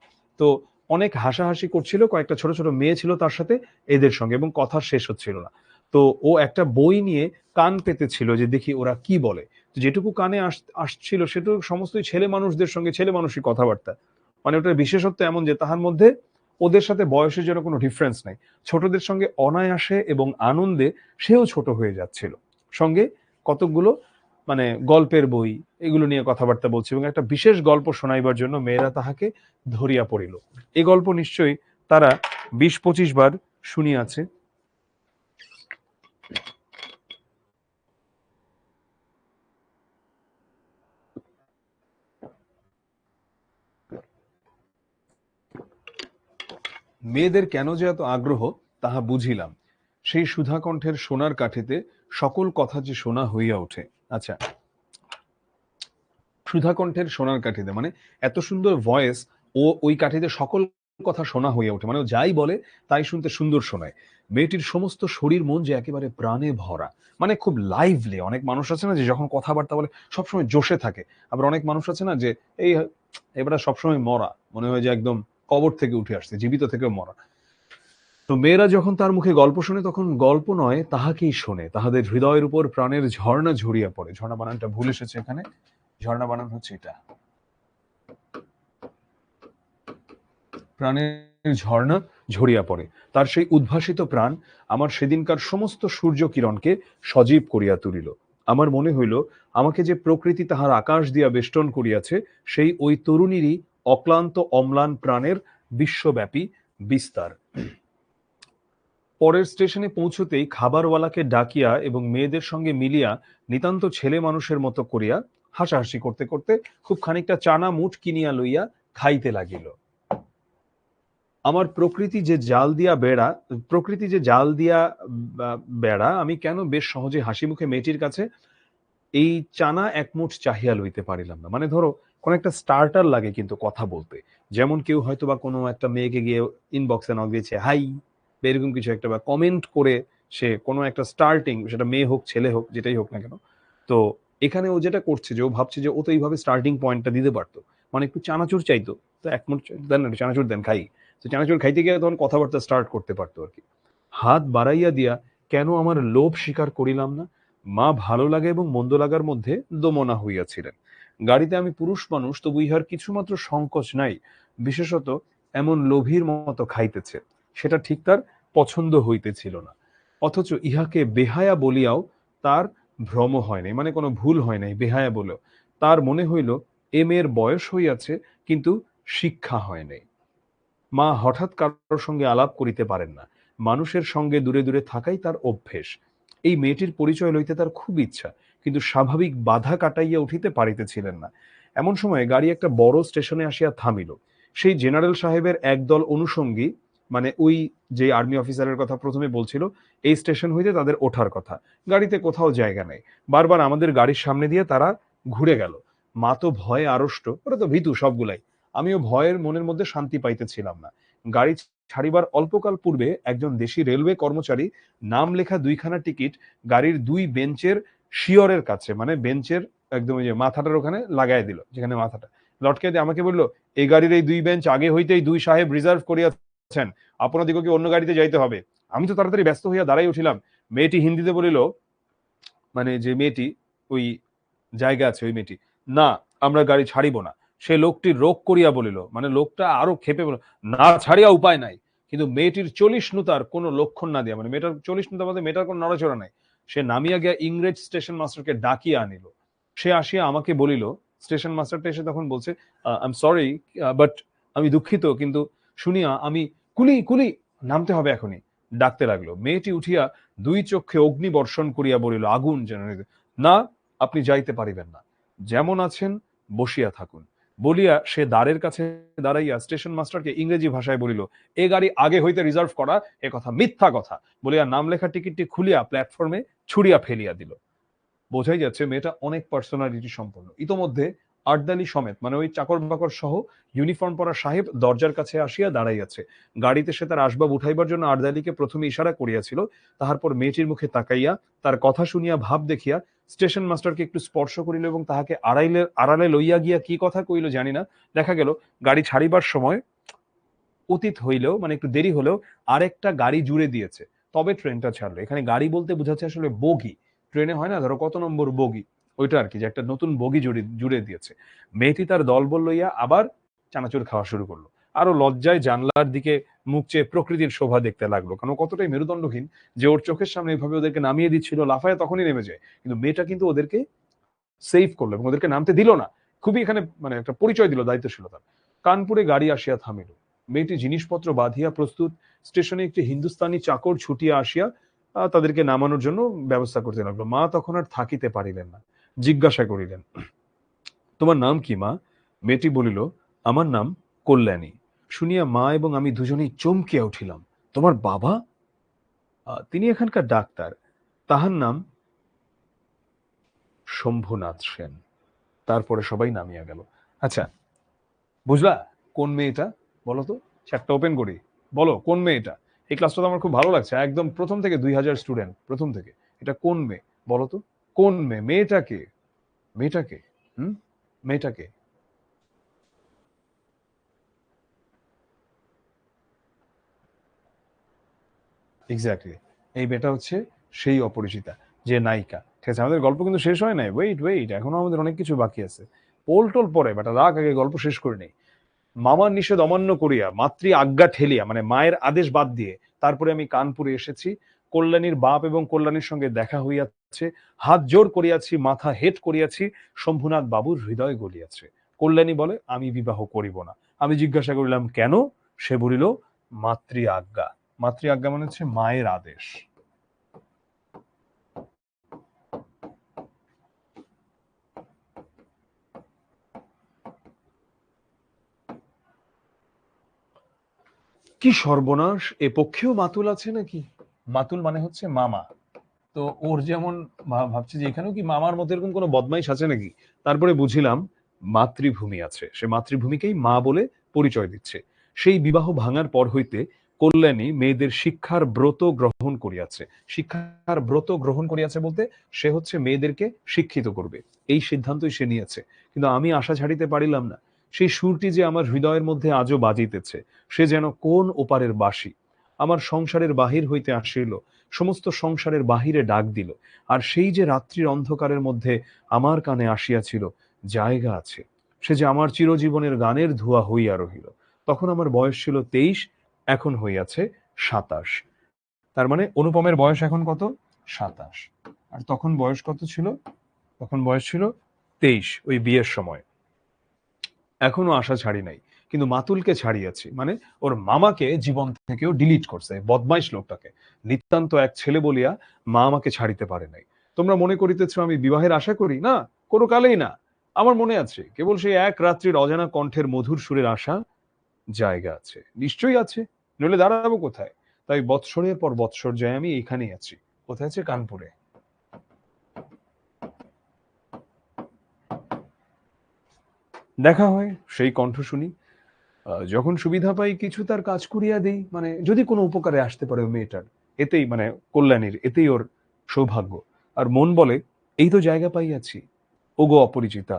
তো অনেক হাসাহাসি করছিল, কয়েকটা ছোট ছোট মেয়ে ছিল তার সাথে, এদের সঙ্গে, এবং কথা শেষ হচ্ছিল না। তো ও একটা বই নিয়ে কান পেতেছিল যে দেখি ওরা কি বলে। তো যেটুকু কানে আসছিল সেটুকু সমস্তই ছেলে মানুষদের সঙ্গে ছেলে মানুষই কথাবার্তা। মানে ওটার বিশেষত্ব এমন যে তাহার মধ্যে ওদের সাথে বয়সের যেন কোনো ডিফারেন্স নাই। ছোটদের সঙ্গে অনায়াসে এবং আনন্দে সেও ছোট হয়ে যাচ্ছিল। সঙ্গে কতকগুলো মানে গল্পের বই, এগুলো নিয়ে কথাবার্তা বলছে, এবং একটা বিশেষ গল্প শোনাইবার জন্য মেয়েরা তাহাকে ধরিয়া পড়িল। এই গল্প নিশ্চয়ই তারা 20-25 বার শুনিয়াছে। মেয়েদের কেন যে এত আগ্রহ তাহা বুঝিলাম সেই সুধাকণ্ঠের সোনার কাঠিতে সকল কথা যে শোনা হইয়া ওঠে। আচ্ছা, সুধাকণ্ঠের সোনার কাঠিতে মানে এত সুন্দর ভয়েস, ও ওই কাঠিতে সকল কথা শোনা হইয়া ওঠে, মানে ও যাই বলে তাই শুনতে সুন্দর শোনায়। মেয়েটির সমস্ত শরীর মন যে একেবারে প্রাণে ভরা, মানে খুব লাইভলি। অনেক মানুষ আছে না যে যখন কথাবার্তা বলে সবসময় জোশে থাকে, আবার অনেক মানুষ আছে না যে এই এবারে সবসময় মরা, মনে হয় যে একদম কবর থেকে উঠে আসছে, জীবিত থেকেও মরা। তো মেয়েরা যখন তার মুখে গল্প শোনে তখন গল্প নয় তাহাকেই শোনে, তাহাদের হৃদয়ের উপর প্রাণের ঝর্ণা ঝরিয়া পড়ে। ঝর্ণা বানানটা ভুল এসেছে এখানে, ঝর্ণা বানান হচ্ছে এটা, প্রাণের ঝর্ণা ঝরিয়া পড়ে। তার সেই উদ্ভাসিত প্রাণ আমার সেদিনকার সমস্ত সূর্য কিরণকে সজীব করিয়া তুলিল। আমার মনে হইল আমাকে যে প্রকৃতি তাহার আকাশ দিয়া বেষ্টন করিয়াছে, সেই ওই তরুণীরই অক্লান্ত অম্লান প্রাণের বিশ্বব্যাপী বিস্তার। পরের স্টেশনে পৌঁছতেই খাবারওয়ালাকে ডাকিয়া এবং মেয়েদের সঙ্গে মিলিয়া নিতান্ত ছেলে মানুষের মতো করিয়া হাসাহাসি করতে করতে খুব খানিকটা চানা মুঠ কিনিয়া লইয়া খাইতে লাগিল। আমার প্রকৃতি যে জাল দিয়া বেড়া, আমি কেন বেশ সহজে হাসি মুখে মেয়েটির কাছে এই চানা একমুঠ চাহিয়া লইতে পারিলাম না। মানে ধরো কোন একটা স্টার্টার লাগে কিন্তু কথা বলতে, যেমন কেউ হয়তো বা কোনো একটা মেয়েকে গিয়ে ইনবক্সে নক দিয়েছে হাই, বা এরকম কিছু একটা, বা কমেন্ট করে সে কোনো একটা স্টার্টিং, সেটা মেয়ে হোক ছেলে হোক যেটাই হোক না কেন। তো এখানে ও যেটা করছে যে ও ভাবছে যে ও তো এইভাবে স্টার্টিং পয়েন্টটা দিতে পারতো, মানে একটু চানাচুর চাইতো, তো একমুঠ দেন না, চানাচুর দেন খাই। তো চানাচুর খাইতে গিয়ে তখন কথাবার্তা স্টার্ট করতে পারতো আর কি। হাত বাড়াইয়া দিয়া কেন আমার লোভ স্বীকার করিলাম না? মা ভালো লাগে এবং মন্দ লাগার মধ্যে দোমনা হইয়াছিলেন। গাড়িতে আমি পুরুষ মানুষ, তবু ইহার কিছুমাত্র সংকোচ নাই। বিশেষত এমন লোভীর মতো খাইতেছে, সেটা ঠিক তার পছন্দ হইতেছিল না। অথচ ইহাকে বেহায়া বলিয়াও তার ভ্রম হয় নাই, মানে কোনো ভুল হয় নাই বেহায়া বলেও। তার মনে হইল এ মেয়ের বয়স হইয়াছে, কিন্তু শিক্ষা হয় নাই। মা হঠাৎ কারোর সঙ্গে আলাপ করিতে পারেন না, মানুষের সঙ্গে দূরে দূরে থাকাই তার অভ্যেস। এই মেয়েটির পরিচয় লইতে তার খুব ইচ্ছা, কিন্তু স্বাভাবিক বাধা কাটাইয়া উঠিতে পারিতেছিলেন না। এমন সময় গাড়ি একটা বড় স্টেশনে আসিয়া থামিল। সেই জেনারেল সাহেবের একদল অনুষঙ্গী, মানে ওই যে আর্মি অফিসারের কথা প্রথমে বলছিল, এই স্টেশন হইতে তাদের ওঠার কথা। গাড়িতে কোথাও জায়গা নেই, বারবার আমাদের গাড়ির সামনে দিয়ে তারা ঘুরে গেল। মা তো ভয়ে আড়ষ্ট, ওরা তো ভীতু সবগুলাই। আমিও ভয়ের মনের মধ্যে শান্তি পাইতেছিলাম না। গাড়ি ছাড়িবার অল্পকাল পূর্বে একজন দেশি রেলওয়ে কর্মচারী নাম লেখা দুইখানা টিকিট গাড়ির দুই বেঞ্চের শিয়রের কাছে, মানে বেঞ্চের একদম ওই যে মাথাটার ওখানে লাগাই দিল, যেখানে মাথাটা লটকে দিয়ে আমাকে বললো, এই গাড়ির এই দুই বেঞ্চ আগে হইতেই দুই সাহেব রিজার্ভ করিয়াছেন, আপনাদিগকে অন্য গাড়িতে যাইতে হবে। আমি তো তাড়াতাড়ি ব্যস্ত হইয়া দাঁড়াই উঠিলাম। মেয়েটি হিন্দিতে বলিল, মানে যে মেয়েটি ওই জায়গা আছে ওই মেয়েটি, না আমরা গাড়ি ছাড়িব না। সে লোকটি রোগ করিয়া বলিল, মানে লোকটা আরো খেপে বলল, না ছাড়িয়া উপায় নাই। কিন্তু মেয়েটির চলিষ্ণুতার কোনো লক্ষণ না দিয়া, মানে মেয়েটার চলিষ্ণুতা বলতে মেয়েটার কোনো নড়াচড়া নাই। সে নামিয়া গিয়া ইংরেজ স্টেশন মাস্টারকে ডাকিয়া আনিল। সে আসিয়া আমাকে বলিল, স্টেশন মাস্টারটা এসে তখন বলছে, আই এম সরি, বাট আমি দুঃখিত, কিন্তু শুনিয়া আমি কুলি কুলি নামতে হবে এখনই। ডাকতে লাগলো। মেয়েটি উঠিয়া দুই চক্ষে অগ্নি বর্ষণ করিয়া বলিল, আগুন যেন, না আপনি যাইতে পারিবেন না, যেমন আছেন বসিয়া থাকুন। বলিয়া সে দ্বারের কাছে দাঁড়াইয়া স্টেশন মাস্টারকে ইংরেজি ভাষায় বলিল, এ গাড়ি আগে হইতে রিজার্ভ করা, এ কথা মিথ্যা কথা। বলিয়া নাম লেখা টিকিটটি খুলিয়া প্ল্যাটফর্মে ছুড়িয়া ফেলিয়া দিল। বোঝাই যাচ্ছে মেয়েটা অনেক পার্সোনালিটি সম্পন্ন। ইতোমধ্যে আর্দালি সমেত, মানে ওই চাকর বাকর সহ ইউনিফর্ম পরা সাহেব দরজার কাছে আসিয়া দাঁড়াইয়াছে। গাড়িতে সে তার আসবাব উঠাইবার জন্য আর্দালিকে প্রথমে ইশারা করিয়াছিল, তাহার পর মেয়েটির মুখে তাকাইয়া তার কথা শুনিয়া ভাব দেখিয়া স্টেশন মাস্টারকে একটু স্পর্শ করিল এবং তাহাকে আড়ালে লইয়া গিয়া কি কথা কইল জানি না। দেখা গেল গাড়ি ছাড়িবার সময় অতীত হইলেও, মানে একটু দেরি হলেও আরেকটা গাড়ি জুড়ে দিয়েছে, তবে ট্রেনটা ছাড়লো। এখানে গাড়ি বলতে বোঝাচ্ছে আসলে বগি। ট্রেনে হয় না ধরো কত নম্বর বগি, ওইটা আর কি, যে একটা নতুন বগি জুড়ে জুড়ে দিয়েছে। মেয়েটি তার দলবল লইয়া আবার চানাচুর খাওয়া শুরু করলো। আরো লজ্জায় জানলার দিকে মুখ চেয়ে প্রকৃতির শোভা দেখতে লাগলো, কারণ কতটাই মেরুদণ্ডহীন যে ওর চোখের সামনে এইভাবে ওদেরকে নামিয়ে দিচ্ছিল, লাফায় তখনই নেমে যায়। কিন্তু মেয়েটা কিন্তু ওদেরকে সেভ করলো এবং ওদেরকে নামতে দিল না। খুবই এখানে মানে একটা পরিচয় দিল দায়িত্বশীলতার। কানপুরে গাড়ি আসিয়া থামিল। মেয়েটি জিনিসপত্র বাঁধিয়া প্রস্তুত। স্টেশনে একটি হিন্দুস্তানি চাকর ছুটিয়া আসিয়া তাদেরকে নামানোর জন্য ব্যবস্থা করতে লাগলো। মা তখন আর থাকিতে পারিলেন না, জিজ্ঞাসা করিলেন, তোমার নাম কি মা? মেয়েটি বলিল, আমার নাম কল্যাণী। শুনিয়া মা এবং আমি দুজনেই চমকিয়া উঠিলাম। তোমার বাবা? তিনি এখানকার ডাক্তার, তাহার নাম শম্ভুনাথ সেন। তারপরে সবাই নামিয়া গেল। আচ্ছা, বুঝলা কোন মেয়েটা? বলো তো, চ্যাটটা ওপেন করি, বলো কোন মেয়েটা? এই ক্লাসটা তো আমার খুব ভালো লাগছে, একদম প্রথম থেকে 2000 স্টুডেন্ট, প্রথম থেকে। এটা কোন মেয়ে বলো তো? কোন মেয়ে? মেয়েটাকে, মেয়েটাকে, হুম, মেয়েটাকে। এক্স্যাক্টলি, এই মেয়েটা হচ্ছে সেই অপরিচিতা, যে নায়িকা। ঠিক আছে, আমাদের গল্প কিন্তু শেষ হয় নাই, ওয়েট ওয়েট, এখনো আমাদের অনেক কিছু বাকি আছে। পোল টোল পরে বেটা রাগ, আগে গল্প শেষ করে নেই। মামার নিষেধ অমান্য করিয়া, মাতৃ আজ্ঞা ঠেলিয়া, মানে মায়ের আদেশ বাদ দিয়ে তারপরে আমি কানপুরে এসেছি। কল্যাণীর বাপ এবং কল্যাণীর সঙ্গে দেখা হইয়াছে, হাত জোর করিয়াছি, মাথা হেট করিয়াছি, শম্ভুনাথ বাবুর হৃদয় গলিয়াছে। কল্যাণী বলে আমি বিবাহ করিব না। আমি জিজ্ঞাসা করিলাম কেন? সে বলিল মাতৃ আজ্ঞা। মাতৃ আজ্ঞা মানে হচ্ছে মায়ের আদেশ। কি সর্বনাশ, এ পক্ষেও মাতুল আছে নাকি? মাতুল মানে হচ্ছে মামা। তো ওর যেমন ভাবছে যে এখানেও কি মামার মতো এরকম কোনো বদমাইশ আছে নাকি। তারপরে বুঝিলাম মাতৃভূমি আছে, সে মাতৃভূমিকেই মা বলে পরিচয় দিচ্ছে। সেই বিবাহ ভাঙার পর হইতে কল্যাণী মেয়েদের শিক্ষার ব্রত গ্রহণ করিয়াছে। শিক্ষার ব্রত গ্রহণ করিয়াছে বলতে সে হচ্ছে মেয়েদেরকে শিক্ষিত করবে, এই সিদ্ধান্তই সে নিয়েছে। কিন্তু আমি আশা ছাড়িতে পারিলাম না। সেই সুরটি যে আমার হৃদয়ের মধ্যে আজও বাজিতেছে, সে যেন কোন ওপারের বাঁশি আমার সংসারের বাহির হইতে আসিল, সমস্ত সংসারের বাহিরে ডাক দিল। আর সেই যে রাত্রির অন্ধকারের মধ্যে আমার কানে আসিয়াছিল, জায়গা আছে, সে যে আমার চিরজীবনের গানের ধোঁয়া হইয়া রহিল। তখন আমার বয়স ছিল 23, এখন হইয়াছে 27। তার মানে অনুপমের বয়স এখন কত? 27। আর তখন বয়স কত ছিল? তখন বয়স ছিল 23, ওই বিয়ের সময়। এখনো আশা ছাড়ি নাই, কিন্তু মাতুলকে ছাড়িয়েছি, মানে ওর মামাকে জীবন থেকেও ডিলিট করছে, বদমাইশ লোকটাকে। নিতান্ত এক ছেলে বলিয়া মা আমাকে ছাড়িতে পারে নাই। তোমরা মনে করিতেছ আমি বিবাহের আশা করি? না, কোনো কালেই না। আমার মনে আছে কেবল সেই এক রাত্রির অজানা কণ্ঠের মধুর সুরের আশা। জায়গা আছে, নিশ্চয়ই আছে, নইলে দাঁড়াবো কোথায়? তাই বৎসরের পর বৎসর যায় আমি এখানেই আছি। কোথায় আছে? কানপুরে। দেখা হয়, সেই কণ্ঠ শুনি, যখন সুবিধা পাই কিছু তার কাজ করিয়া দেই, মানে যদি কোনো উপকারে আসতে পারে ওই মেয়েটার, এতেই মানে কল্যাণীর, এতেই ওর সৌভাগ্য। আর মন বলে এই তো জায়গা পাইয়াছি। ওগো অপরিচিতা,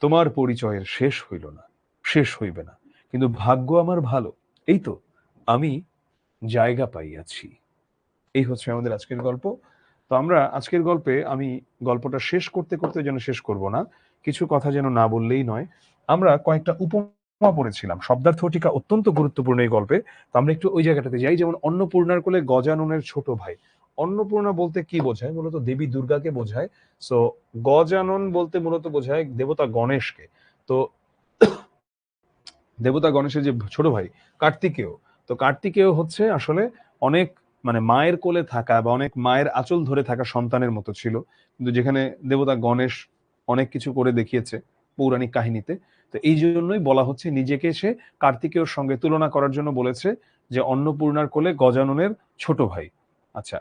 তোমার পরিচয়ের শেষ হইল না, শেষ হইবে না, কিন্তু ভাগ্য আমার ভালো, এই তো আমি জায়গা পাইয়াছি। এই হচ্ছে আমাদের আজকের গল্প। তো আমরা আজকের গল্পে, আমি গল্পটা শেষ করতে করতে যেন শেষ করব না, কিছু কথা যেন না বললেই নয়। আমরা কয়েকটা উপমা পড়েছিলাম, শব্দার্থ টিকা অত্যন্ত গুরুত্বপূর্ণ এই গল্পে। তো আমরা একটু ওই জায়গাটাতে যাই, যেমন অন্নপূর্ণার কোলে গজাননের ছোট ভাই। অন্নপূর্ণা বলতে কি বোঝায়? মূলত দেবী দুর্গাকে বোঝায়। সো গজানন বলতে মূলত বোঝায় দেবতা গণেশকে। তো দেবতা গণেশের যে ছোট ভাই কার্তিকেয়, তো কার্তিকেয় হচ্ছে আসলে অনেক, মানে মায়ের কোলে থাকা বা অনেক মায়ের আঁচল ধরে থাকা সন্তানের মতো ছিল, কিন্তু যেখানে দেবতা গণেশ অনেক কিছু করে দেখিয়েছে পৌরাণিক কাহিনীতে। তো এই জন্যই বলা হচ্ছে, নিজেকে সে কার্তিকেয়র সঙ্গে তুলনা করার জন্য বলেছে যে অন্নপূর্ণার কোলে গজাননের ছোট ভাই। আচ্ছা,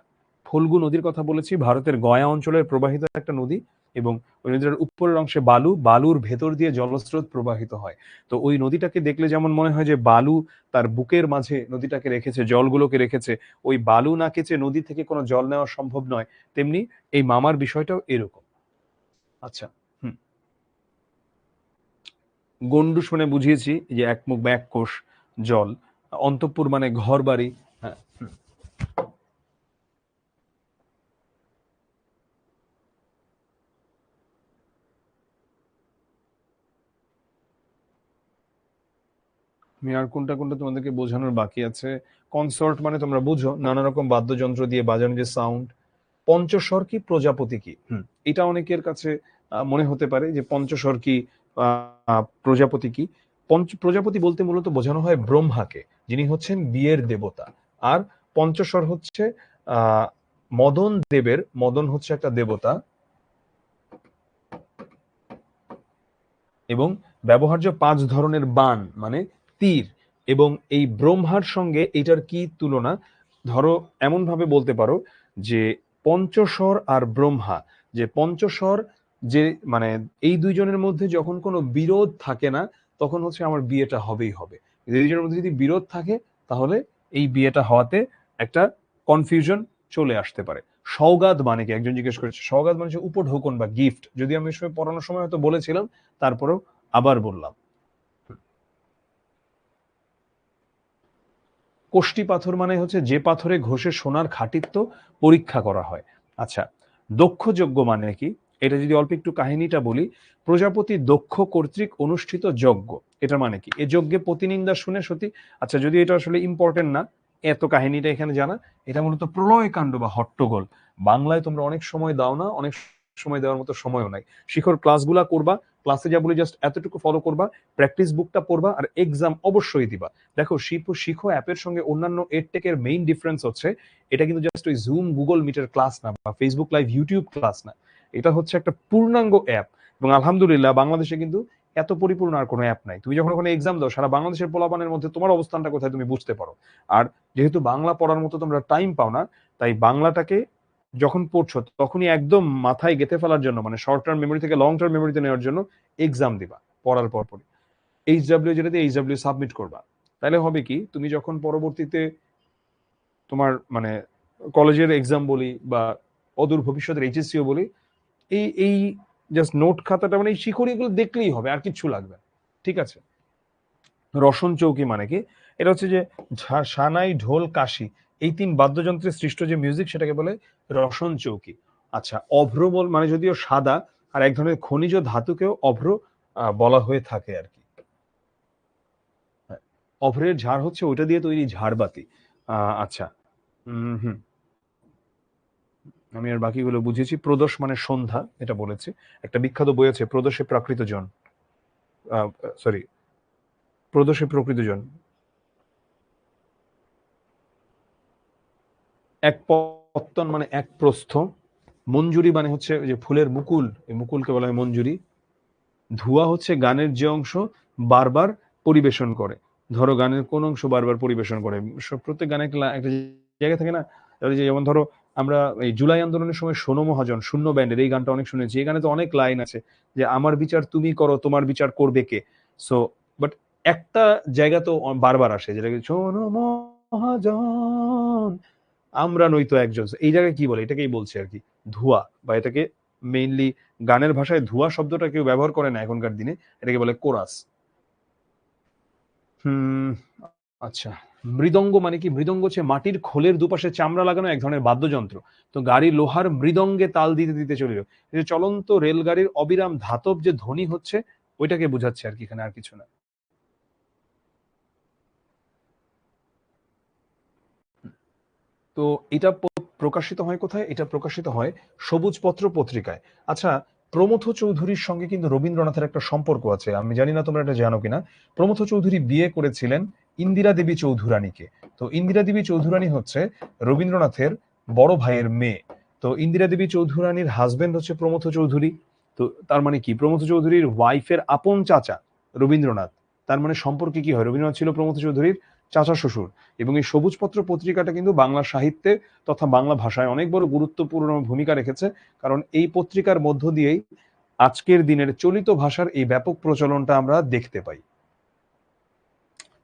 ফল্গু নদীর কথা বলেছি, ভারতের গয়া অঞ্চলের প্রবাহিত একটা নদী, এবং ওই নদীর উপরের অংশে বালু, বালুর ভেতর দিয়ে জলস্রোত প্রবাহিত হয়। তো ওই নদীটাকে দেখলে যেমন মনে হয় যে বালু তার বুকের মাঝে নদীটাকে রেখেছে, জলগুলোকে রেখেছে, ওই বালু না কেচে নদী থেকে কোনো জল নেওয়া সম্ভব নয়, তেমনি এই মামার বিষয়টাও এরকম। আচ্ছা, হুম, গন্ডু শুনে বুঝিয়েছি যে এক মুখ বা এক কোষ জল। অন্তঃপুর মানে ঘর বাড়ি। হ্যাঁ, আমি আর কোনটা কোনটা তোমাদেরকে বোঝানোর বাকি আছে? কনসার্ট মানে তোমরা বুঝো, নানা রকম বাদ্যযন্ত্র দিয়ে বাজানো যে সাউন্ড। পঞ্চস্বর কি, প্রজাপতি কি? এটা অনেকের কাছে মনে হতে পারে যে পঞ্চস্বর কি, প্রজাপতি কি। প্রজাপতি বলতে মূলত বোঝানো হয় ব্রহ্মাকে, যিনি হচ্ছেন বিয়ের দেবতা। আর পঞ্চস্বর হচ্ছে আহ মদন দেবের, মদন হচ্ছে একটা দেবতা, এবং ব্যবহার্য 5 ধরনের বাণ মানে তীর। এবং এই ব্রহ্মার সঙ্গে এটার কি তুলনা? ধরো এমন ভাবে বলতে পারো যে পঞ্চস্বর আর ব্রহ্মা, যে পঞ্চস্বর যে মানে এই দুইজনের মধ্যে যখন কোনো বিরোধ থাকে না তখন হচ্ছে আমার বিয়েটা হবেই হবে। এই দুইজনের মধ্যে যদি বিরোধ থাকে তাহলে এই বিয়েটা হওয়াতে একটা কনফিউশন চলে আসতে পারে। সওগাত মানে কি একজন জিজ্ঞেস করেছে, সওগাত মানে হচ্ছে উপঢৌকন বা গিফট। যদি আমি এই সময় পড়ানোর সময় হয়তো বলেছিলাম, তারপরেও আবার বললাম। কোষ্টি পাথর মানে হচ্ছে যে পাথরে ঘষে সোনার খাঁটিত্ব পরীক্ষা করা হয়। আচ্ছা, দক্ষযজ্ঞ মানে কি? এটা যদি অল্প একটু কাহিনীটা বলি, প্রজাপতি দক্ষ কর্তৃক অনুষ্ঠিত যজ্ঞ। এটা মানে কি? এ যজ্ঞে প্রতিনিন্দা শুনে সতী, আচ্ছা যদি এটা আসলে ইম্পর্টেন্ট না এত কাহিনীটা এখানে জানা, এটা মূলত প্রলয় কাণ্ড বা হট্টগোল। বাংলায় তোমরা অনেক সময় দাও না, অনেক সময় দেওয়ার মতো সময়ও নাই। শিখর ক্লাসগুলা করবা, ক্লাসে যা বলি জাস্ট এতটুকু ফলো করবা, প্র্যাকটিস বুকটা পড়বা, আর এক্সাম অবশ্যই দিবা। দেখো শিখো অ্যাপের সঙ্গে অন্যান্য এডটেকের মেইন ডিফারেন্স হচ্ছে এটা কিন্তু জাস্ট ওই জুম গুগল মিটের ক্লাস না বা ফেসবুক লাইভ ইউটিউব ক্লাস না, এটা হচ্ছে একটা পূর্ণাঙ্গ অ্যাপ। এবং আলহামদুলিল্লাহ বাংলাদেশে কিন্তু এত পরিপূর্ণ আর কোনো অ্যাপ নাই। তুমি যখন ওখানে এক্সাম দাও সারা বাংলাদেশের পোলাপানের মধ্যে তোমার অবস্থানটা কোথায় তুমি বুঝতে পারো। আর যেহেতু বাংলা পড়ার মতো তোমরা টাইম পাও না, তাই বাংলাটাকে যখন পড়ছো তখনই একদম মাথায় গেঁথে ফেলার জন্য, মানে শর্ট টার্ম মেমোরি থেকে লং টার্ম মেমোরিতে নেওয়ার জন্য এক্সাম দিবা পড়ার পরপরই। এইচডব্লিউ যেটা দিয়ে এইচডব্লিউ সাবমিট করবা। তাহলে হবে কি, তুমি যখন পরবর্তীতে তোমার মানে কলেজের এক্সাম বলি বা অদূর ভবিষ্যতের এইচএসসিও বলি, এই জাস্ট নোট খাতাটা মানে এই শিখরিগুলো দেখলেই হবে, আর কিচ্ছু লাগবে না। ঠিক আছে। রসন চৌকি মানে কি? এটা হচ্ছে যে সানাই ঢোল কাশি এই তিন বাদ্যযন্ত্রের সৃষ্ট যে মিউজিক সেটাকে বলে রসন চৌকি। আচ্ছা, অভ্র মানে যদিও সাদা, আর এক ধরনের খনিজ ধাতুকেও অভ্র বলা হয়ে থাকে আর কি। অভ্রের ঝাড় হচ্ছে ওইটা দিয়ে তৈরি ঝাড়বাতি। আচ্ছা, হুম, আমি আর বাকিগুলো বুঝেছি। প্রদোষ মানে সন্ধ্যা, এটা বলেছি। একটা বিখ্যাত বই আছে প্রদোষে প্রাকৃত জন, সরি, প্রদোষে প্রকৃত জন। এক পত্তন মানে এক প্রস্থ। মঞ্জুরি মানে হচ্ছে যে ফুলের মুকুল, এই মুকুলকে বলা হয় মঞ্জুরি। ধুয়া হচ্ছে গানের যে অংশ বারবার পরিবেশন করে। ধরো গানের কোন অংশ বারবার পরিবেশন করে, প্রত্যেক গানে একটা একটা জায়গা থাকে না, যেমন ধরো আমরা এই জুলাই আন্দোলনের সময় সোনু মহাজন শূন্য ব্যান্ডের এই গানটা অনেক শুনেছি। এই গানে তো অনেক লাইন আছে যে আমার বিচার তুমি করো, তোমার বিচার করবে কে। সো বাট একটা জায়গা তো বারবার আসে, যেটা সোনু মহাজন আমরা নয়তো একজন, এই জায়গায় কি বলে, এটাকেই বলছে আর কি ধোঁয়া, বা এটাকে মেইনলি গানের ভাষায় ধোঁয়া শব্দটা কেউ ব্যবহার করে না এখনকার দিনে, এটাকে বলে কোরাস। হুম, আচ্ছা, মৃদঙ্গ মানে কি? মৃদঙ্গ হচ্ছে মাটির খোলের দুপাশে চামড়া লাগানো এক ধরনের বাদ্যযন্ত্র। তো গাড়ি লোহার মৃদঙ্গে তাল দিতে দিতে চলিল। এই যে চলন্ত রেলগাড়ির অবিরাম ধাতব যে ধ্বনি হচ্ছে ওইটাকে বোঝাচ্ছে আর কি, এখানে আর কিছু না। তো এটা প্রকাশিত হয় কোথায়? এটা প্রকাশিত হয় সবুজ পত্র পত্রিকায়। আচ্ছা, প্রমথ চৌধুরীর সঙ্গে কিন্তু রবীন্দ্রনাথের একটা সম্পর্ক আছে, আমি জানি না তোমরা এটা জানো কিনা। প্রমথ চৌধুরী বিয়ে করেছিলেন ইন্দিরা দেবী চৌধুরানীকে। তো ইন্দিরা দেবী চৌধুরানী হচ্ছে রবীন্দ্রনাথের বড় ভাইয়ের মেয়ে। তো ইন্দিরা দেবী চৌধুরানীর হাজবেন্ড হচ্ছে প্রমথ চৌধুরী। তো তার মানে কি, প্রমথ চৌধুরীর ওয়াইফের আপন চাচা রবীন্দ্রনাথ। তার মানে সম্পর্কে কি হয়, রবীন্দ্রনাথ ছিল প্রমথ চৌধুরীর চাচা শ্বশুর। এবং এই সবুজপত্র পত্রিকাটা কিন্তু বাংলা সাহিত্যে তথা বাংলা ভাষায় অনেক বড় গুরুত্বপূর্ণ ভূমিকা রেখেছে, কারণ এই পত্রিকার মধ্য দিয়েই আজকের দিনের চলিত ভাষার এই ব্যাপক প্রচলনটা আমরা দেখতে পাই।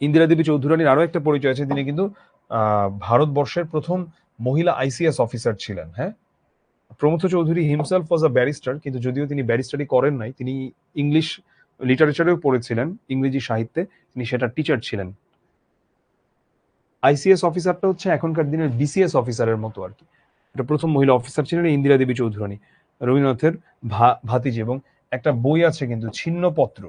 ইন্দিরা দেবী চৌধুরানীর আরো একটা পরিচয় আছে, তিনি কিন্তু ভারতবর্ষের প্রথম মহিলা আইসিএস অফিসার ছিলেন। হ্যাঁ, প্রমথ চৌধুরী হিমসেলফ ওয়াজ আ ব্যারিস্টার, কিন্তু যদিও তিনি ব্যারিস্টারি করেন নাই, তিনি ইংলিশ লিটারেচারেও পড়েছিলেন, ইংরেজি সাহিত্যে তিনি সেটা টিচার ছিলেন। আইসিএস অফিসারটা হচ্ছে এখনকার দিনের বিসিএস অফিসারের মতো আর কি। এটা প্রথম মহিলা অফিসার ছিলেন ইন্দিরা দেবী চৌধুরানী, রবীন্দ্রনাথের ভাতিজি। এবং একটা বই আছে কিন্তু ছিন্নপত্র,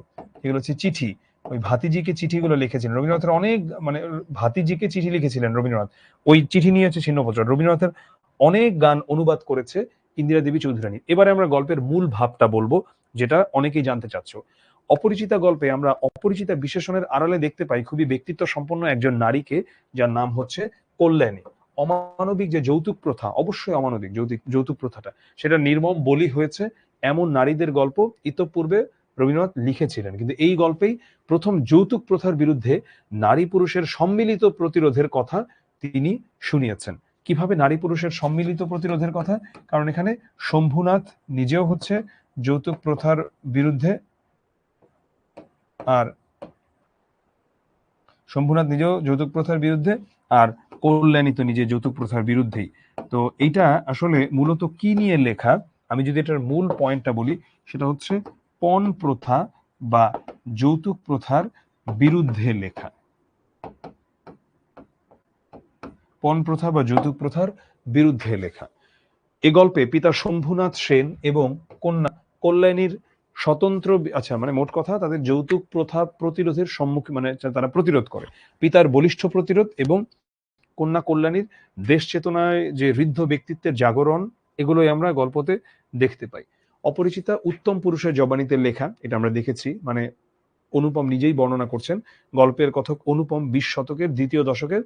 এগুলো হচ্ছে চিঠি। ওই ভাতিজিকে চিঠিগুলো লিখেছিলেন রবীন্দ্রনাথের অনেক, মানে ভাতিজিকে চিঠি লিখেছিলেন রবীন্দ্রনাথ, ওই চিঠি নিয়ে হচ্ছে ছিন্নপত্র। রবীন্দ্রনাথের অনেক গান অনুবাদ করেছে ইন্দিরা দেবী চৌধুরানী। এবারে আমরা গল্পের মূল ভাবটা বলবো, যেটা অনেকেই জানতে চাচ্ছ। অপরিচিতা গল্পে আমরা অপরিচিতা বিশেষণের আড়ালে দেখতে পাই খুবই ব্যক্তিত্ব সম্পন্ন একজন নারীকে, যার নাম হচ্ছে কল্যাণী। অমানবিক যে যৌতুক প্রথা, অবশ্যই অমানবিক যৌতুক প্রথাটা, সেটা নির্মম বলি হয়েছে এমন নারীদের গল্প ইতঃপূর্বে রবীন্দ্রনাথ লিখেছিলেন। কিন্তু এই গল্পেই প্রথম যৌতুক প্রথার বিরুদ্ধে নারী পুরুষের সম্মিলিত প্রতিরোধের কথা তিনি শুনিয়েছেন। কিভাবে নারী পুরুষের সম্মিলিত প্রতিরোধের কথা? কারণ এখানে শম্ভুনাথ নিজেও হচ্ছে যৌতুক প্রথার বিরুদ্ধে, আর শম্ভুনাথ নিজেও যৌতুক প্রথার বিরুদ্ধে, আর কল্যাণী তো নিজে যৌতুক প্রথার বিরুদ্ধেই। তো এইটা আসলে মূলত কি নিয়ে লেখা, আমি যদি এটার মূল পয়েন্টটা বলি, সেটা হচ্ছে পণ প্রথা বা যৌতুক প্রথার বিরুদ্ধে লেখা। পণ প্রথা বা যৌতুক প্রথার বিরুদ্ধে লেখা। এ গল্পে পিতা শম্ভুনাথ সেন এবং কন্যা কল্যাণীর স্বতন্ত্র, আচ্ছা মানে মোট কথা তাদের যৌতুক প্রথা প্রতিরোধের সম্মুখীন, মানে তারা প্রতিরোধ করে। পিতার বলিষ্ঠ প্রতিরোধ এবং কন্যা কল্যাণীর দেশ চেতনায় যে ঋদ্ধ ব্যক্তিত্বের জাগরণ, এগুলোই আমরা গল্পতে দেখতে পাই। অপরিচিতা উত্তম পুরুষের জবানিতে লেখা, এটা আমরা দেখেছি, মানে অনুপম নিজেই বর্ণনা করছেন। গল্পের কথক অনুপম 20 শতকের দ্বিতীয় দশকের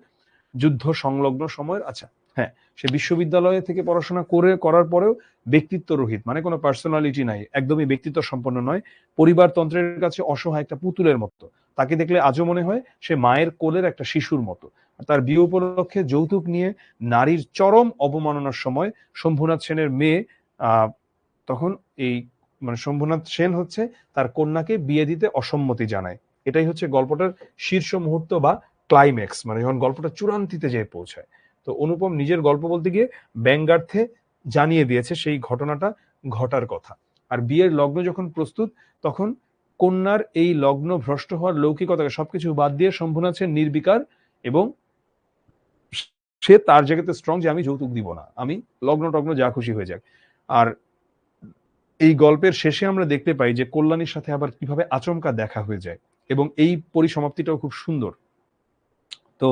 যুদ্ধ সংলগ্ন সময়ের, আচ্ছা হ্যাঁ, সে বিশ্ববিদ্যালয়ে থেকে পড়াশোনা করার পরেও ব্যক্তিত্ব রহিত, মানে কোনো পার্সোনালিটি নাই, একদমই ব্যক্তিত্ব সম্পন্ন নয়, পরিবারতন্ত্রের কাছে অসহায় একটা পুতুলের মতো। তাকে দেখলে আজও মনে হয় সে মায়ের কোলের একটা শিশুর মতো। তার বিয়ে উপলক্ষে যৌতুক নিয়ে নারীর চরম অবমাননার সময় শম্ভুনাথ সেনের মেয়ে তখন এই মানে শম্ভুনাথ সেন হচ্ছে তার কন্যাকে বিয়ে দিতে অসম্মতি জানায়। এটাই হচ্ছে গল্পটার শীর্ষ মুহূর্ত বা ক্লাইম্যাক্স, মানে যখন গল্পটা চূড়ান্তিতে যেয়ে পৌঁছায়। তো অনুপম নিজের গল্প বলতে গিয়ে ব্যঙ্গার্থে জানিয়ে দিয়েছে সেই ঘটনাটা ঘটার কথা। আর বিয়ের লগ্ন যখন প্রস্তুত, তখন কন্যার এই লগ্ন ভ্রষ্ট হওয়ার লৌকিকতাকে সবকিছু বাদ দিয়ে শম্ভুনাথ সেন নির্বিকার, এবং সে তার জায়গাতে স্ট্রং যে আমি যৌতুক দিব না, আমি লগ্ন টগ্ন যা খুশি হয়ে যাক। আর এই গল্পের শেষে আমরা দেখতে পাই যে কল্যাণীর সাথে আবার কিভাবে আচমকা দেখা হয়ে যায়, এবং এই পরিসমাপ্তিটাও খুব সুন্দর। তো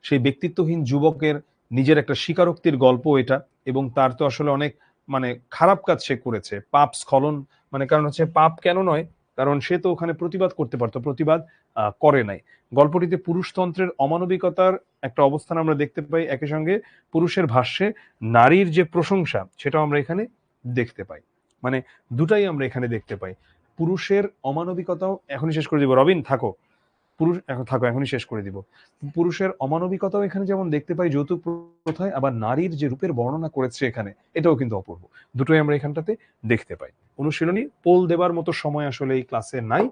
সেই ব্যক্তিত্বহীন যুবকের নিজের একটা স্বীকারোক্তির গল্প এটা, এবং তার তো আসলে অনেক মানে খারাপ কাজ সে করেছে, পাপ স্খলন, মানে কারণ হচ্ছে পাপ কেন নয়, কারণ সে তো ওখানে প্রতিবাদ করতে পারতো, প্রতিবাদ করে নাই। গল্পটিতে পুরুষতন্ত্রের অমানবিকতার একটা অবস্থান আমরা দেখতে পাই, একই সঙ্গে পুরুষের ভাষ্যে নারীর যে প্রশংসা সেটাও আমরা এখানে দেখতে পাই। মানে দুটাই আমরা এখানে দেখতে পাই। পুরুষের অমানবিকতাও, এখনই শেষ করে দিব রবিন, থাকো, পুরুষ এখন থাকো, এখনই শেষ করে দিব। পুরুষের অমানবিকতাও এখানে যেমন দেখতে পাই যৌতুক প্রথায়, আবার নারীর যে রূপের বর্ণনা করেছে এখানে, এটাও কিন্তু অপূর্ব। দুটোই আমরা এখানটাতে দেখতে পাই। অনুশীলনী পোল দেবার মতো সময় আসলে এই ক্লাসে নাই।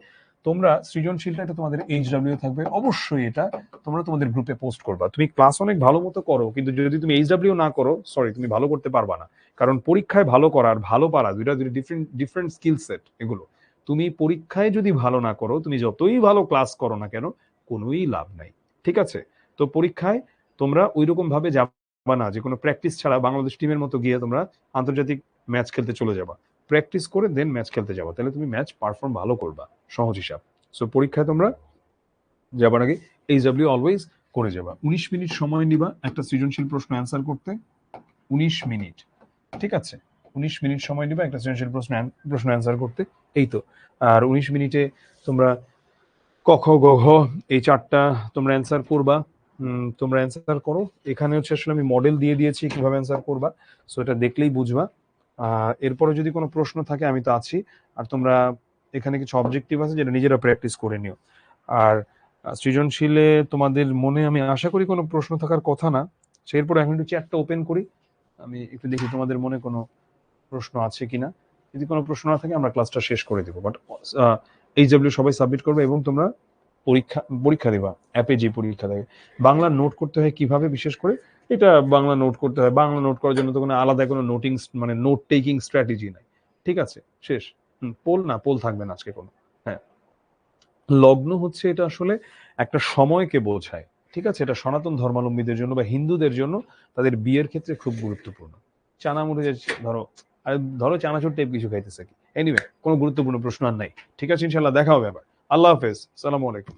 তোমরা সৃজনশীলটা, এটা তোমাদের HW থাকবে, অবশ্যই এটা তোমরা তোমাদের গ্রুপে পোস্ট করবা। তুমি ক্লাস অনেক ভালো মতো করো, কিন্তু যদি তুমি HW না করো, সরি, তুমি ভালো করতে পারবা না। কারণ পরীক্ষায় ভালো করা আর ভালো পারা দুইটা ডিফারেন্ট স্কিল সেট। এগুলো তুমি পরীক্ষায় যদি ভালো না করো, তুমি যতই ভালো ক্লাস করো না কেন, কোনোই লাভ নাই। ঠিক আছে? তো পরীক্ষায় তোমরা ওইরকম ভাবে যাবা না যে কোনো প্র্যাকটিস ছাড়া বাংলাদেশ টিমের মতো গিয়ে তোমরা আন্তর্জাতিক ম্যাচ খেলতে চলে যাবা। প্র্যাকটিস করে দেন ম্যাচ খেলতে যাবা, তাহলে তুমি ম্যাচ পারফর্ম ভালো করবা, সহজ হিসাব। সো পরীক্ষায় তোমরা যাবার আগে HW অলওয়েজ করে যাবা। 19 মিনিট সময় নিবা একটা সৃজনশীল প্রশ্ন অ্যান্সার করতে, 19 মিনিট। ঠিক আছে? 19 মিনিট সময় নিবা একটা সৃজনশীল প্রশ্ন অ্যান্সার করতে, এই তো। আর 19 মিনিটে তোমরা ক খ গ ঘ এই চারটা তোমরা অ্যান্সার করবা। তোমরা অ্যান্সার করো। এখানে হচ্ছে আসলে আমি মডেল দিয়ে দিয়েছি কিভাবে অ্যান্সার করবা, সো এটা দেখলেই বুঝবা। এরপরে যদি কোনো প্রশ্ন থাকে আমি তো আছি। আর তোমরা এখানে কিছু অবজেক্টিভ আছে যেটা নিজেরা প্র্যাকটিস করে নিও। আর সৃজনশীলে তোমাদের মনে আমি আশা করি কোনো প্রশ্ন থাকার কথা না। এরপর এখন একটু চ্যাটটা ওপেন করি, আমি একটু দেখি তোমাদের মনে কোনো প্রশ্ন আছে কিনা। যদি কোনো প্রশ্ন না থাকে আমরা ক্লাসটা শেষ করে দেবো। বাট HW সবাই সাবমিট করবে, এবং তোমরা পরীক্ষা দিবা। অ্যাপে যে পরীক্ষা দেবে, বাংলা নোট করতে হয় কিভাবে, বিশেষ করে এটা বাংলা নোট করতে হয়। বাংলা নোট করার জন্য তো কোনো আলাদা কোনো নোটিং মানে নোট টেকিং স্ট্র্যাটেজি নাই। ঠিক আছে, শেষ। পোল থাকবে না আজকে কোনো। হ্যাঁ, লগ্ন হচ্ছে এটা আসলে একটা সময়কে বোঝায়। ঠিক আছে, এটা সনাতন ধর্মাবলম্বীদের জন্য বা হিন্দুদের জন্য তাদের বিয়ের ক্ষেত্রে খুব গুরুত্বপূর্ণ। চানামুড়ি ধরো, আর ধরো চানাচুর টাইপ কিছু খাইতেছে কি, এনিওয়ে কোনো গুরুত্বপূর্ণ প্রশ্ন আর নাই। ঠিক আছে, ইনশাল্লাহ দেখা হবে আবার। আল্লাহ হাফেজ, সালামু আলাইকুম।